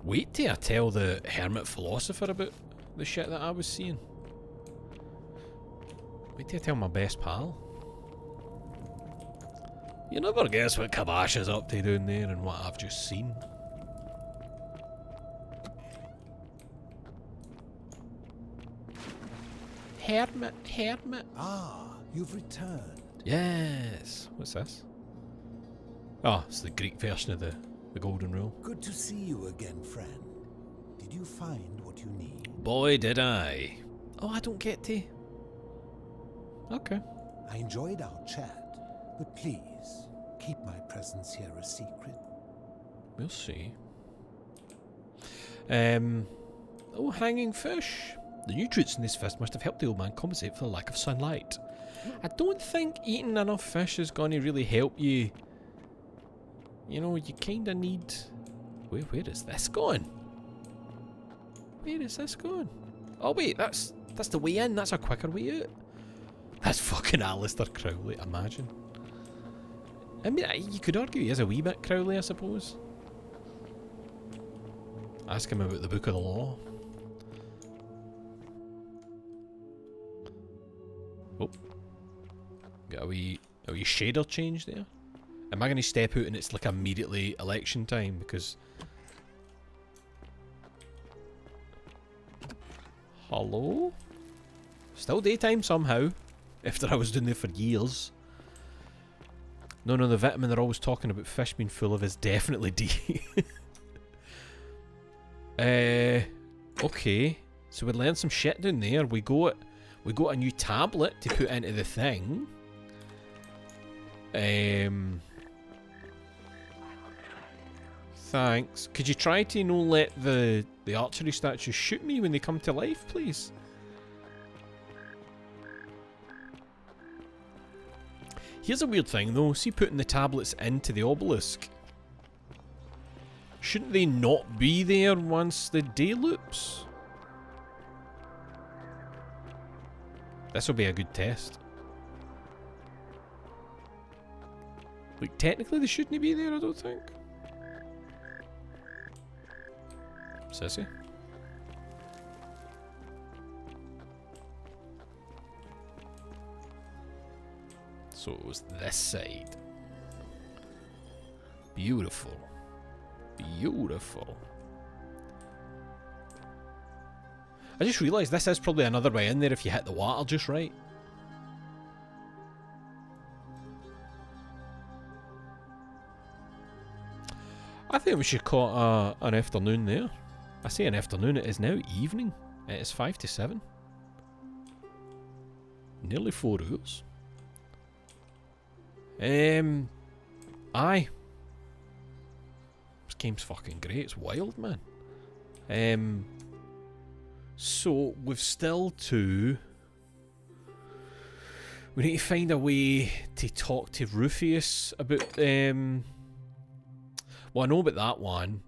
Wait till I tell the hermit philosopher about the shit that I was seeing. Wait till I tell my best pal. You never guess what Kabash is up to down there and what I've just seen. Hermit, hermit. Ah, you've returned. Yes. What's this? Oh, it's the Greek version of the Golden Rule. Good to see you again, friend. Did you find what you need? Boy, did I. Oh, I don't get to. Okay. I enjoyed our chat, but please, keep my presence here a secret. We'll see. Oh, hanging fish. The nutrients in this fish must have helped the old man compensate for the lack of sunlight. I don't think eating enough fish is going to really help you. You know, you kind of need... Where is this going? Where is this going? Oh wait, that's the way in. That's a quicker way out. That's fucking Alistair Crowley, imagine. I mean, you could argue he is a wee bit Crowley, I suppose. Ask him about the Book of the Law. Oh. Got a wee shader change there. Am I going to step out and it's like immediately election time? Because... Hello? Still daytime somehow. After I was doing there for years. No, the vitamin they're always talking about fish being full of is definitely D. Okay. So we learned some shit down there. We got a new tablet to put into the thing. Thanks. Could you try to not let the archery statues shoot me when they come to life, please? Here's a weird thing though. See, putting the tablets into the obelisk. Shouldn't they not be there once the day loops? This will be a good test. Like, technically they shouldn't be there, I don't think. Sissy? So it was this side. Beautiful. Beautiful. I just realised this is probably another way in there if you hit the water just right. I think we should call it an afternoon there. I say an afternoon, it is now evening. It is 5 to 7. Nearly 4 hours. Aye. This game's fucking great, it's wild, man. So, we've still to... We need to find a way to talk to Rufus about, well, I know about that one,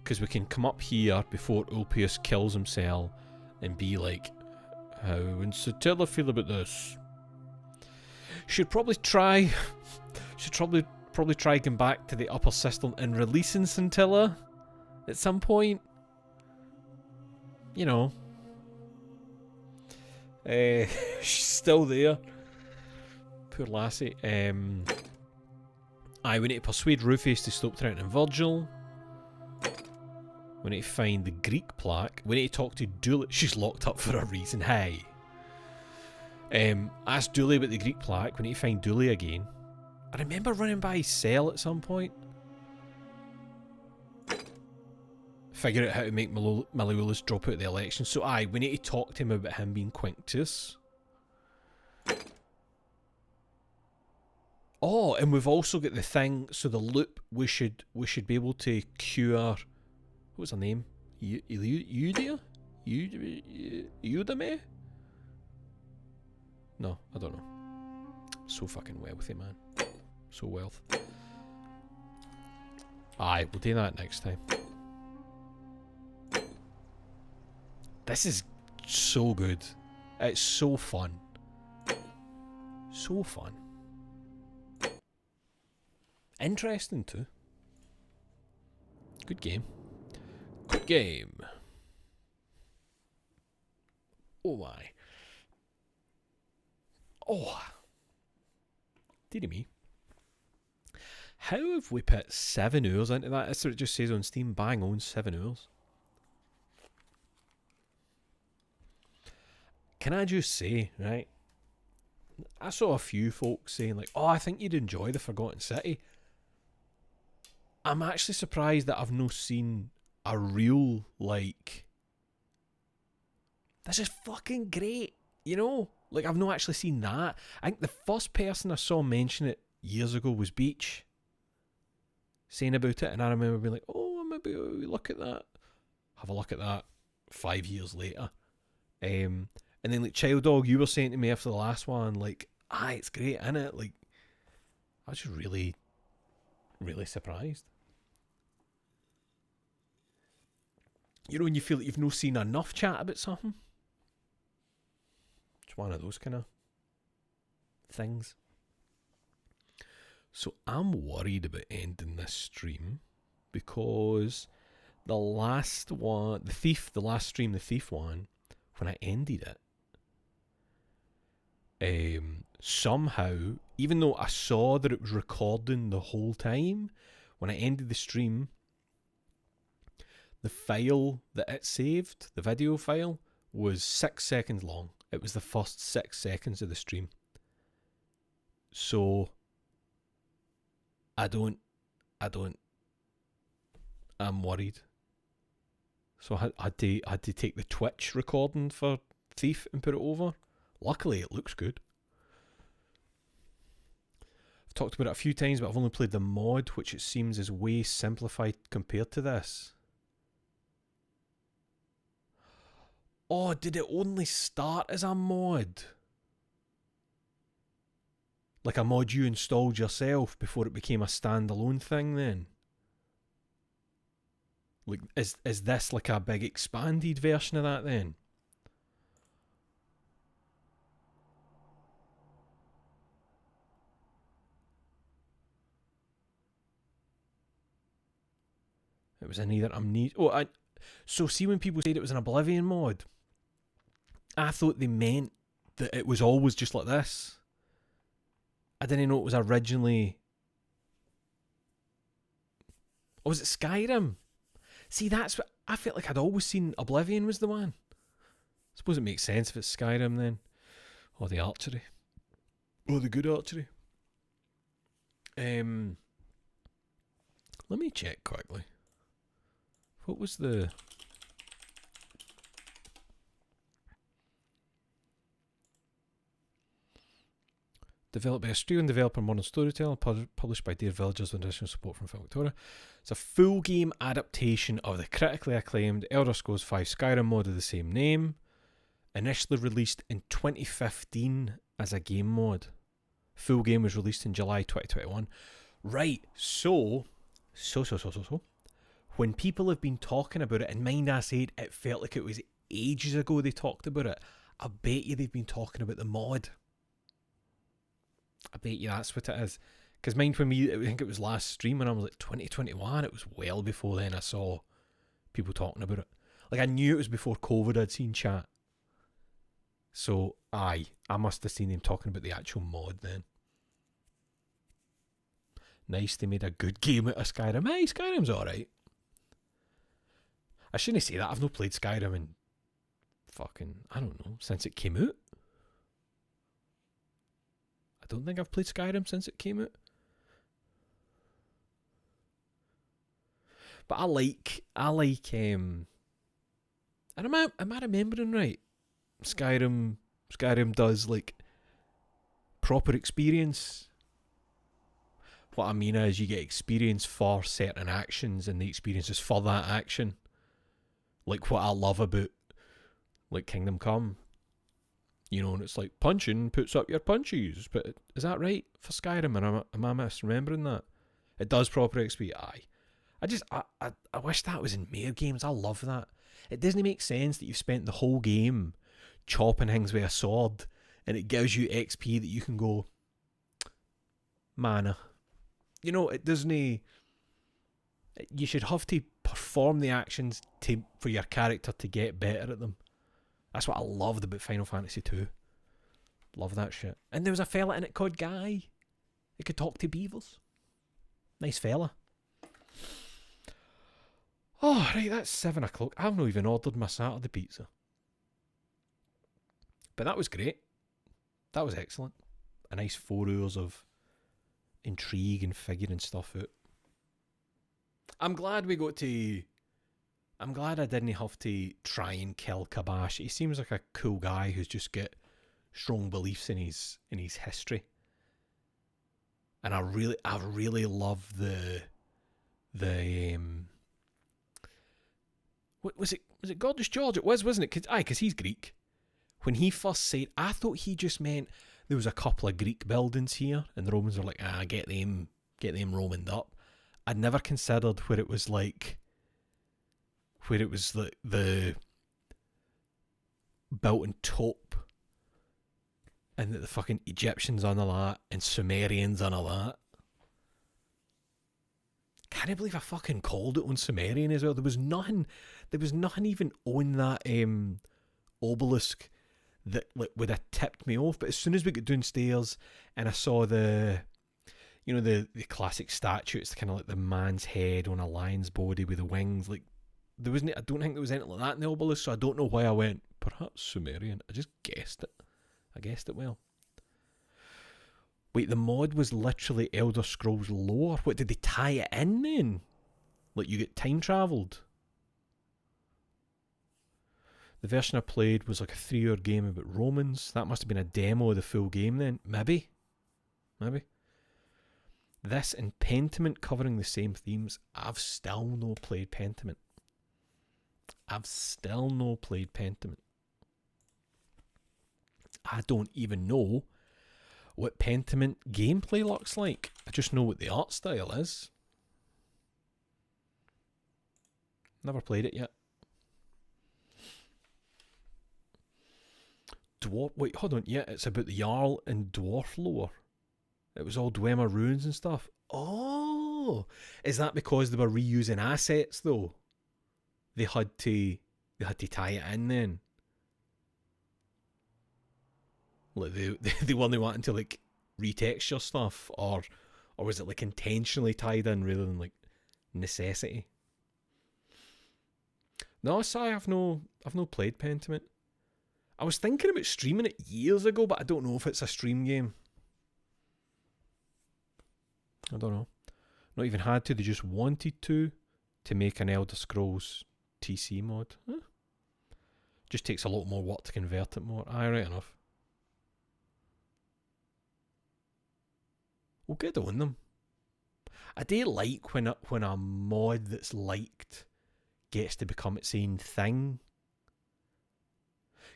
because we can come up here before Ulpius kills himself and be like, how would Scintilla feel about this? Should probably try... Should probably try going back to the upper cistern and releasing Scintilla at some point. You know. She's still there. Poor lassie. Aye, we need to persuade Rufus to stop threatening Virgil. We need to find the Greek plaque. We need to talk to Dooley. She's locked up for a reason. Hey. Ask Dooley about the Greek plaque. We need to find Dooley again. I remember running by his cell at some point. Figure out how to make Malleolus drop out the election. So aye, we need to talk to him about him being Quinctius. Oh, and we've also got the thing. So the loop, we should be able to cure. What was her name? Udemy? Udemy? No, I don't know. So fucking wealthy, man. So wealth. Aye, we'll do that next time. This is so good. It's so fun. So fun. Interesting too. Good game. Good game. Oh my. Oh. Dearie me. How have we put 7 hours into that? That's what it just says on Steam. Bang on, 7 hours. Can I just say, right? I saw a few folks saying like, oh, I think you'd enjoy The Forgotten City. I'm actually surprised that I've not seen a real, like, this is fucking great, you know? Like, I've not actually seen that. I think the first person I saw mention it years ago was Beach, saying about it, and I remember being like, oh, maybe look at that. Have a look at that 5 years later. And then, like, Child Dog, you were saying to me after the last one, like, it's great, innit? Like, I was just really, really surprised. You know, when you feel like you've not seen enough chat about something? It's one of those kind of things. So I'm worried about ending this stream because the last one, the last stream, the Thief one, when I ended it, somehow, even though I saw that it was recording the whole time, when I ended the stream, the file that it saved, the video file, was 6 seconds long. It was the first 6 seconds of the stream. So, I'm worried. So I had to take the Twitch recording for Thief and put it over. Luckily, it looks good. I've talked about it a few times, but I've only played the mod, which it seems is way simplified compared to this. Oh, did it only start as a mod? Like a mod you installed yourself before it became a standalone thing then? Like, is this like a big expanded version of that then? It was in either Amnesia. Oh, so see when people said it was an Oblivion mod, I thought they meant that it was always just like this. I didn't know it was originally. Or was it Skyrim? See, that's what I felt like. I'd always seen Oblivion was the one. I suppose it makes sense if it's Skyrim then. Or the archery. Or the good archery. Let me check quickly. What was the... Developed by Australian developer Modern Storyteller, published by Dear Villagers with additional support from Film Victoria. It's a full game adaptation of the critically acclaimed Elder Scrolls V Skyrim mod of the same name, initially released in 2015 as a game mod. Full game was released in July 2021. Right, so, when people have been talking about it, and mind I said it felt like it was ages ago they talked about it, I bet you they've been talking about the mod. I bet you that's what it is. Because mind for me, I think it was last stream when I was like 2021, it was well before then I saw people talking about it. Like I knew it was before COVID I'd seen chat. So, I must have seen them talking about the actual mod then. Nice, they made a good game out of Skyrim. Hey, Skyrim's alright. I shouldn't say that, I've not played Skyrim in fucking, I don't know, since it came out. I don't think I've played Skyrim since it came out. But I like, and am I remembering right? Skyrim does like proper experience What I mean is you get experience for certain actions and the experience is for that action. Like what I love about like Kingdom Come. You know, and it's like punching puts up your punches. But is that right for Skyrim? Or am I misremembering that? It does proper XP. Aye. I wish that was in more games. I love that. It doesn't make sense that you've spent the whole game chopping things with a sword and it gives you XP that you can go, mana. You know, it doesn't... You should have to perform the actions for your character to get better at them. That's what I loved about Final Fantasy 2. Love that shit. And there was a fella in it called Guy. He could talk to beavers. Nice fella. Oh, right, that's 7 o'clock. I've not even ordered my Saturday pizza. But that was great. That was excellent. A nice 4 hours of intrigue and figuring stuff out. I'm glad we got to... I'm glad I didn't have to try and kill Kabash. He seems like a cool guy who's just got strong beliefs in his history. And I really love the what was it? Was it Gorgeous George? It was, wasn't it? Because he's Greek. When he first said, I thought he just meant there was a couple of Greek buildings here, and the Romans were like, get them Romaned up. I'd never considered where it was the built on top, and that the fucking Egyptians on all that, and Sumerians on all that. Can't believe I fucking called it on Sumerian as well. There was nothing even on that obelisk that would have tipped me off. But as soon as we got downstairs and I saw the classic statue, it's kind of like the man's head on a lion's body with the wings. Like I don't think there was anything like that in the obelisk, so I don't know why I went perhaps Sumerian. I just guessed it. I guessed it well. Wait, the mod was literally Elder Scrolls lore. What, did they tie it in then? Like you get time travelled? The version I played was like a 3-hour game about Romans. That must have been a demo of the full game then. Maybe. This and Pentiment covering the same themes. I've still no played Pentiment. I don't even know what Pentiment gameplay looks like. I just know what the art style is. Never played it yet. Wait, hold on. Yeah, it's about the Jarl and Dwarf lore. It was all Dwemer runes and stuff. Oh! Is that because they were reusing assets though? They had to tie it in then. Like they weren't wanting to like retexture stuff, or was it like intentionally tied in rather than like necessity? No, sorry, I've no played Pentiment. I was thinking about streaming it years ago, but I don't know if it's a stream game. I don't know. Not even had to, they just wanted to make an Elder Scrolls TC mod. Huh? Just takes a lot more work to convert it more. Aye, right enough. Well, good on them. I do like when a mod that's liked gets to become its own thing.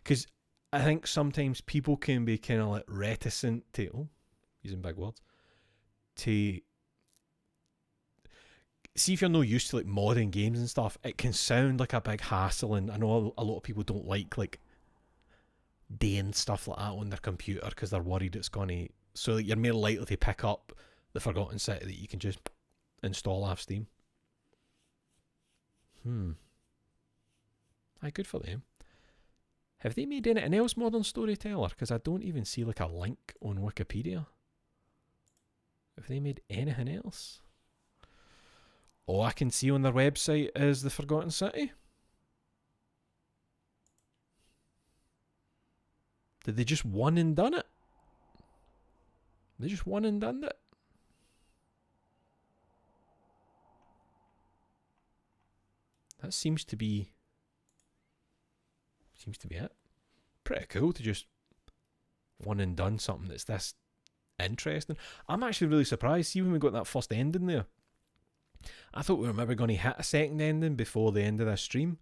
Because I think sometimes people can be kind of like reticent to, using big words, to see if you're not used to like modding games and stuff, it can sound like a big hassle, and I know a lot of people don't like doing stuff like that on their computer because they're worried it's gonna, so you're more likely to pick up the Forgotten City that you can just install off Steam. Aye, good for them. Have they made anything else Modern Storyteller? Because I don't even see like a link on Wikipedia. Have they made anything else? All I can see on their website is the Forgotten City. Did they just one and done it? They just one and done it? That seems to be it. Pretty cool to just one and done something that's this interesting. I'm actually really surprised. See, when we got that first ending there, I thought we were maybe going to hit a second ending before the end of this stream.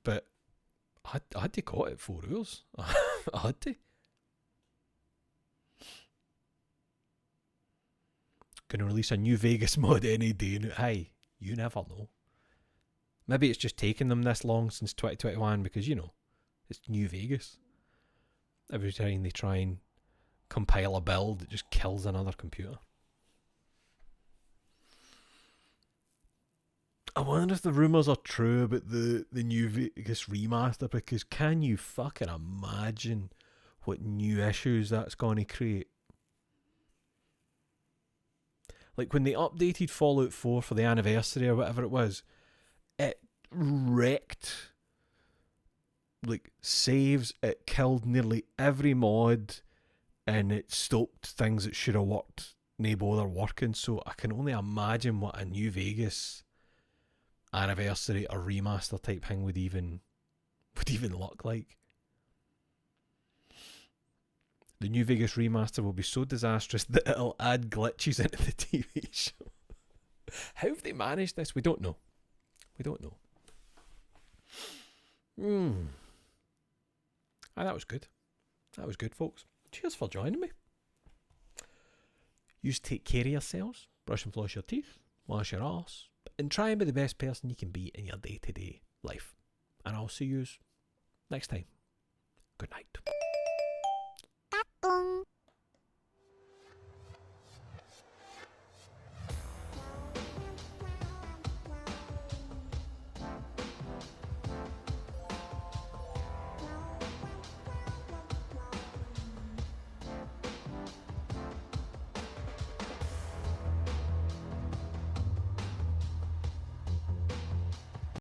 But I had to cut it 4 hours. I had to. Gonna release a New Vegas mod any day. Hey, you never know. Maybe it's just taken them this long since 2021 because, you know, it's New Vegas. Every time they try and compile a build, it just kills another computer. I wonder if the rumours are true about the New Vegas remaster, because can you fucking imagine what new issues that's going to create? Like when they updated Fallout 4 for the anniversary or whatever it was, it wrecked like saves, it killed nearly every mod, and it stopped things that should have worked no bother working. So I can only imagine what a New Vegas anniversary or remaster type thing would even look like. The New Vegas remaster will be so disastrous that it'll add glitches into the TV show. How have they managed this? We don't know. We don't know. That was good. That was good, folks. Cheers for joining me. You take care of yourselves. Brush and floss your teeth. Wash your arse. And try and be the best person you can be in your day-to-day life. And I'll see you next time. Good night.